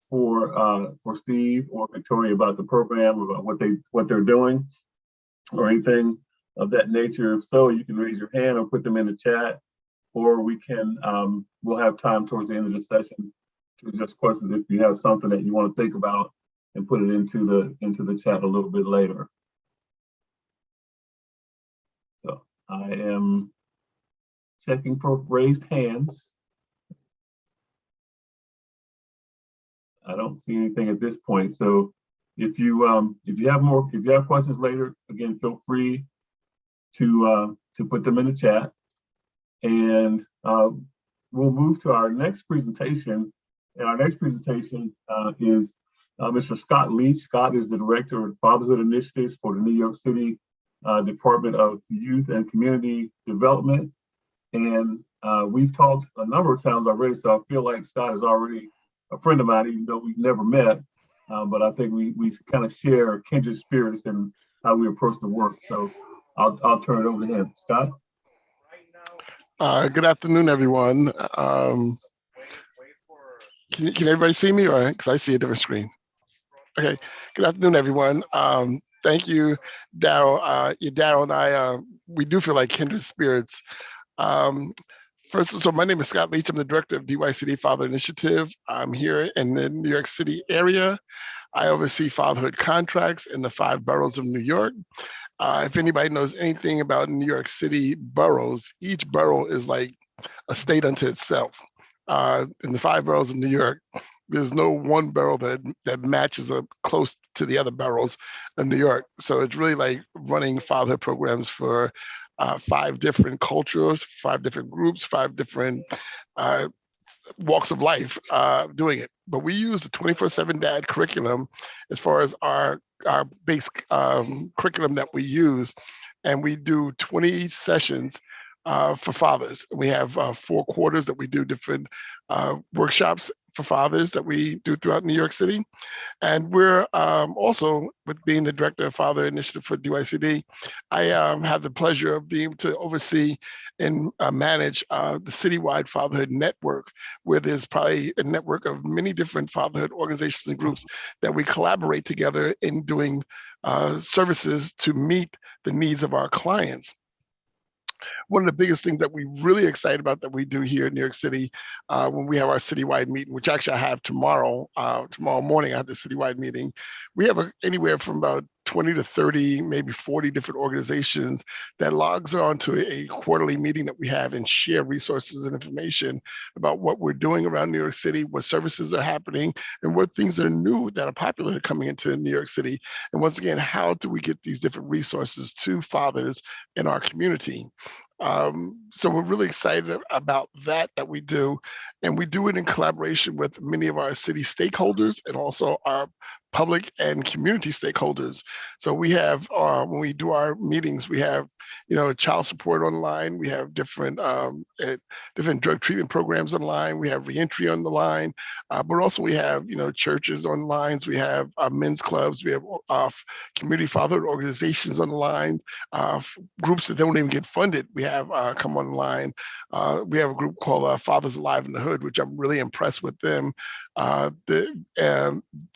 for Steve or Victoria about the program, about what they're doing, or anything of that nature? If so, you can raise your hand or put them in the chat, or we can we'll have time towards the end of the session to address questions if you have something that you want to think about and put it into the chat a little bit later. So I am checking for raised hands. I don't see anything at this point. So if you have questions later, again, feel free to put them in the chat. And we'll move to our next presentation. And our next presentation is Mr. Scott Leach. Scott is the Director of Fatherhood Initiatives for the New York City Department of Youth and Community Development. And we've talked a number of times already, so I feel like Scott is already a friend of mine, even though we've never met. But I think we kind of share kindred spirits in how we approach the work. So I'll turn it over to him. Scott? Good afternoon, everyone. Can everybody see me, or because I see a different screen? Okay. Good afternoon, everyone. Thank you, Daryl. Daryl and I, we do feel like kindred spirits. First, so my name is Scott Leach. I'm the Director of DYCD Father Initiative. I'm here in the New York City area. I oversee fatherhood contracts in the 5 boroughs of New York. If anybody knows anything about New York City boroughs, each borough is like a state unto itself. In the 5 boroughs of New York, there's no one borough that matches up close to the other boroughs of New York. So it's really like running fatherhood programs for 5 different cultures, 5 different groups, 5 different walks of life doing it. But we use the 24/7 Dad curriculum as far as our base curriculum that we use. And we do 20 sessions for fathers. We have 4 quarters that we do different workshops for fathers that we do throughout New York City. And we're also, with being the Director of Father Initiative for DYCD, I have the pleasure of being able to oversee and manage the citywide fatherhood network, where there's probably a network of many different fatherhood organizations and groups that we collaborate together in doing services to meet the needs of our clients. One of the biggest things that we're really excited about that we do here in New York City when we have our citywide meeting, which actually I have tomorrow morning, I have the citywide meeting. We have anywhere from about 20 to 30, maybe 40 different organizations that logs on to a quarterly meeting that we have and share resources and information about what we're doing around New York City, what services are happening, and what things are new that are popular coming into New York City. And once again, how do we get these different resources to fathers in our community? So we're really excited about that we do. And we do it in collaboration with many of our city stakeholders and also our public and community stakeholders. So we have, when we do our meetings, we have, child support online. We have different drug treatment programs online. We have reentry on the line, but also we have, churches on lines. We have men's clubs. We have community fatherhood organizations on the line, groups that don't even get funded. We have come online. We have a group called Fathers Alive in the Hood, which I'm really impressed with them. And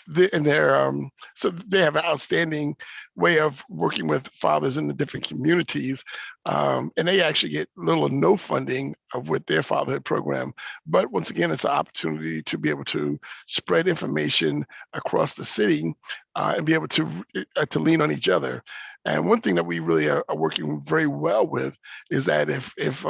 they're so they have an outstanding way of working with fathers in the different communities, and they actually get little or no funding with their fatherhood program. But once again, it's an opportunity to be able to spread information across the city and be able to lean on each other. And one thing that we really are working very well with is that if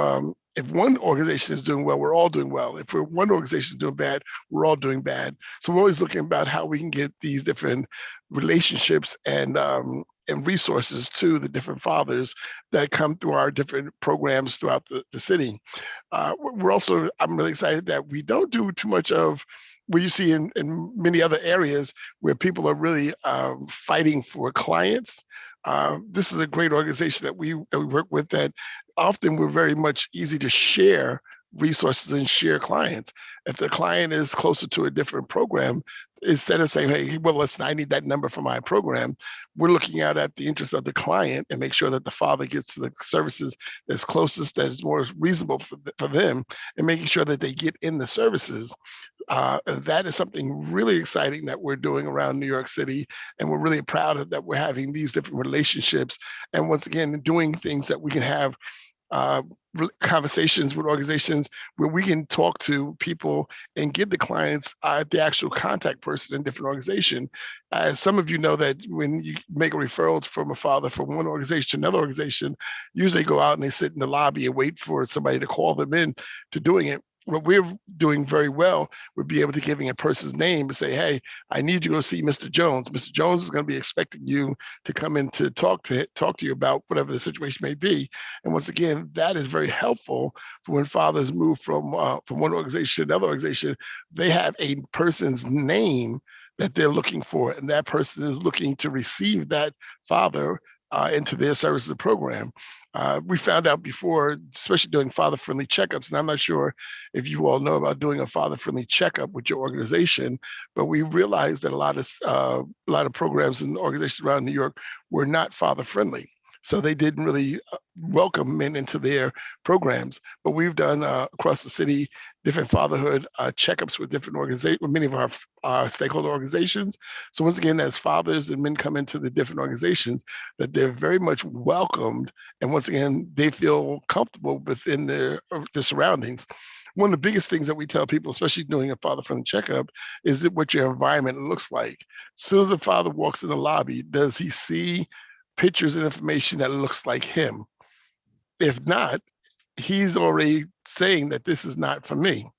one organization is doing well, we're all doing well. If one organization is doing bad, we're all doing bad. So we're always looking about how we can get these different relationships and resources to the different fathers that come through our different programs throughout the city. We're also, I'm really excited that we don't do too much of what you see in many other areas where people are really fighting for clients. This is a great organization that we work with, that often we're very much easy to share resources and share clients. If the client is closer to a different program, instead of saying, hey, well, listen, I need that number for my program, we're looking out at the interest of the client and make sure that the father gets to the services that's closest, that is more reasonable for them, and making sure that they get in the services. And that is something really exciting that we're doing around New York City. And we're really proud of that we're having these different relationships. And once again, doing things that we can have conversations with organizations where we can talk to people and give the clients the actual contact person in different organization. As some of you know, that when you make a referral from a father from one organization to another organization, usually go out and they sit in the lobby and wait for somebody to call them in to doing it. What we're doing very well would be able to giving a person's name and say, hey, I need you to go see Mr. Jones. Mr. Jones is going to be expecting you to come in to talk to you about whatever the situation may be. And once again, that is very helpful for when fathers move from one organization to another organization. They have a person's name that they're looking for, and that person is looking to receive that father into their services program. We found out before, especially doing father-friendly checkups, and I'm not sure if you all know about doing a father-friendly checkup with your organization, but we realized that a lot of programs and organizations around New York were not father-friendly. So they didn't really welcome men into their programs. But we've done across the city different fatherhood checkups with different organizations, with many of our stakeholder organizations. So once again, as fathers and men come into the different organizations, that they're very much welcomed. And once again, they feel comfortable within their surroundings. One of the biggest things that we tell people, especially doing a father-friendly checkup, is that what your environment looks like. As soon as the father walks in the lobby, does he see pictures and information that looks like him? If not, he's already saying that this is not for me.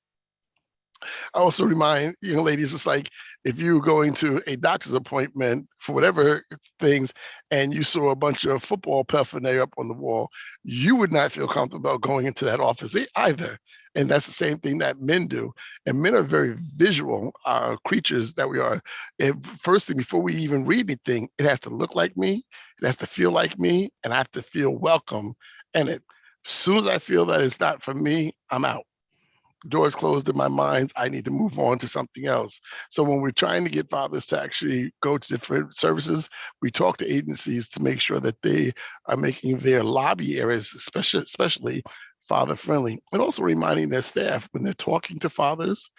I also remind young ladies, it's like if you're going to a doctor's appointment for whatever things and you saw a bunch of football paraphernalia up on the wall, you would not feel comfortable going into that office either. And that's the same thing that men do. And men are very visual creatures that we are. First thing, before we even read anything, it has to look like me, it has to feel like me, and I have to feel welcome in it. As soon as I feel that it's not for me, I'm out. Doors closed in my mind, I need to move on to something else. So when we're trying to get fathers to actually go to different services, we talk to agencies to make sure that they are making their lobby areas, especially father friendly, and also reminding their staff when they're talking to fathers,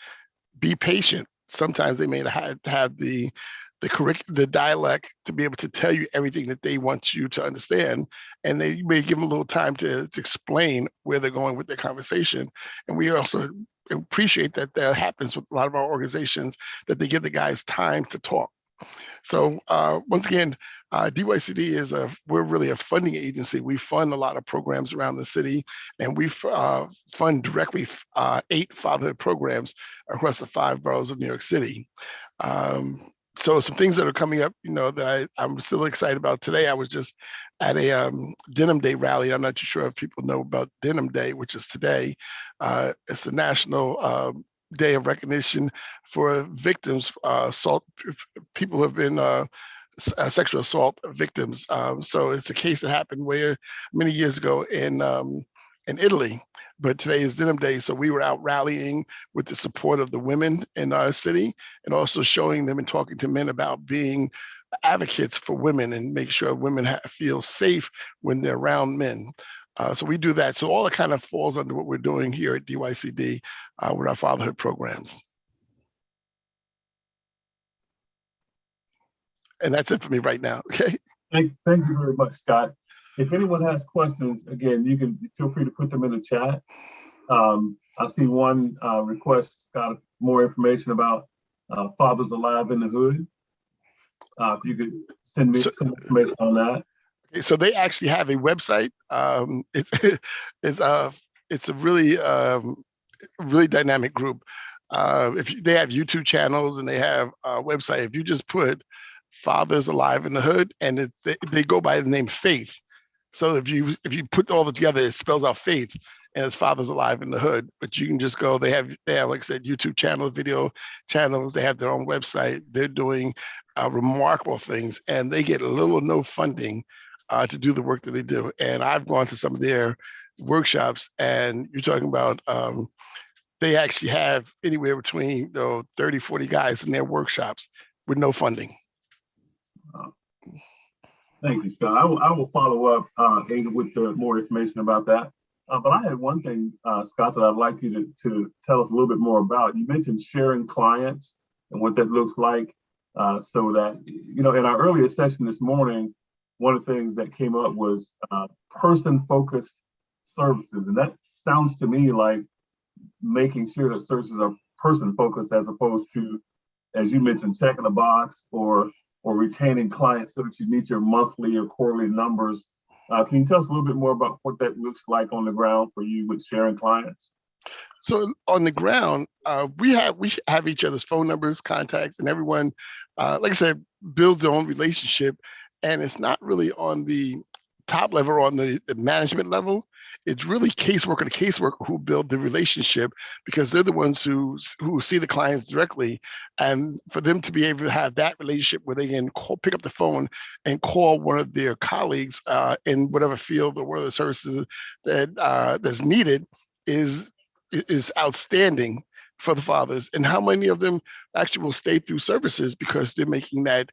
be patient. Sometimes they may have the dialect to be able to tell you everything that they want you to understand. And they may give them a little time to explain where they're going with their conversation. And we also appreciate that happens with a lot of our organizations, that they give the guys time to talk. So once again, DYCD we're really a funding agency. We fund a lot of programs around the city, and we fund directly 8 fatherhood programs across the 5 boroughs of New York City. So some things that are coming up, that I'm still excited about. Today, I was just at a Denim Day rally. I'm not too sure if people know about Denim Day, which is today. It's the National Day of Recognition for victims, assault, people who have been sexual assault victims. So it's a case that happened many years ago in Italy. But today is Denim Day, so we were out rallying with the support of the women in our city, and also showing them and talking to men about being advocates for women and make sure women feel safe when they're around men. So we do that. So all it kind of falls under what we're doing here at DYCD with our fatherhood programs. And that's it for me right now. Okay. Thank you very much, Scott. If anyone has questions, again, you can feel free to put them in the chat. I see one request, Scott, more information about Fathers Alive in the Hood. If you could send me some information on that. So they actually have a website. It's a really really dynamic group. They have YouTube channels and they have a website. If you just put Fathers Alive in the Hood, and they go by the name Faith. So if you put all together, it spells out Faith, and it's Fathers Alive in the Hood. But you can just go. They have like I said, YouTube channels, video channels. They have their own website. They're doing remarkable things, and they get little or no funding to do the work that they do. And I've gone to some of their workshops, and you're talking about they actually have anywhere between 30, 40 guys in their workshops with no funding. Thank you, Scott. I will follow up, Angel, with more information about that. But I had one thing, Scott, that I'd like you to tell us a little bit more about. You mentioned sharing clients and what that looks like, so that, in our earlier session this morning, one of the things that came up was person-focused services. And that sounds to me like making sure that services are person-focused as opposed to, as you mentioned, checking a box or retaining clients so that you meet your monthly or quarterly numbers. Can you tell us a little bit more about what that looks like on the ground for you with sharing clients? So on the ground, we have each other's phone numbers, contacts, and everyone, like I said, builds their own relationship. And it's not really on the top level or on the management level. It's really caseworker to caseworker who build the relationship, because they're the ones who see the clients directly. And for them to be able to have that relationship where they can pick up the phone and call one of their colleagues in whatever field or whatever services that that's needed is outstanding for the fathers. And how many of them actually will stay through services because they're making that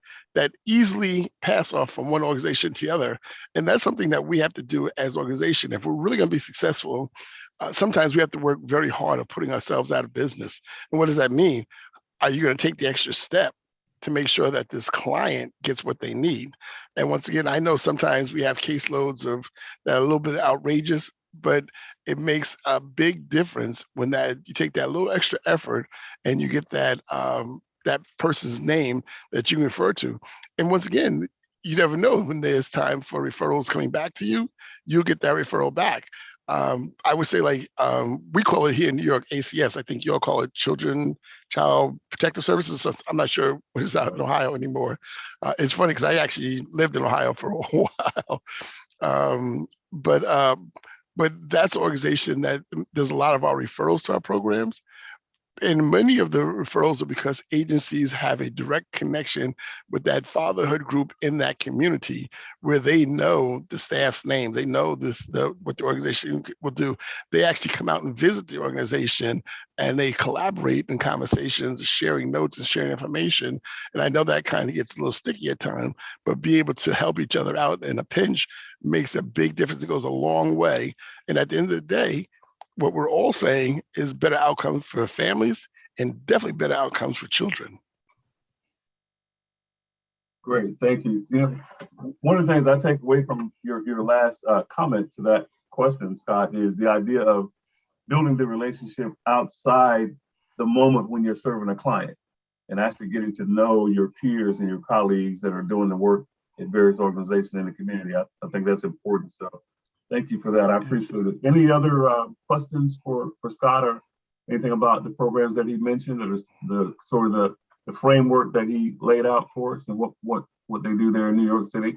easily pass off from one organization to the other. And that's something that we have to do as an organization. If we're really going to be successful, sometimes we have to work very hard at putting ourselves out of business. And what does that mean? Are you going to take the extra step to make sure that this client gets what they need? And once again, I know sometimes we have caseloads that are a little bit outrageous, but it makes a big difference when you take that little extra effort and you get that person's name that you can refer to. And once again, you never know when there's time for referrals coming back to you, you'll get that referral back. I would say we call it here in New York, ACS. I think y'all call it Child Protective Services. So I'm not sure what is out in Ohio anymore. It's funny because I actually lived in Ohio for a while. But that's an organization that does a lot of our referrals to our programs. And many of the referrals are because agencies have a direct connection with that fatherhood group in that community where they know the staff's name, they know what the organization will do. They actually come out and visit the organization and they collaborate in conversations, sharing notes and sharing information. And I know that kind of gets a little sticky at times, but be able to help each other out in a pinch makes a big difference. It goes a long way. And at the end of the day, what we're all saying is better outcomes for families and definitely better outcomes for children. Great, thank you. One of the things I take away from your last comment to that question, Scott, is the idea of building the relationship outside the moment when you're serving a client and actually getting to know your peers and your colleagues that are doing the work at various organizations in the community. I think that's important. So thank you for that. I appreciate it. Any other questions for Scott or anything about the programs that he mentioned, or the sort of the framework that he laid out for us and what they do there in New York City?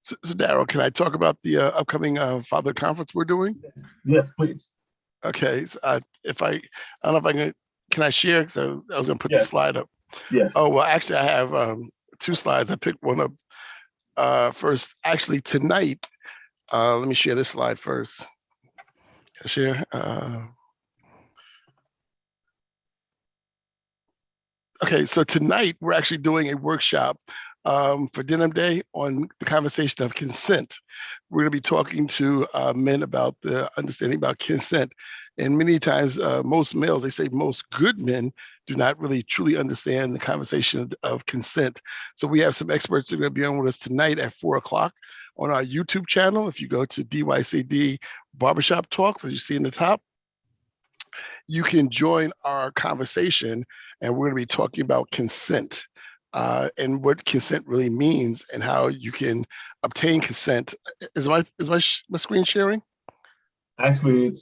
So Daryl, can I talk about the upcoming father conference we're doing? Yes, please. Okay. So, I don't know if can I share? So I was going to put the slide up. Yes. Oh, well, actually, I have two slides. I picked one up first. Actually, tonight, let me share this slide first. Can I share? Okay, so tonight we're actually doing a workshop for Denim Day on the conversation of consent. We're going to be talking to men about the understanding about consent. And many times, most males, they say most good men do not really truly understand the conversation of consent. So we have some experts that are going to be on with us tonight at 4 o'clock on our YouTube channel. If you go to DYCD Barbershop Talks, as you see in the top, you can join our conversation, and we're going to be talking about consent and what consent really means and how you can obtain consent. Is my screen sharing? Actually,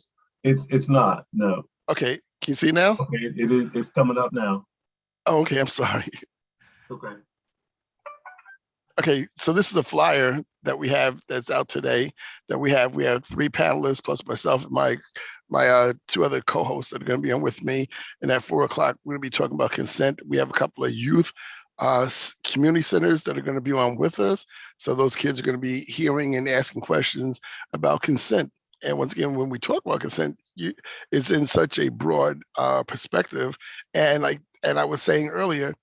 it's not. No. Okay. Can you see now? Okay. It is. It's coming up now. Oh, okay. I'm sorry. Okay. Okay, so this is a flyer that we have that's out today. We have 3 panelists plus myself and my 2 other co-hosts that are going to be on with me. And at 4 o'clock, we're going to be talking about consent. We have a couple of youth community centers that are going to be on with us. So those kids are going to be hearing and asking questions about consent. And once again, when we talk about consent, it's in such a broad perspective. And I was saying earlier,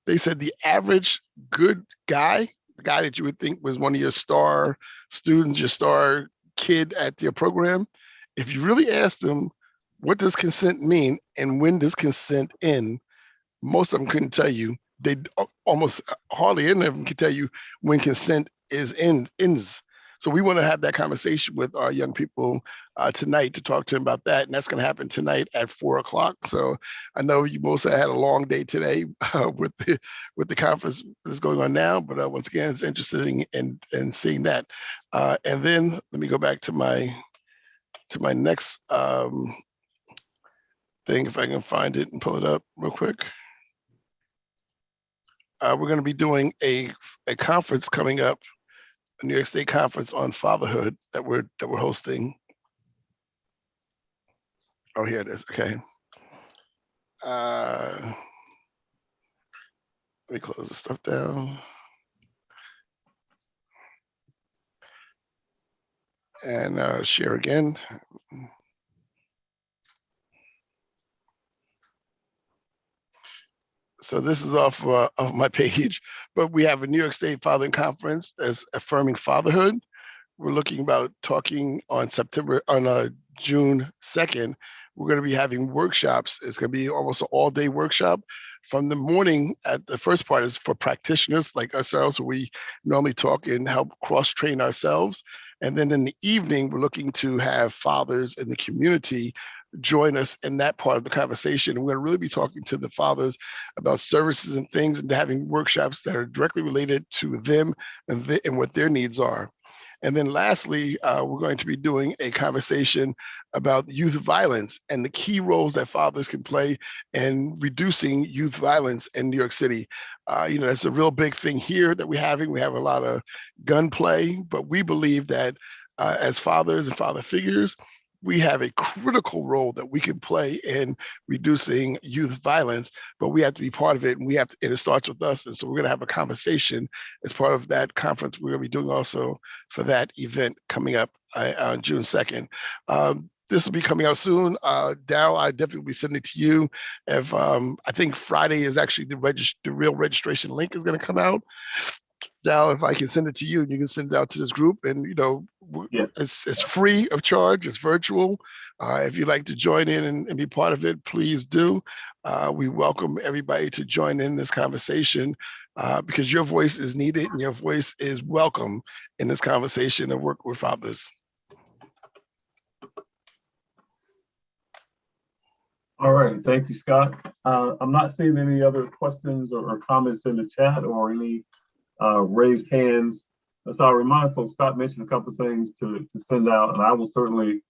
they said the average good guy, the guy that you would think was one of your star students, your star kid at your program, if you really asked them, what does consent mean and when does consent end? Most of them couldn't tell you. They almost hardly any of them can tell you when consent ends. So we want to have that conversation with our young people tonight to talk to them about that. And that's going to happen tonight at 4 o'clock. So I know you both had a long day today with the conference that's going on now, but once again, it's interesting in seeing that. And then let me go back to my next thing, if I can find it and pull it up real quick. We're going to be doing a conference coming up, a New York State conference on fatherhood that we're hosting. Oh, here it is. Okay. Let me close this stuff down. And share again. So this is off of my page, but we have a New York State Fathering Conference that's affirming fatherhood. We're looking about talking on June 2nd. We're going to be having workshops. It's going to be almost an all-day workshop. From the morning, at the first part is for practitioners like ourselves, where we normally talk and help cross-train ourselves. And then in the evening, we're looking to have fathers in the community join us in that part of the conversation. And we're going to really be talking to the fathers about services and things and having workshops that are directly related to them and what their needs are. And then lastly, we're going to be doing a conversation about youth violence and the key roles that fathers can play in reducing youth violence in New York City. That's a real big thing here that we're having. We have a lot of gunplay, but we believe that as fathers and father figures, we have a critical role that we can play in reducing youth violence, but we have to be part of it, and and it starts with us. And so we're going to have a conversation as part of that conference. We're going to be doing also for that event coming up on June 2nd. This will be coming out soon. Daryl, I definitely will be sending it to you. If I think Friday is actually the real registration link is going to come out. Dal, if I can send it to you and you can send it out to this group, and it's free of charge, it's virtual. If you'd like to join in and be part of it, please do. We welcome everybody to join in this conversation because your voice is needed and your voice is welcome in this conversation and work with fathers. All right, thank you, Scott. I'm not seeing any other questions or comments in the chat or any raised hands. So I'll remind folks, Scott mentioned a couple of things to send out, and I will certainly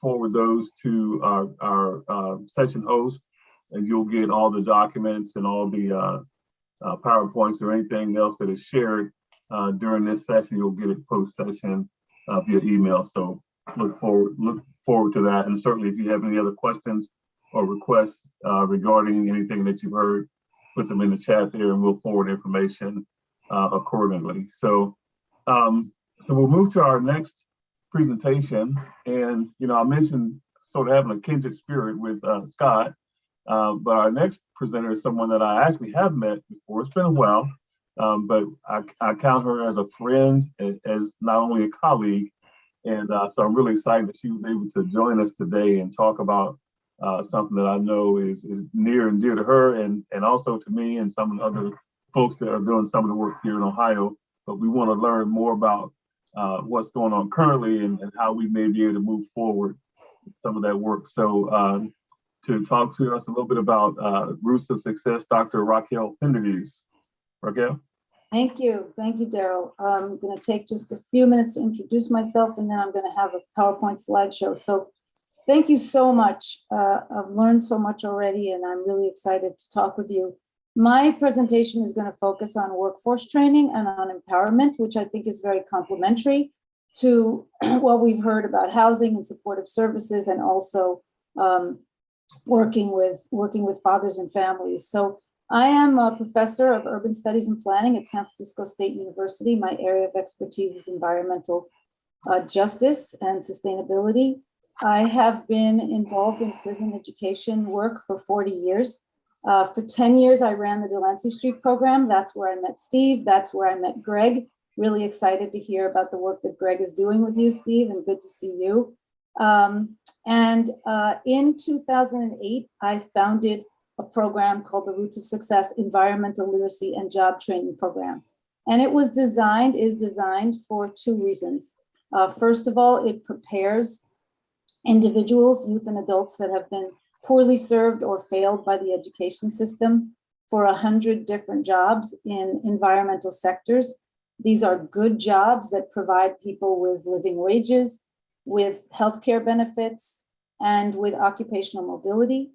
forward those to our session host, and you'll get all the documents and all the PowerPoints or anything else that is shared during this session. You'll get it post-session via email. So look forward to that. And certainly if you have any other questions or requests regarding anything that you've heard, put them in the chat there and we'll forward information accordingly. So we'll move to our next presentation. And, I mentioned sort of having a kindred spirit with Scott, but our next presenter is someone that I actually have met before. It's been a while, but I count her as a friend, as not only a colleague. And so I'm really excited that she was able to join us today and talk about something that I know is near and dear to her and also to me and some of the other folks that are doing some of the work here in Ohio. But we want to learn more about what's going on currently and how we may be able to move forward with some of that work. So to talk to us a little bit about Roots of Success, Dr. Raquel Penderviews. Raquel? Thank you, Daryl. I'm going to take just a few minutes to introduce myself, and then I'm going to have a PowerPoint slideshow. So thank you so much. I've learned so much already, and I'm really excited to talk with you. My presentation is going to focus on workforce training and on empowerment, which I think is very complementary to what we've heard about housing and supportive services, and also working with fathers and families. So I am a professor of urban studies and planning at San Francisco State University. My area of expertise is environmental justice and sustainability. I have been involved in prison education work for 40 years. For 10 years, I ran the Delancey Street program. That's where I met Steve. That's where I met Greg. Really excited to hear about the work that Greg is doing with you, Steve, and good to see you. In 2008, I founded a program called the Roots of Success Environmental Literacy and Job Training Program. And it is designed for two reasons. First of all, it prepares individuals, youth and adults that have been poorly served or failed by the education system for 100 different jobs in environmental sectors. These are good jobs that provide people with living wages, with healthcare benefits, and with occupational mobility.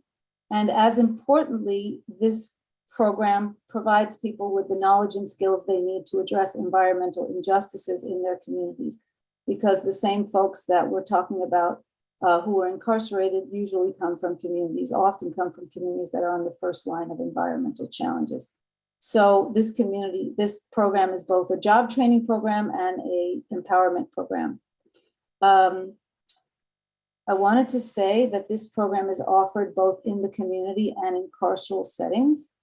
And as importantly, this program provides people with the knowledge and skills they need to address environmental injustices in their communities, because the same folks that we're talking about who are incarcerated usually often come from communities that are on the first line of environmental challenges. So this program is both a job training program and an empowerment program. I wanted to say that this program is offered both in the community and in carceral settings.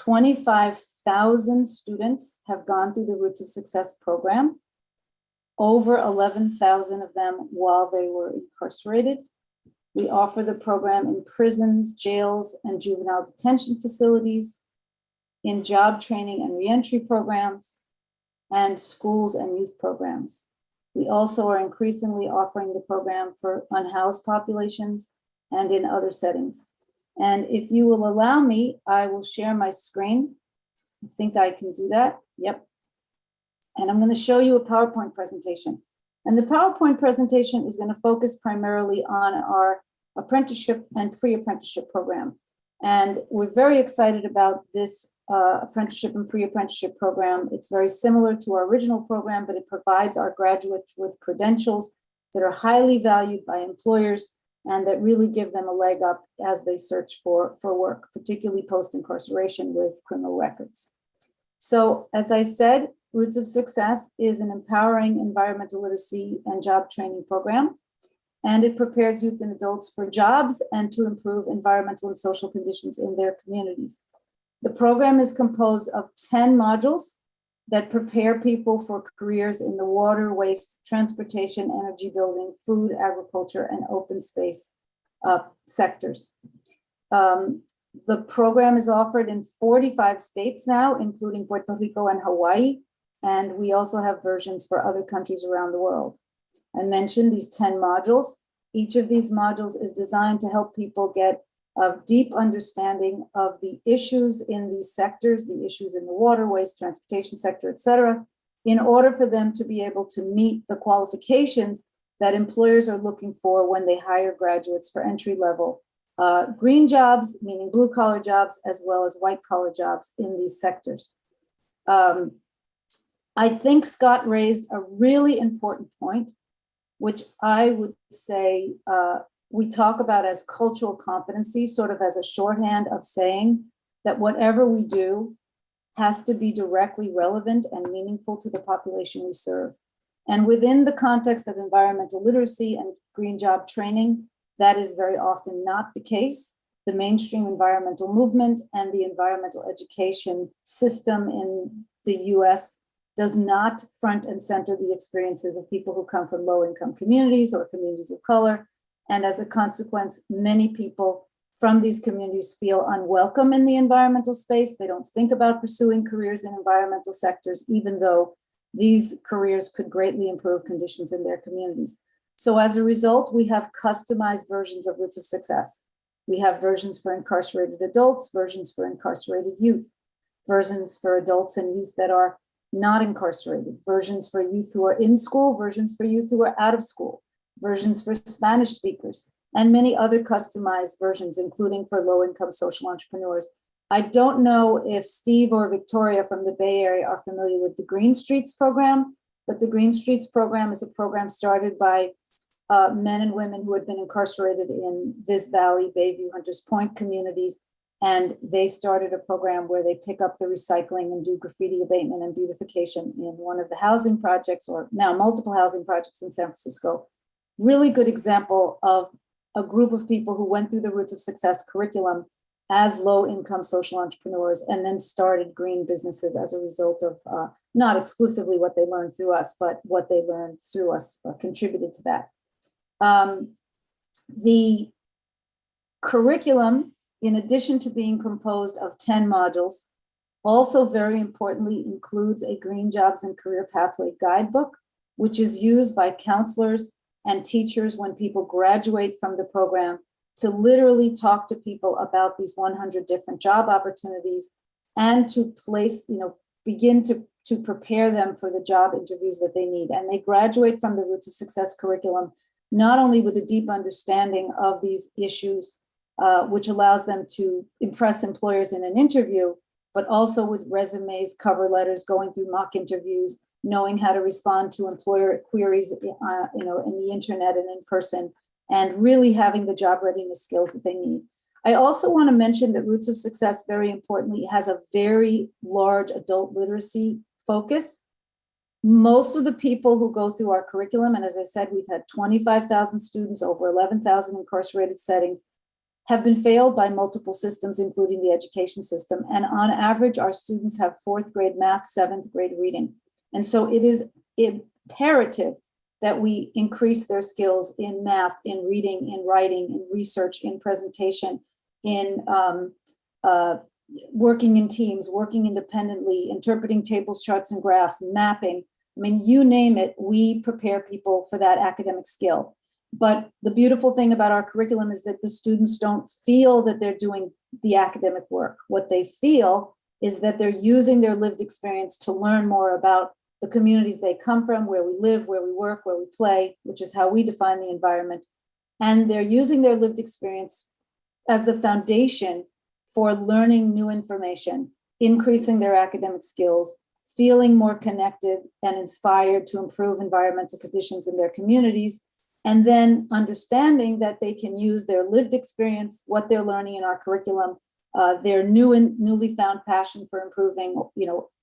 25,000 students have gone through the Roots of Success program, over 11,000 of them while they were incarcerated. We offer the program in prisons, jails, and juvenile detention facilities, in job training and reentry programs, and schools and youth programs. We also are increasingly offering the program for unhoused populations and in other settings. And if you will allow me, I will share my screen. I think I can do that. Yep. And I'm going to show you a PowerPoint presentation. And the PowerPoint presentation is going to focus primarily on our apprenticeship and pre-apprenticeship program. And we're very excited about this apprenticeship and pre-apprenticeship program. It's very similar to our original program, but it provides our graduates with credentials that are highly valued by employers and that really give them a leg up as they search for work, particularly post-incarceration with criminal records. So as I said, Roots of Success is an empowering environmental literacy and job training program, and it prepares youth and adults for jobs and to improve environmental and social conditions in their communities. The program is composed of 10 modules that prepare people for careers in the water, waste, transportation, energy building, food, agriculture, and open space sectors. The program is offered in 45 states now, including Puerto Rico and Hawaii, and we also have versions for other countries around the world. I mentioned these 10 modules. Each of these modules is designed to help people get a deep understanding of the issues in these sectors, the issues in the water, waste, transportation sector, et cetera, in order for them to be able to meet the qualifications that employers are looking for when they hire graduates for entry-level green jobs, meaning blue-collar jobs, as well as white-collar jobs in these sectors. I think Scott raised a really important point, which I would say we talk about as cultural competency, sort of as a shorthand of saying that whatever we do has to be directly relevant and meaningful to the population we serve. And within the context of environmental literacy and green job training, that is very often not the case. The mainstream environmental movement and the environmental education system in the US does not front and center the experiences of people who come from low-income communities or communities of color, And as a consequence, many people from these communities feel unwelcome in the environmental space. They don't think about pursuing careers in environmental sectors, even though these careers could greatly improve conditions in their communities. So as a result, we have customized versions of Roots of Success. We have versions for incarcerated adults, versions for incarcerated youth, versions for adults and youth that are not incarcerated, versions for youth who are in school, versions for youth who are out of school, versions for Spanish speakers, and many other customized versions, including for low-income social entrepreneurs. I don't know if Steve or Victoria from the Bay Area are familiar with the Green Streets program, but the Green Streets program is a program started by men and women who had been incarcerated in Viz Valley, Bayview, Hunters Point communities. And they started a program where they pick up the recycling and do graffiti abatement and beautification in one of the housing projects, or now multiple housing projects in San Francisco. Really good example of a group of people who went through the Roots of Success curriculum as low-income social entrepreneurs and then started green businesses as a result of not exclusively what they learned through us, but what they learned through us contributed to that. The curriculum, in addition to being composed of 10 modules, also very importantly includes a Green Jobs and Career Pathway Guidebook, which is used by counselors and teachers when people graduate from the program to literally talk to people about these 100 different job opportunities and to place, begin to prepare them for the job interviews that they need. And they graduate from the Roots of Success curriculum, not only with a deep understanding of these issues, which allows them to impress employers in an interview, but also with resumes, cover letters, going through mock interviews, knowing how to respond to employer queries, in the internet and in person, and really having the job readiness skills that they need. I also want to mention that Roots of Success, very importantly, has a very large adult literacy focus. Most of the people who go through our curriculum, and as I said, we've had 25,000 students, over 11,000 incarcerated settings, have been failed by multiple systems, including the education system. And on average, our students have 4th grade math, 7th grade reading. And so it is imperative that we increase their skills in math, in reading, in writing, in research, in presentation, in working in teams, working independently, interpreting tables, charts, and graphs, mapping. I mean, you name it, we prepare people for that academic skill. But the beautiful thing about our curriculum is that the students don't feel that they're doing the academic work. What they feel is that they're using their lived experience to learn more about the communities they come from, where we live, where we work, where we play, which is how we define the environment. And they're using their lived experience as the foundation for learning new information, increasing their academic skills, feeling more connected and inspired to improve environmental conditions in their communities, and then understanding that they can use their lived experience, what they're learning in our curriculum, their newly found passion for improving,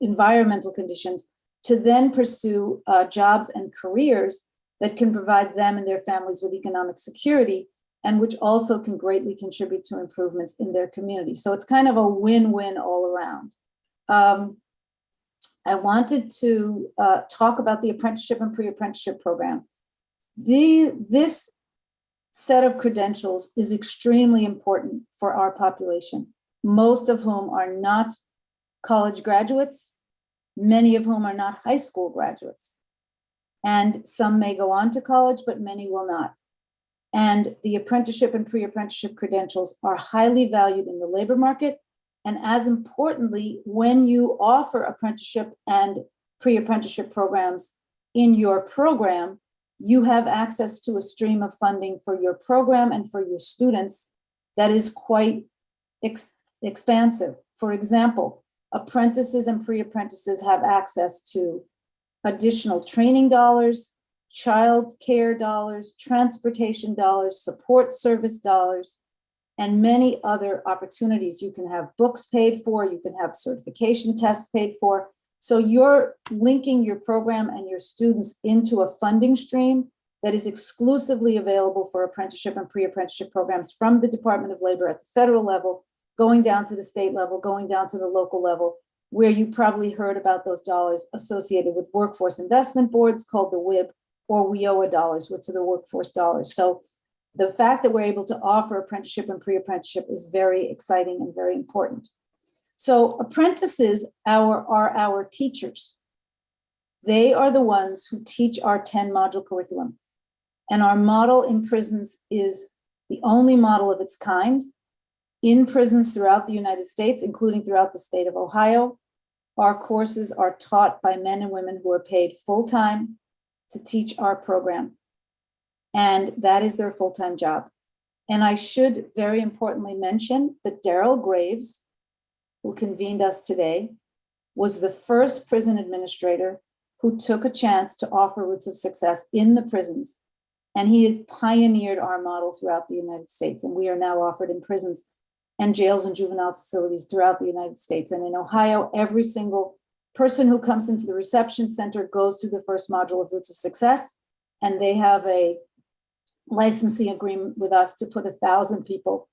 environmental conditions, to then pursue jobs and careers that can provide them and their families with economic security, and which also can greatly contribute to improvements in their community. So it's kind of a win-win all around. I wanted to talk about the apprenticeship and pre-apprenticeship program. This set of credentials is extremely important for our population, most of whom are not college graduates, many of whom are not high school graduates. And some may go on to college, but many will not. And the apprenticeship and pre-apprenticeship credentials are highly valued in the labor market. And as importantly, when you offer apprenticeship and pre-apprenticeship programs in your program, you have access to a stream of funding for your program and for your students that is quite expansive. For example, apprentices and pre-apprentices have access to additional training dollars, child care dollars, transportation dollars, support service dollars, and many other opportunities. You can have books paid for, you can have certification tests paid for. So you're linking your program and your students into a funding stream that is exclusively available for apprenticeship and pre-apprenticeship programs from the Department of Labor at the federal level, going down to the state level, going down to the local level, where you probably heard about those dollars associated with workforce investment boards called the WIB, or WIOA dollars, which are the workforce dollars. So the fact that we're able to offer apprenticeship and pre-apprenticeship is very exciting and very important. So apprentices are our teachers. They are the ones who teach our 10 module curriculum. And our model in prisons is the only model of its kind in prisons throughout the United States, including throughout the state of Ohio. Our courses are taught by men and women who are paid full-time to teach our program. And that is their full-time job. And I should very importantly mention that Daryl Graves, who convened us today, was the first prison administrator who took a chance to offer Roots of Success in the prisons. And he had pioneered our model throughout the United States. And we are now offered in prisons and jails and juvenile facilities throughout the United States. And in Ohio, every single person who comes into the reception center goes through the first module of Roots of Success. And they have a licensing agreement with us to put 1,000 people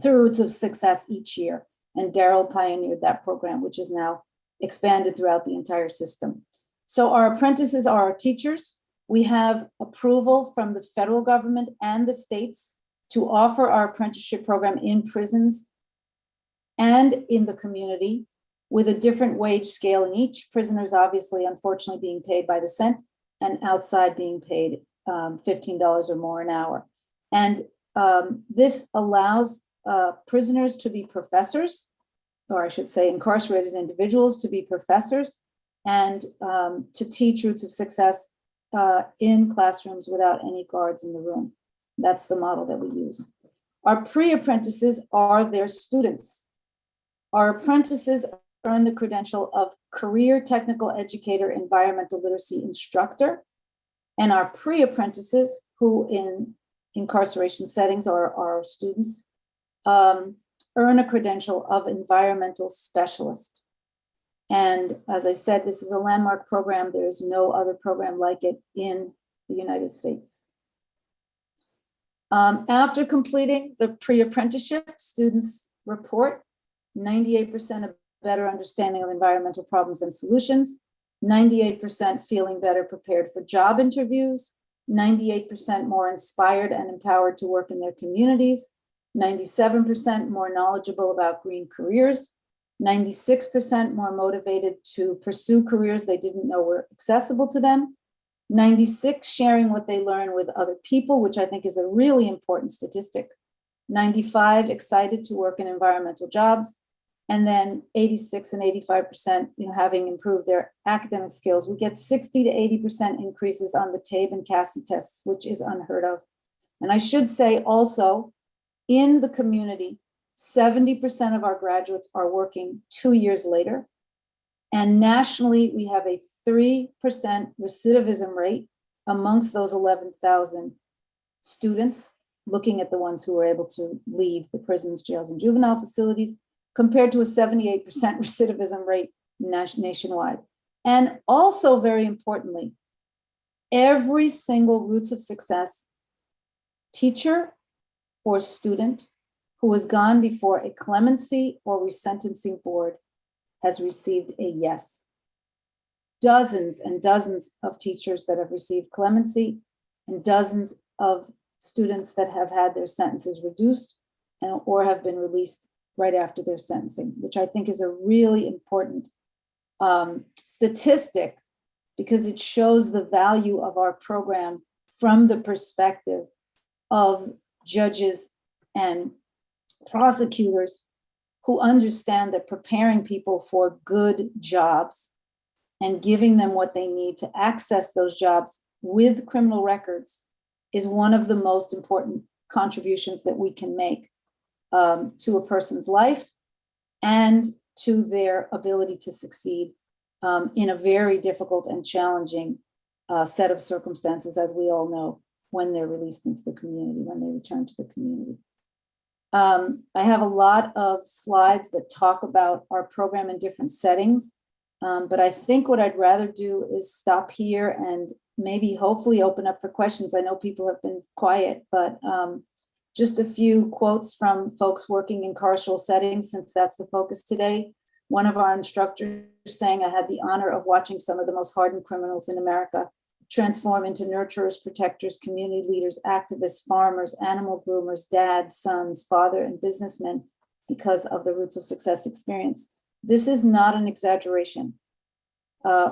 through Roots of Success each year. And Daryl pioneered that program, which is now expanded throughout the entire system. So our apprentices are our teachers. We have approval from the federal government and the states to offer our apprenticeship program in prisons and in the community with a different wage scale in each. Prisoners obviously, unfortunately, being paid by the cent, and outside being paid $15 or more an hour. And this allows prisoners to be professors, or I should say incarcerated individuals to be professors, and to teach Roots of Success in classrooms without any guards in the room. That's the model that we use. Our pre-apprentices are their students. Our apprentices earn the credential of Career Technical Educator Environmental Literacy Instructor. And our pre-apprentices, who in incarceration settings are our students, earn a credential of Environmental Specialist. And as I said, this is a landmark program. There is no other program like it in the United States. After completing the pre-apprenticeship, students report 98% of better understanding of environmental problems and solutions, 98% feeling better prepared for job interviews, 98% more inspired and empowered to work in their communities, 97% more knowledgeable about green careers, 96% more motivated to pursue careers they didn't know were accessible to them, 96 sharing what they learn with other people, which I think is a really important statistic, 95 excited to work in environmental jobs, and then 86 and 85%, having improved their academic skills. We get 60 to 80% increases on the TABE and CASI tests, which is unheard of. And I should say also, in the community, 70% of our graduates are working 2 years later. And nationally, we have a 3% recidivism rate amongst those 11,000 students, looking at the ones who were able to leave the prisons, jails, and juvenile facilities, compared to a 78% recidivism rate nationwide. And also, very importantly, every single Roots of Success teacher or student who has gone before a clemency or resentencing board has received a yes. Dozens and dozens of teachers that have received clemency, and dozens of students that have had their sentences reduced or have been released right after their sentencing, which I think is a really important statistic, because it shows the value of our program from the perspective of judges and prosecutors who understand that preparing people for good jobs and giving them what they need to access those jobs with criminal records is one of the most important contributions that we can make to a person's life and to their ability to succeed in a very difficult and challenging set of circumstances, as we all know, when they're released into the community, when they return to the community. I have a lot of slides that talk about our program in different settings, but I think what I'd rather do is stop here and maybe hopefully open up for questions. I know people have been quiet, but just a few quotes from folks working in carceral settings, since that's the focus today. One of our instructors saying, "I had the honor of watching some of the most hardened criminals in America transform into nurturers, protectors, community leaders, activists, farmers, animal groomers, dads, sons, father, and businessmen because of the Roots of Success experience. This is not an exaggeration.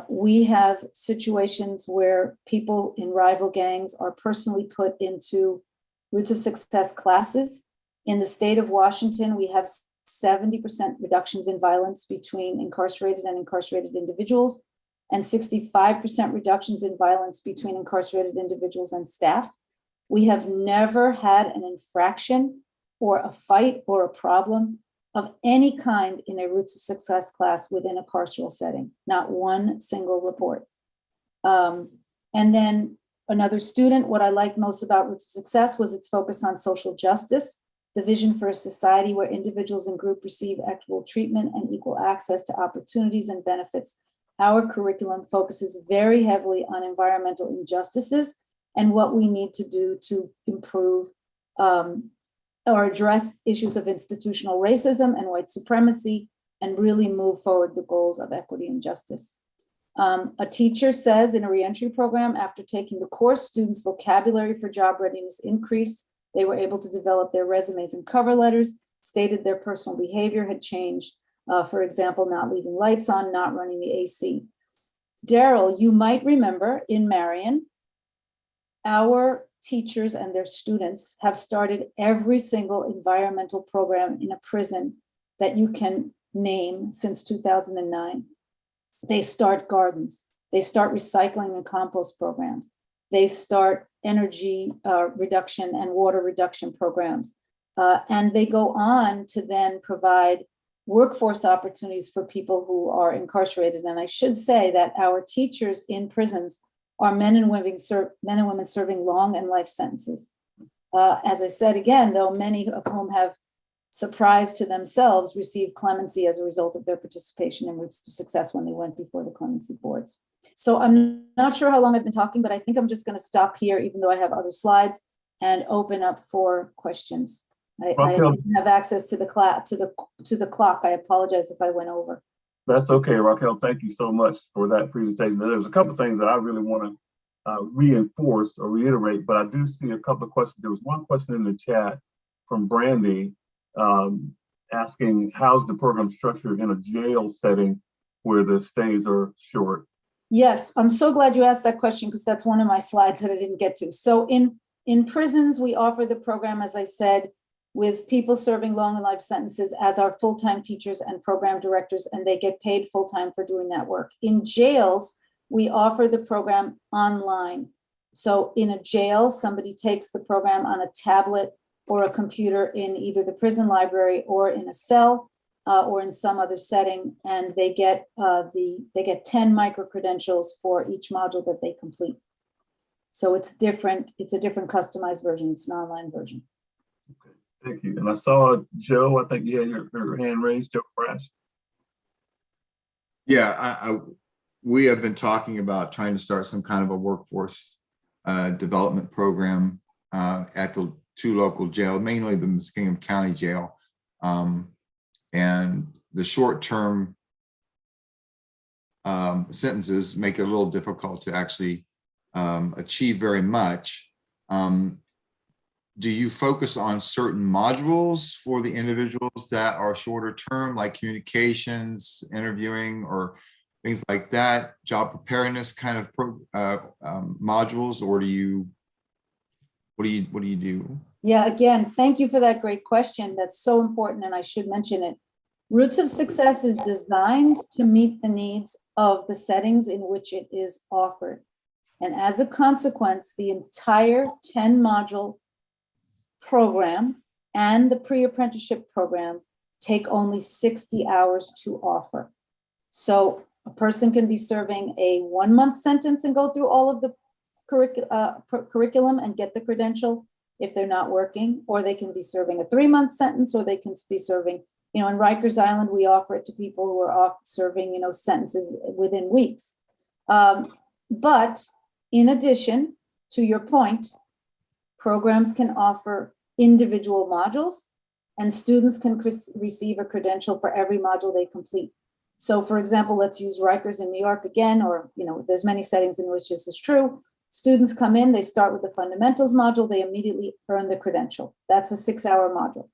We have situations where people in rival gangs are personally put into Roots of Success classes. In the state of Washington, we have 70% reductions in violence between incarcerated and incarcerated individuals, and 65% reductions in violence between incarcerated individuals and staff. We have never had an infraction or a fight or a problem of any kind in a Roots of Success class within a carceral setting, not one single report. And then another student, what I liked most about Roots of Success was its focus on social justice, the vision for a society where individuals and groups receive equitable treatment and equal access to opportunities and benefits. Our curriculum focuses very heavily on environmental injustices and what we need to do to improve or address issues of institutional racism and white supremacy and really move forward the goals of equity and justice. A teacher says in a reentry program, after taking the course, students' vocabulary for job readiness increased. They were able to develop their resumes and cover letters, stated their personal behavior had changed. For example, not leaving lights on, not running the AC. Daryl, you might remember in Marion, our teachers and their students have started every single environmental program in a prison that you can name since 2009. They start gardens, they start recycling and compost programs, they start energy reduction and water reduction programs, and they go on to then provide workforce opportunities for people who are incarcerated. And I should say that our teachers in prisons are men and women serving long and life sentences. As I said again, though, many of whom have, surprised to themselves, received clemency as a result of their participation in Roots to Success when they went before the clemency boards. So I'm not sure how long I've been talking, but I think I'm just going to stop here, even though I have other slides, and open up for questions. I don't have access to the clock. I apologize if I went over. That's okay, Raquel. Thank you so much for that presentation. There's a couple of things that I really want to reinforce or reiterate, but I do see a couple of questions. There was one question in the chat from Brandy asking, how's the program structured in a jail setting where the stays are short? Yes, I'm so glad you asked that question because that's one of my slides that I didn't get to. So in prisons, we offer the program, as I said, with people serving long and life sentences as our full-time teachers and program directors, and they get paid full-time for doing that work. In jails, we offer the program online. So in a jail, somebody takes the program on a tablet or a computer in either the prison library or in a cell or in some other setting, and they get 10 micro-credentials for each module that they complete. So it's different. It's a different customized version. It's an online version. Okay, thank you. And I saw Joe, I think you had your hand raised, Joe Brash. Yeah, we have been talking about trying to start some kind of a workforce development program at the two local jails, mainly the Muskingum County Jail. And the short-term sentences make it a little difficult to actually achieve very much. Do you focus on certain modules for the individuals that are shorter term, like communications, interviewing, or things like that, job preparedness kind of modules, or do you, what do you do? Yeah, again, thank you for that great question. That's so important, and I should mention it. Roots of Success is designed to meet the needs of the settings in which it is offered. And as a consequence, the entire 10-module program and the pre-apprenticeship program take only 60 hours to offer. So a person can be serving a 1-month sentence and go through all of the curriculum and get the credential if they're not working, or they can be serving a 3-month sentence, or they can be serving, in Rikers Island, we offer it to people who are off serving, sentences within weeks. But in addition, to your point, programs can offer individual modules, and students can receive a credential for every module they complete. So for example, let's use Rikers in New York again, or, there's many settings in which this is true. Students come in, they start with the fundamentals module, they immediately earn the credential. That's a 6-hour module.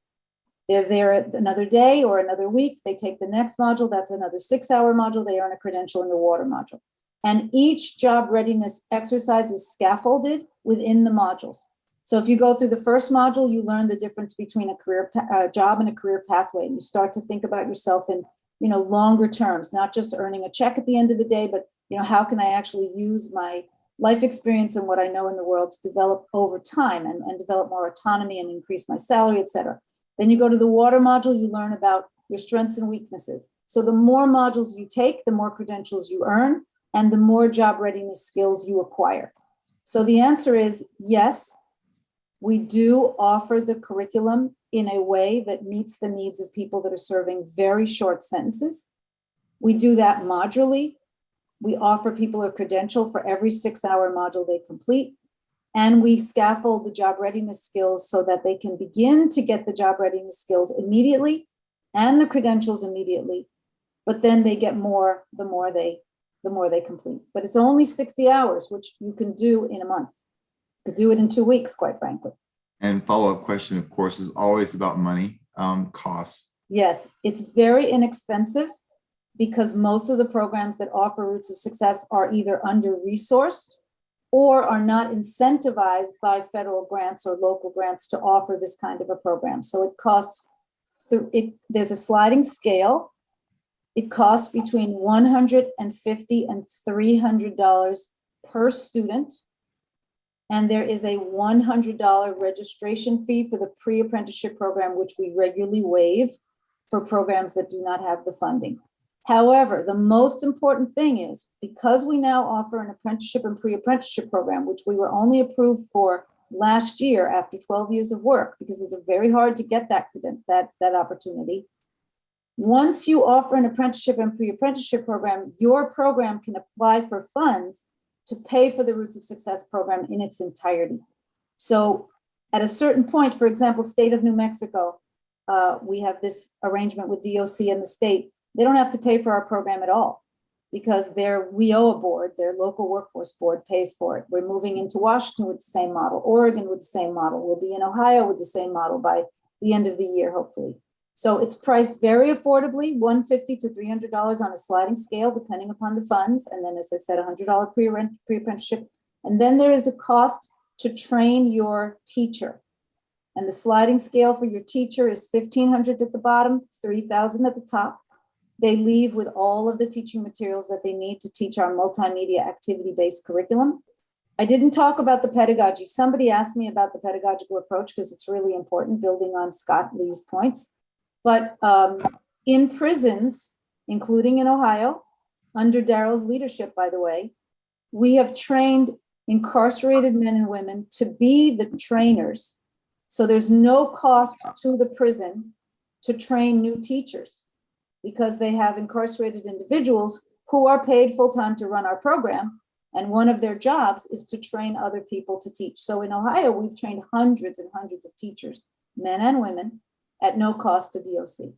They're there another day or another week, they take the next module, that's another 6-hour module, they earn a credential in the water module. And each job readiness exercise is scaffolded within the modules. So if you go through the first module, you learn the difference between a career job and a career pathway. And you start to think about yourself in, longer terms, not just earning a check at the end of the day, but, how can I actually use my life experience and what I know in the world to develop over time and develop more autonomy and increase my salary, et cetera. Then you go to the water module, you learn about your strengths and weaknesses. So the more modules you take, the more credentials you earn, and the more job readiness skills you acquire. So the answer is yes, we do offer the curriculum in a way that meets the needs of people that are serving very short sentences. We do that modularly. We offer people a credential for every 6-hour module they complete. And we scaffold the job readiness skills so that they can begin to get the job readiness skills immediately and the credentials immediately. But then they get more the more they complete. But it's only 60 hours, which you can do in a month. You could do it in 2 weeks, quite frankly. And follow-up question, of course, is always about money, costs. Yes, it's very inexpensive because most of the programs that offer Roots of Success are either under-resourced or are not incentivized by federal grants or local grants to offer this kind of a program. So it costs, there's a sliding scale. It costs between $150 and $300 per student. And there is a $100 registration fee for the pre-apprenticeship program, which we regularly waive for programs that do not have the funding. However, the most important thing is because we now offer an apprenticeship and pre-apprenticeship program, which we were only approved for last year after 12 years of work, because it's very hard to get that opportunity. Once you offer an apprenticeship and pre-apprenticeship program, your program can apply for funds to pay for the Roots of Success program in its entirety. So at a certain point, for example, state of New Mexico, we have this arrangement with DOC and the state. They don't have to pay for our program at all because we owe a board, their local workforce board pays for it. We're moving into Washington with the same model, Oregon with the same model. We'll be in Ohio with the same model by the end of the year, hopefully. So it's priced very affordably, $150 to $300 on a sliding scale, depending upon the funds. And then, as I said, $100 pre-apprenticeship. And then there is a cost to train your teacher. And the sliding scale for your teacher is $1,500 at the bottom, $3,000 at the top. They leave with all of the teaching materials that they need to teach our multimedia activity-based curriculum. I didn't talk about the pedagogy. Somebody asked me about the pedagogical approach because it's really important, building on Scott Lee's points. But in prisons, including in Ohio, under Daryl's leadership, by the way, we have trained incarcerated men and women to be the trainers. So there's no cost to the prison to train new teachers because they have incarcerated individuals who are paid full-time to run our program. And one of their jobs is to train other people to teach. So in Ohio, we've trained hundreds and hundreds of teachers, men and women, at no cost to DOC.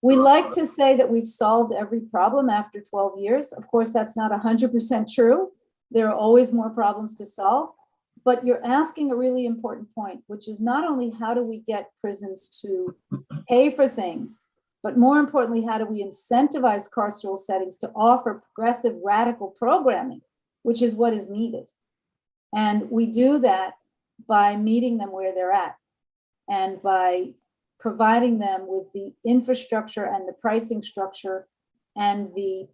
We like to say that we've solved every problem after 12 years. Of course, that's not 100% true. There are always more problems to solve, but you're asking a really important point, which is not only how do we get prisons to pay for things, but more importantly, how do we incentivize carceral settings to offer progressive, radical programming, which is what is needed. And we do that by meeting them where they're at and by providing them with the infrastructure and the pricing structure and the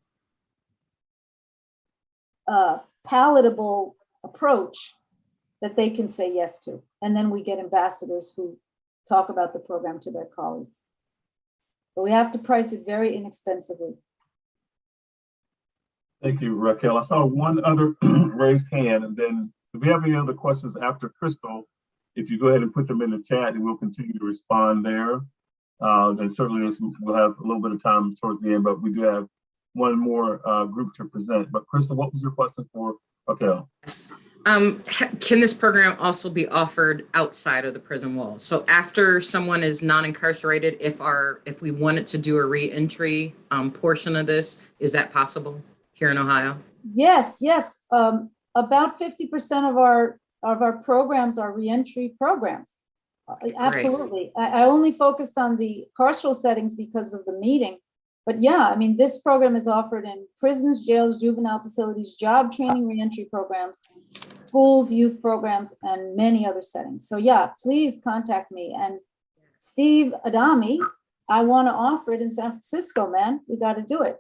palatable approach that they can say yes to. And then we get ambassadors who talk about the program to their colleagues. But we have to price it very inexpensively. Thank you, Raquel. I saw one other raised hand, and then if you have any other questions after Crystal, if you go ahead and put them in the chat and we'll continue to respond there. And certainly we'll have a little bit of time towards the end, but we do have one more group to present. But Crystal, what was your question for Raquel? Can this program also be offered outside of the prison walls? So after someone is non-incarcerated, if we wanted to do a reentry portion of this, is that possible here in Ohio? Yes, yes. About 50% of our programs are reentry programs. Absolutely. I only focused on the carceral settings because of the meeting. But yeah, I mean, this program is offered in prisons, jails, juvenile facilities, job training, reentry programs, schools, youth programs, and many other settings. So yeah, please contact me. And Steve Adami, I want to offer it in San Francisco, man. We got to do it.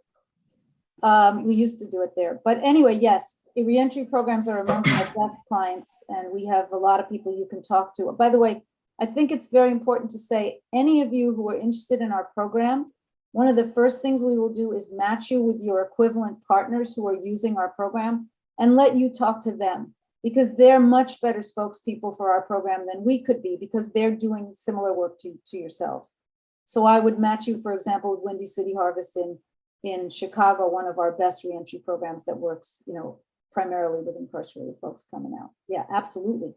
We used to do it there. But anyway, yes, reentry programs are among my best clients, and we have a lot of people you can talk to. By the way, I think it's very important to say, any of you who are interested in our program, one of the first things we will do is match you with your equivalent partners who are using our program and let you talk to them, because they're much better spokespeople for our program than we could be, because they're doing similar work to yourselves. So I would match you, for example, with Windy City Harvest in Chicago, one of our best reentry programs that works, you know, primarily with incarcerated folks coming out. Yeah, absolutely.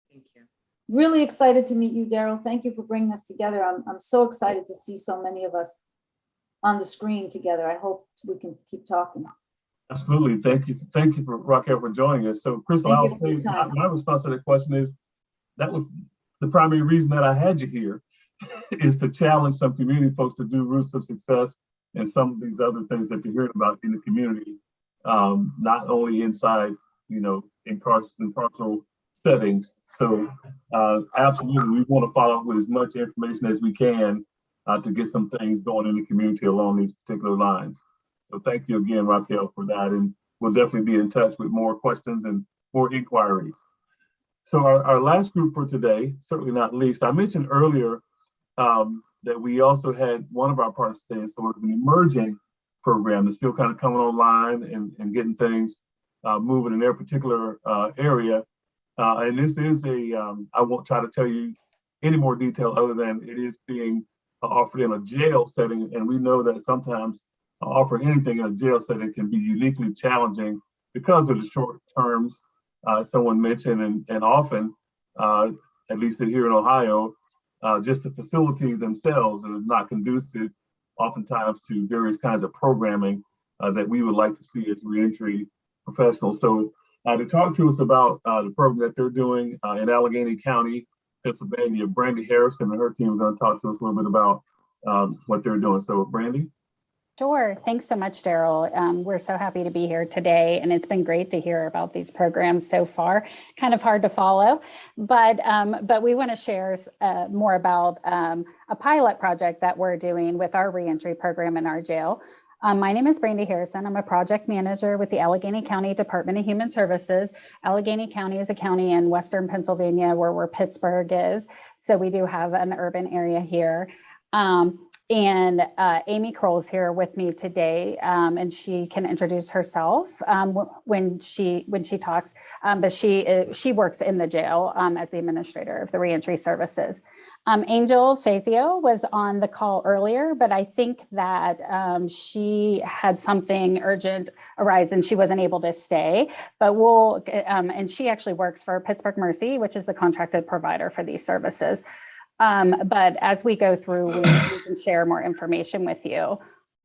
Thank you. Really excited to meet you, Daryl. Thank you for bringing us together. I'm so excited to see so many of us on the screen together. I hope we can keep talking. Absolutely. Thank you. Thank you for Raquel for joining us. So Crystal, I'll say my response to that question is that was the primary reason that I had you here is to challenge some community folks to do Roots of Success and some of these other things that you're hearing about in the community, not only inside, you know, carceral settings. So absolutely, we want to follow up with as much information as we can to get some things going in the community along these particular lines. So thank you again, Raquel, for that. And we'll definitely be in touch with more questions and more inquiries. So our last group for today, certainly not least, I mentioned earlier that we also had one of our partners today, sort of an emerging program that's still kind of coming online and getting things moving in their particular area. And this is I won't try to tell you any more detail other than it is being offered in a jail setting. And we know that sometimes offering anything in a jail setting can be uniquely challenging because of the short terms someone mentioned, and often, at least here in Ohio, just the facility themselves is not conducive oftentimes to various kinds of programming that we would like to see as reentry professionals. So to talk to us about the program that they're doing in Allegheny County, Pennsylvania, Brandy Harrison and her team are going to talk to us a little bit about what they're doing. So Brandy? Sure. Thanks so much, Daryl. We're so happy to be here today, and it's been great to hear about these programs so far. Kind of hard to follow, but we want to share more about a pilot project that we're doing with our reentry program in our jail. My name is Brandy Harrison. I'm a project manager with the Allegheny County Department of Human Services. Allegheny County is a county in Western Pennsylvania where Pittsburgh is. So we do have an urban area here. And Amy Kroll's here with me today, and she can introduce herself when she talks. But she works in the jail as the administrator of the reentry services. Angel Fazio was on the call earlier, but I think that she had something urgent arise and she wasn't able to stay. But and she actually works for Pittsburgh Mercy, which is the contracted provider for these services. But as we go through, we can share more information with you.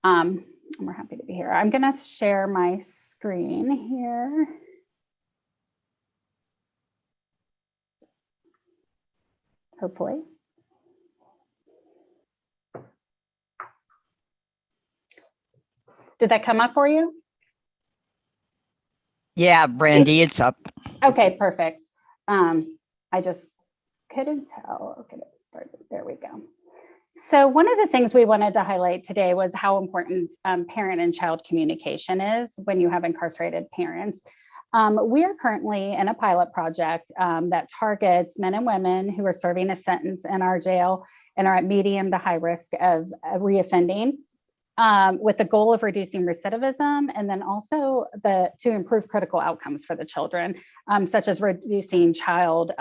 We're happy to be here. I'm going to share my screen here. Hopefully. Did that come up for you? Yeah, Brandy, it's up. Okay, perfect. I just couldn't tell. Okay, let's start. There we go. So one of the things we wanted to highlight today was how important parent and child communication is when you have incarcerated parents. We are currently in a pilot project that targets men and women who are serving a sentence in our jail and are at medium to high risk of reoffending, with the goal of reducing recidivism, and then also to improve critical outcomes for the children, such as reducing child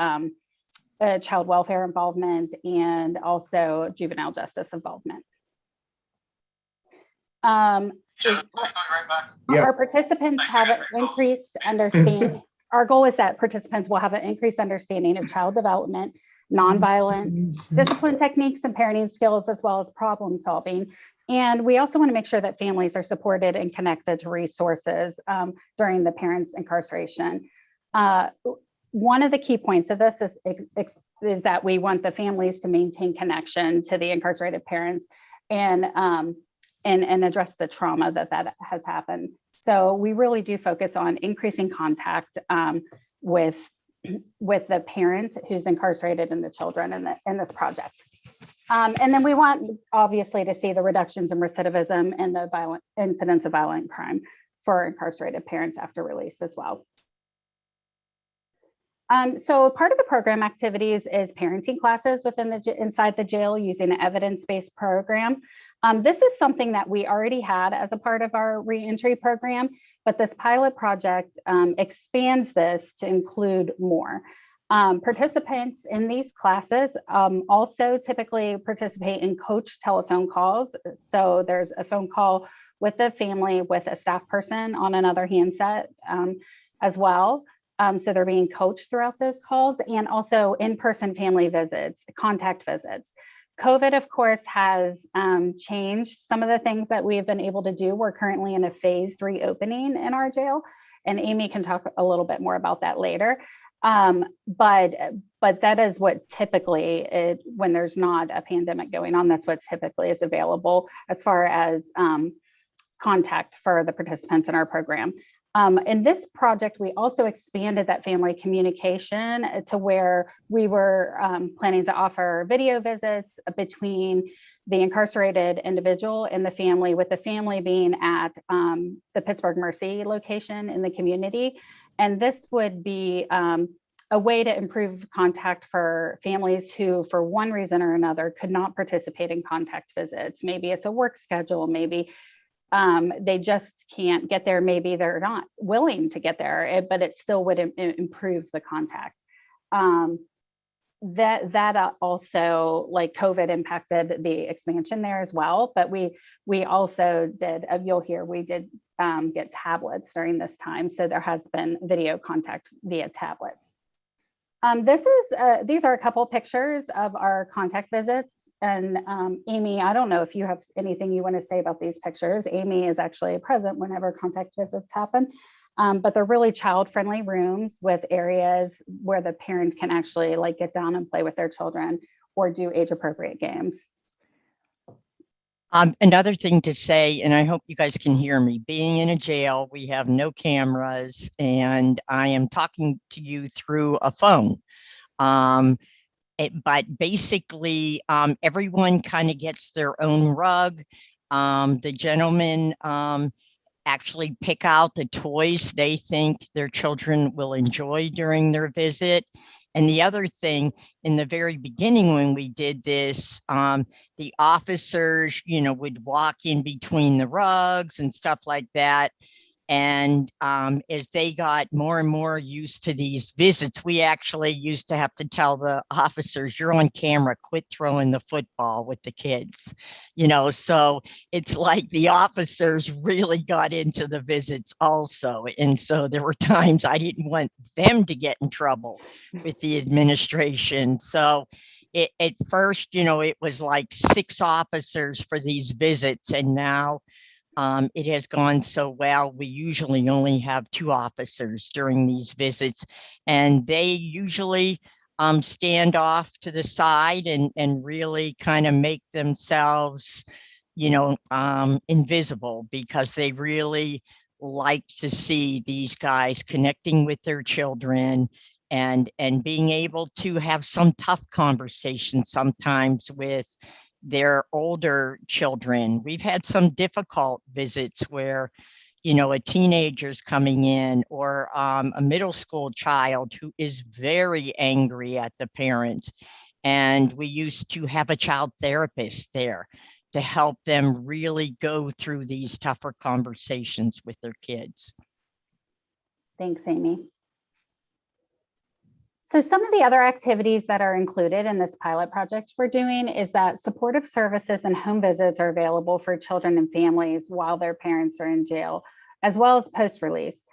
welfare involvement and also juvenile justice involvement. Our participants have increased understanding. our goal is that participants will have an increased understanding of child development, nonviolent discipline techniques and parenting skills, as well as problem solving. And we also want to make sure that families are supported and connected to resources during the parent's incarceration. One of the key points of this is that we want the families to maintain connection to the incarcerated parents and address the trauma that has happened. So we really do focus on increasing contact with the parent who's incarcerated and the children in this project. And then we want, obviously, to see the reductions in recidivism and the violent incidents of violent crime for incarcerated parents after release as well. So part of the program activities is parenting classes inside the jail using an evidence-based program. This is something that we already had as a part of our reentry program, but this pilot project expands this to include more. Participants in these classes also typically participate in coach telephone calls. So there's a phone call with the family with a staff person on another handset as well. So they're being coached throughout those calls, and also in-person family visits, contact visits. COVID, of course, has changed some of the things that we've been able to do. We're currently in a phased reopening in our jail, and Amy can talk a little bit more about that later. But that is what typically, when there's not a pandemic going on, that's what typically is available as far as contact for the participants in our program. In this project, we also expanded that family communication to where we were planning to offer video visits between the incarcerated individual and the family, with the family being at the Pittsburgh Mercy location in the community. And this would be a way to improve contact for families who, for one reason or another, could not participate in contact visits. Maybe it's a work schedule, maybe they just can't get there. Maybe they're not willing to get there, but it still would improve the contact. That also, like COVID, impacted the expansion there as well. But we also did, you'll hear, we did get tablets during this time. So there has been video contact via tablets. These are a couple of pictures of our contact visits. And Amy, I don't know if you have anything you want to say about these pictures. Amy is actually present whenever contact visits happen, but they're really child-friendly rooms with areas where the parent can actually like get down and play with their children or do age-appropriate games. Another thing to say, and I hope you guys can hear me, being in a jail, we have no cameras, and I am talking to you through a phone. But basically, everyone kind of gets their own rug. The gentlemen actually pick out the toys they think their children will enjoy during their visit. And the other thing, in the very beginning when we did this, the officers, would walk in between the rugs and stuff like that. And as they got more and more used to these visits, we actually used to have to tell the officers, you're on camera, quit throwing the football with the kids. So it's like the officers really got into the visits also. And so there were times I didn't want them to get in trouble with the administration. So at first, it was like 6 officers for these visits, and now it has gone so well. We usually only have 2 officers during these visits, and they usually stand off to the side and really kind of make themselves, invisible, because they really like to see these guys connecting with their children and being able to have some tough conversations sometimes with their older children. We've had some difficult visits where, a teenager's coming in, or a middle school child who is very angry at the parent. And we used to have a child therapist there to help them really go through these tougher conversations with their kids. Thanks, Amy. So some of the other activities that are included in this pilot project we're doing is that supportive services and home visits are available for children and families while their parents are in jail, as well as post-release.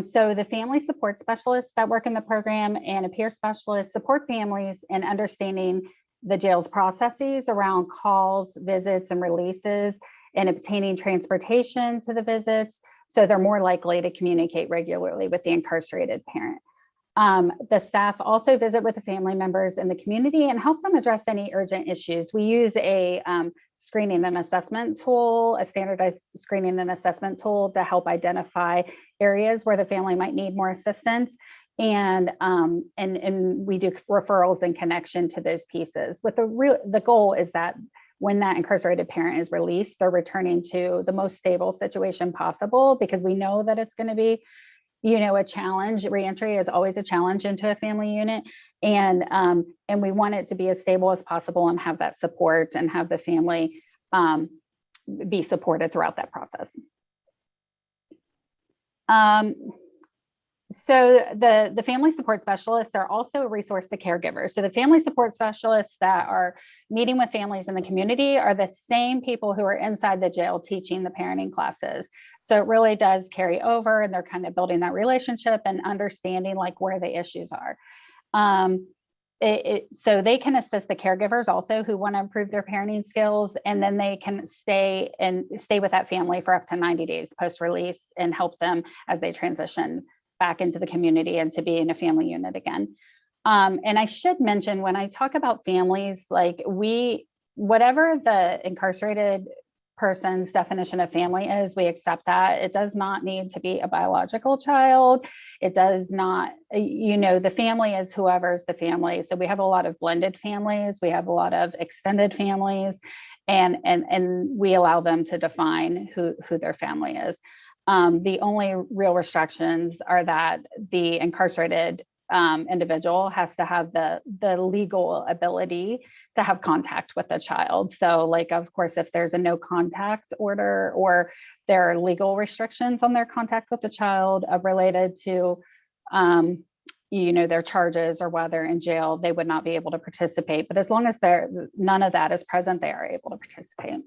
So the family support specialists that work in the program and a peer specialist support families in understanding the jail's processes around calls, visits, and releases, and obtaining transportation to the visits. So they're more likely to communicate regularly with the incarcerated parent. The staff also visit with the family members in the community and help them address any urgent issues. We use a screening and assessment tool, a standardized screening and assessment tool to help identify areas where the family might need more assistance. And we do referrals in connection to those pieces. But the goal is that when that incarcerated parent is released, they're returning to the most stable situation possible, because we know that it's going to be, you know, a challenge. Reentry is always a challenge into a family unit, and we want it to be as stable as possible and have that support and have the family be supported throughout that process. So the family support specialists are also a resource to caregivers. So the family support specialists that are meeting with families in the community are the same people who are inside the jail teaching the parenting classes. So it really does carry over, and they're kind of building that relationship and understanding like where the issues are. So they can assist the caregivers also who want to improve their parenting skills, and then they can stay with that family for up to 90 days post-release and help them as they transition back into the community and to be in a family unit again. And I should mention, when I talk about families, like whatever the incarcerated person's definition of family is, we accept that. It does not need to be a biological child. It does not, you know, the family is whoever's the family. So we have a lot of blended families. We have a lot of extended families, and we allow them to define who their family is. The only real restrictions are that the incarcerated individual has to have the legal ability to have contact with the child. So like, of course, if there's a no contact order or there are legal restrictions on their contact with the child related to, you know, their charges or while they're in jail, they would not be able to participate. But as long as none of that is present, they are able to participate.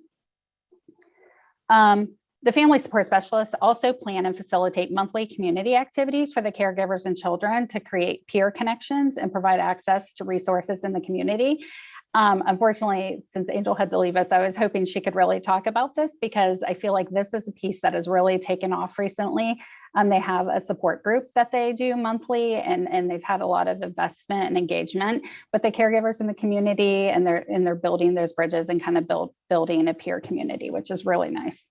The family support specialists also plan and facilitate monthly community activities for the caregivers and children to create peer connections and provide access to resources in the community. Unfortunately, since Angel had to leave us, I was hoping she could really talk about this, because I feel like this is a piece that has really taken off recently. They have a support group that they do monthly, and they've had a lot of investment and engagement with the caregivers in the community, and they're building those bridges and kind of building a peer community, which is really nice.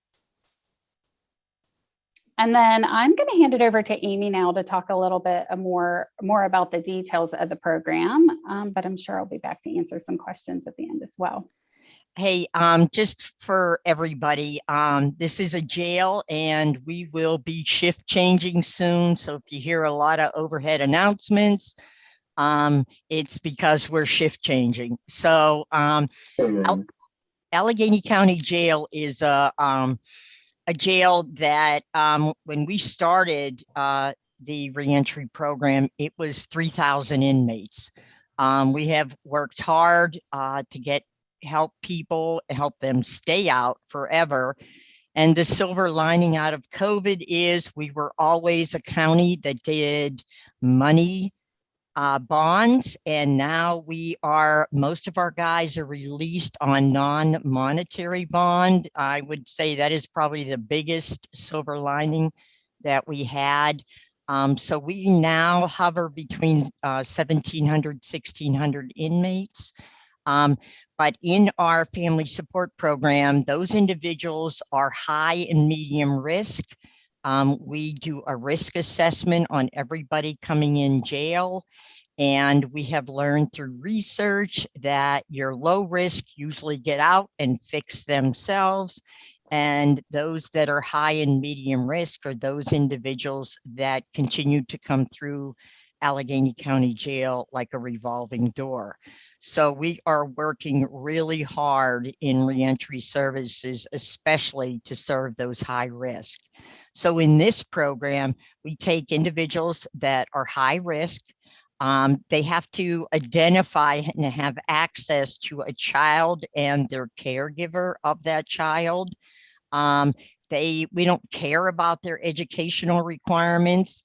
And then I'm going to hand it over to Amy now to talk a little bit more about the details of the program, but I'm sure I'll be back to answer some questions at the end as well. Hey, just for everybody, this is a jail and we will be shift changing soon. So if you hear a lot of overhead announcements, it's because we're shift changing. So Allegheny County Jail is a jail that when we started the reentry program, it was 3,000 inmates. We have worked hard to help people, help them stay out forever. And the silver lining out of COVID is we were always a county that did money bonds, and now most of our guys are released on non-monetary bond. I would say that is probably the biggest silver lining that we had. So we now hover between 1,700, 1,600 inmates. But in our family support program, those individuals are high and medium risk. We do a risk assessment on everybody coming in jail. And we have learned through research that your low risk usually get out and fix themselves. And those that are high and medium risk are those individuals that continue to come through Allegheny County Jail like a revolving door. So we are working really hard in reentry services, especially to serve those high risk. So in this program, we take individuals that are high risk. They have to identify and have access to a child and their caregiver of that child. we don't care about their educational requirements.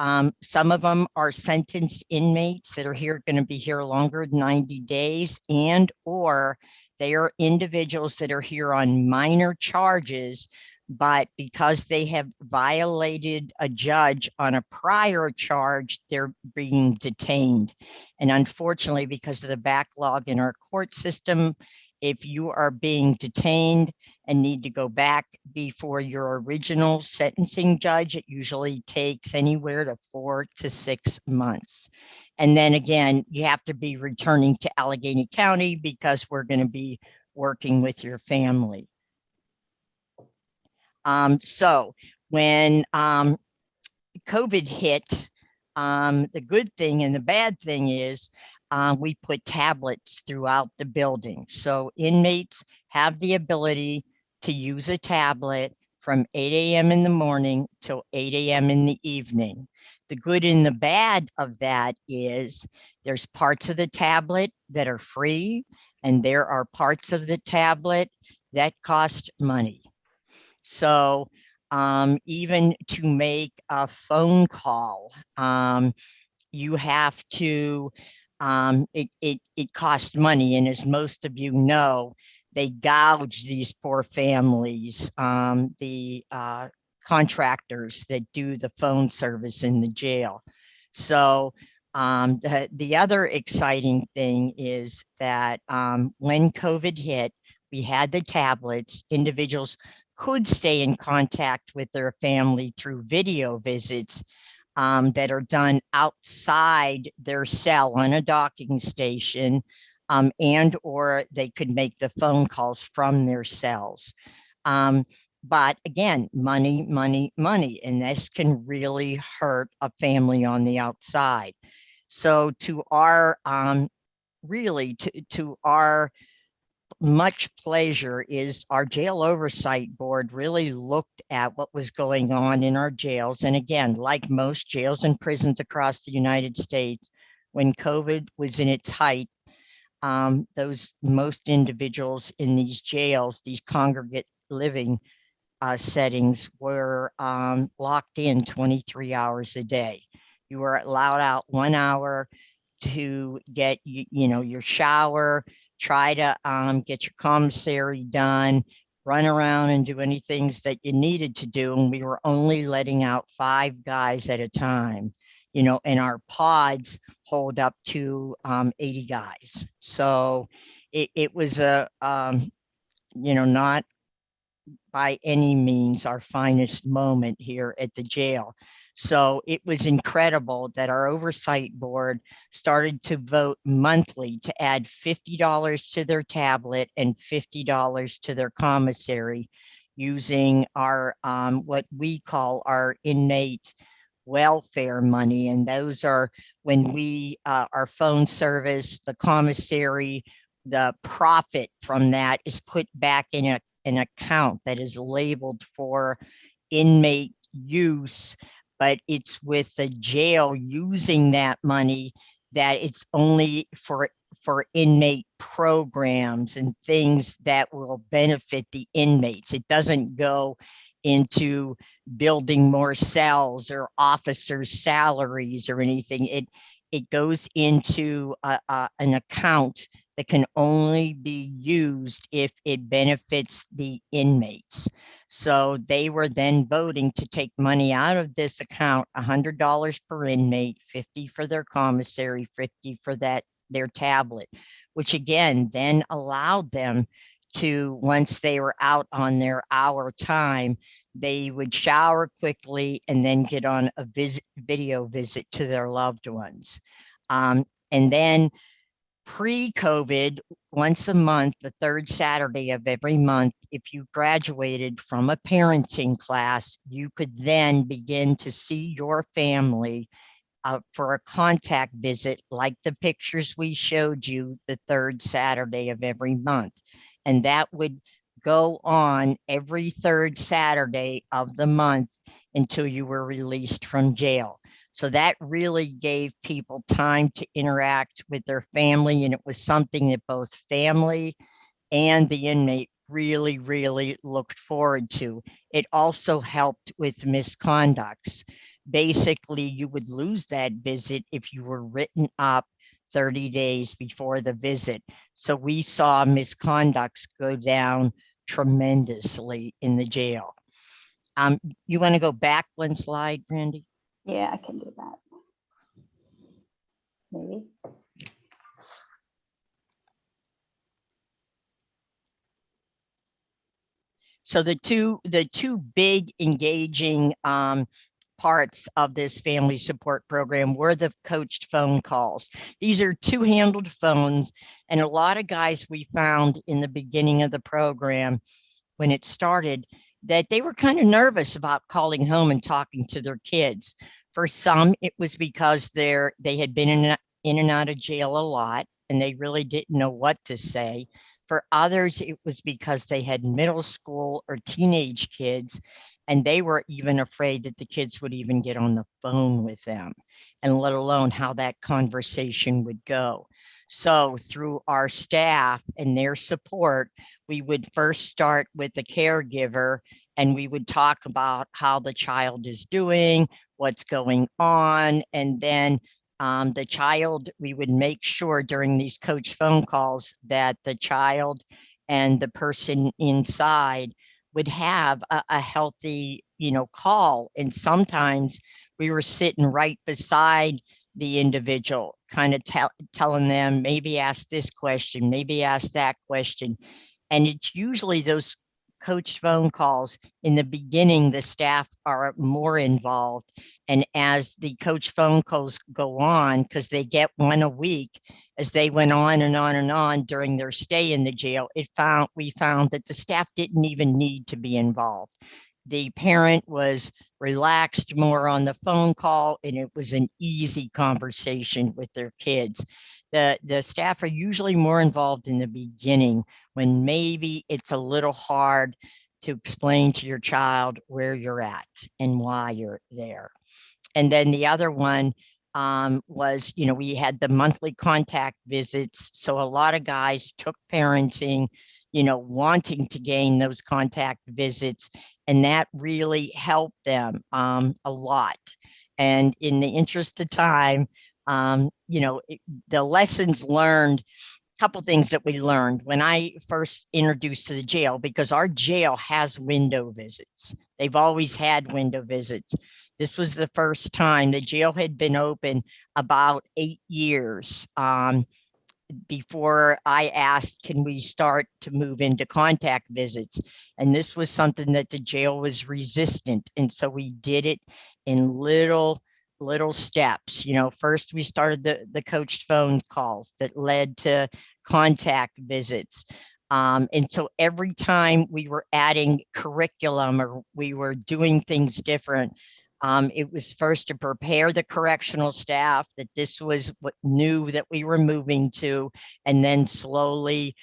Some of them are sentenced inmates that are going to be here longer than 90 days, and or they are individuals that are here on minor charges, but because they have violated a judge on a prior charge, they're being detained. And unfortunately, because of the backlog in our court system, if you are being detained and need to go back before your original sentencing judge, it usually takes anywhere to 4 to 6 months. And then again, you have to be returning to Allegheny County because we're going to be working with your family. So when COVID hit, the good thing and the bad thing is we put tablets throughout the building. So inmates have the ability to use a tablet from 8 a.m. in the morning till 8 a.m. in the evening. The good and the bad of that is there's parts of the tablet that are free, and there are parts of the tablet that cost money. So even to make a phone call, you have to, it costs money. And as most of you know, they gouge these poor families, the contractors that do the phone service in the jail. So the other exciting thing is that when COVID hit, we had the tablets. Individuals could stay in contact with their family through video visits that are done outside their cell on a docking station, and or they could make the phone calls from their cells. But again, money, money, money, and this can really hurt a family on the outside. So to our really to our much pleasure is our jail oversight board really looked at what was going on in our jails. And again, like most jails and prisons across the United States, when COVID was in its height, most individuals in these jails, these congregate living settings, were locked in 23 hours a day. You were allowed out 1 hour to get your shower, try to get your commissary done, run around and do any things that you needed to do. And we were only letting out 5 guys at a time, and our pods hold up to 80 guys. So it was not by any means our finest moment here at the jail. So it was incredible that our oversight board started to vote monthly to add $50 to their tablet and $50 to their commissary using our what we call our inmate welfare money. And those are when we our phone service, the commissary, the profit from that is put back in an account that is labeled for inmate use, but it's with the jail using that money that it's only for inmate programs and things that will benefit the inmates. It doesn't go into building more cells or officers' salaries or anything. It goes into an account that can only be used if it benefits the inmates. So they were then voting to take money out of this account, $100 per inmate, $50 for their commissary, $50 for their tablet, which again then allowed them to, once they were out on their hour time, they would shower quickly and then get on a video visit to their loved ones. And then pre-COVID, once a month, the third Saturday of every month, if you graduated from a parenting class, you could then begin to see your family for a contact visit, like the pictures we showed you the third Saturday of every month. And that would go on every third Saturday of the month until you were released from jail. So that really gave people time to interact with their family. And it was something that both family and the inmate really, really looked forward to. It also helped with misconducts. Basically, you would lose that visit if you were written up 30 days before the visit. So we saw misconducts go down tremendously in the jail. You want to go back one slide, Brandy? Yeah, I can do that. Maybe. So the two big engaging parts of this family support program were the coached phone calls. These are two-handled phones, and a lot of guys we found in the beginning of the program when it started that they were kind of nervous about calling home and talking to their kids. For some, it was because they had been in and out of jail a lot, and they really didn't know what to say. For others, it was because they had middle school or teenage kids, and they were even afraid that the kids would even get on the phone with them, and let alone how that conversation would go. So through our staff and their support, we would first start with the caregiver, and we would talk about how the child is doing, what's going on, and then the child, we would make sure during these coach phone calls that the child and the person inside would have a healthy, call. And sometimes we were sitting right beside the individual, kind of telling them, maybe ask this question, maybe ask that question. And it's usually those coach phone calls in the beginning, the staff are more involved. And as the coach phone calls go on, because they get one a week, as they went on and on and on during their stay in the jail, we found that the staff didn't even need to be involved. The parent was relaxed more on the phone call, and it was an easy conversation with their kids. The staff are usually more involved in the beginning when maybe it's a little hard to explain to your child where you're at and why you're there. And then the other one was, we had the monthly contact visits. So a lot of guys took parenting, wanting to gain those contact visits, and that really helped them a lot. And in the interest of time, the lessons learned, couple things that we learned when I first introduced to the jail, because our jail has window visits. They've always had window visits. This was the first time. The jail had been open about 8 years before I asked, can we start to move into contact visits? And this was something that the jail was resistant. And so we did it in little steps. First we started the coached phone calls that led to contact visits. And so every time we were adding curriculum or we were doing things different, it was first to prepare the correctional staff that this was what new that we were moving to, and then slowly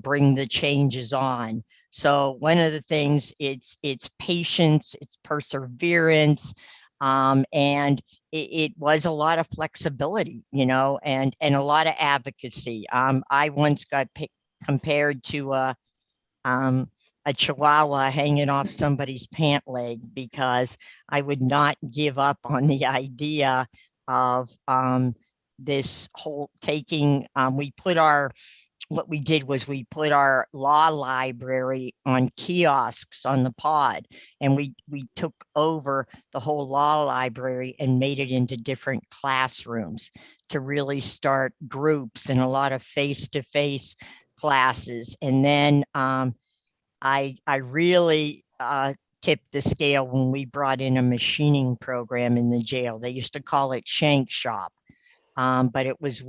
bring the changes on. So one of the things, it's patience, it's perseverance, and it was a lot of flexibility, and a lot of advocacy. I once got compared to a chihuahua hanging off somebody's pant leg, because I would not give up on the idea of this whole taking, what we did was we put our law library on kiosks on the pod, and we took over the whole law library and made it into different classrooms to really start groups and a lot of face-to-face classes. And then I really tipped the scale when we brought in a machining program in the jail. They used to call it Shank Shop, but it was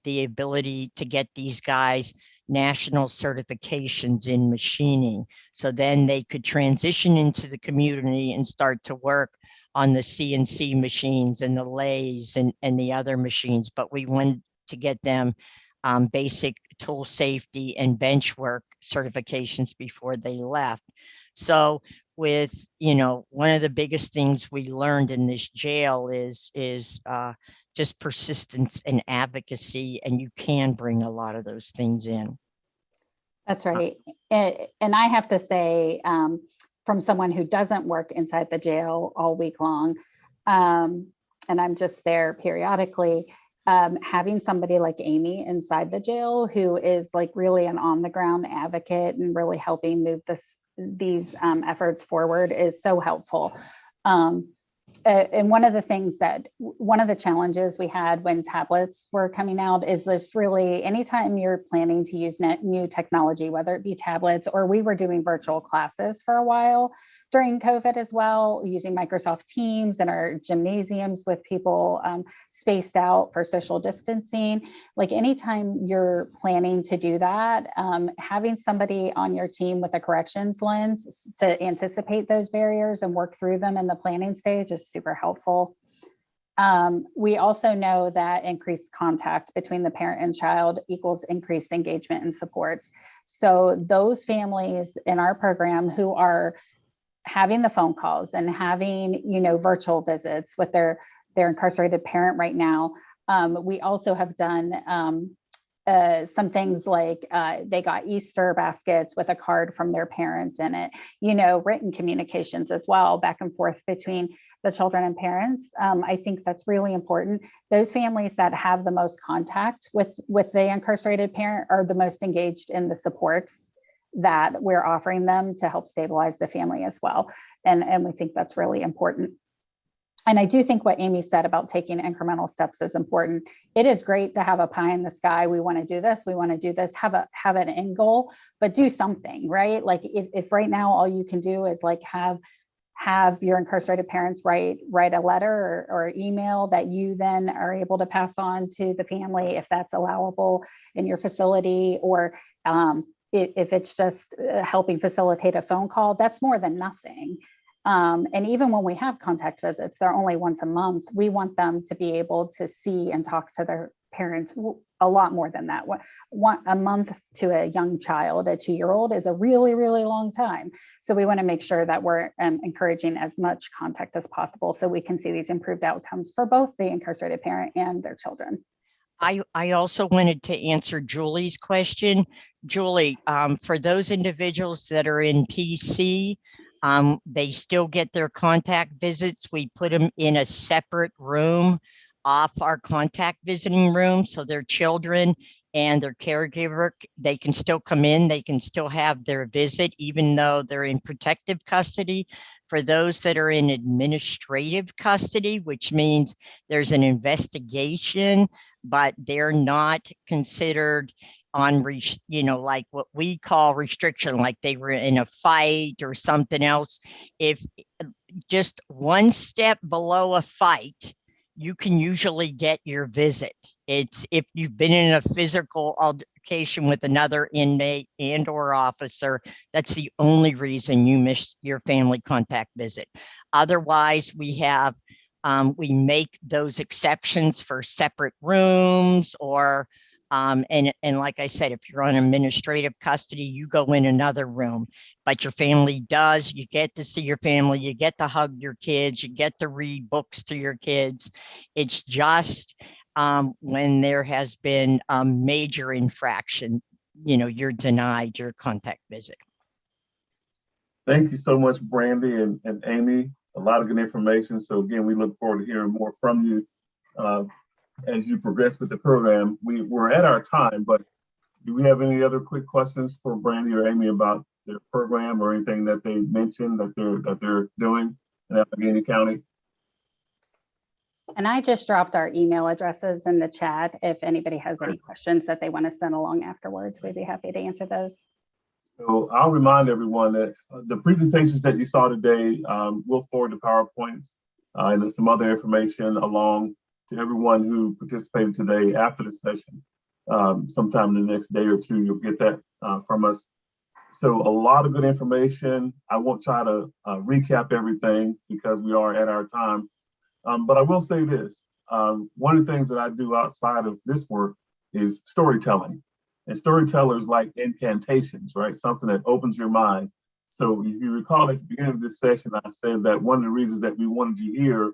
the ability to get these guys national certifications in machining. So then they could transition into the community and start to work on the CNC machines and the lathes and the other machines. But we wanted to get them basic tool safety and bench work certifications before they left. So with, one of the biggest things we learned in this jail is just persistence and advocacy, and you can bring a lot of those things in. That's right. And I have to say, from someone who doesn't work inside the jail all week long, and I'm just there periodically, having somebody like Amy inside the jail who is like really an on the ground advocate and really helping move these efforts forward is so helpful. And one of the challenges we had when tablets were coming out is this really, anytime you're planning to use new technology, whether it be tablets, or we were doing virtual classes for a while during COVID as well, using Microsoft Teams in our gymnasiums with people spaced out for social distancing. Like anytime you're planning to do that, having somebody on your team with a corrections lens to anticipate those barriers and work through them in the planning stage is super helpful. We also know that increased contact between the parent and child equals increased engagement and supports. So those families in our program who are having the phone calls and having, virtual visits with their incarcerated parent right now, we also have done some things like they got Easter baskets with a card from their parent in it, written communications as well, back and forth between the children and parents. I think that's really important. Those families that have the most contact with the incarcerated parent are the most engaged in the supports that we're offering them to help stabilize the family as well. And we think that's really important. And I do think what Amy said about taking incremental steps is important. It is great to have a pie in the sky. We want to do this. We want to do this. Have an end goal, but do something, right? Like if right now all you can do is like have your incarcerated parents write a letter or email that you then are able to pass on to the family, if that's allowable in your facility, or if it's just helping facilitate a phone call, that's more than nothing. And even when we have contact visits, they're only once a month. We want them to be able to see and talk to their parents a lot more than that. A month to a young child, a 2-year-old, is a really, really long time. So we want to make sure that we're encouraging as much contact as possible so we can see these improved outcomes for both the incarcerated parent and their children. I also wanted to answer Julie's question. Julie, for those individuals that are in PC, they still get their contact visits. We put them in a separate room off our contact visiting room, so their children and their caregiver, they can still come in, they can still have their visit, even though they're in protective custody. For those that are in administrative custody, which means there's an investigation, but they're not considered on, like what we call restriction, like they were in a fight or something else. If just one step below a fight, you can usually get your visit. It's if you've been in a physical altercation with another inmate and or officer, that's the only reason you missed your family contact visit. Otherwise, we make those exceptions for separate rooms, or and like I said, if you're on administrative custody, you go in another room, but your family does, you get to see your family, you get to hug your kids, you get to read books to your kids. It's just when there has been a major infraction, you're denied your contact visit. Thank you so much, Brandy and Amy. A lot of good information. So again, we look forward to hearing more from you as you progress with the program. We're at our time, but do we have any other quick questions for Brandy or Amy about their program or anything that they mentioned that they're doing in Allegheny County? And I just dropped our email addresses in the chat. If anybody has any questions that they want to send along afterwards, we'd be happy to answer those. So I'll remind everyone that the presentations that you saw today, we'll forward the PowerPoints and there's some other information along to everyone who participated today after the session. Sometime in the next day or two, you'll get that from us. So a lot of good information. I won't try to recap everything because we are at our time. But I will say this, one of the things that I do outside of this work is storytelling. And storytellers like incantations, right? Something that opens your mind. So if you recall at the beginning of this session, I said that one of the reasons that we wanted you here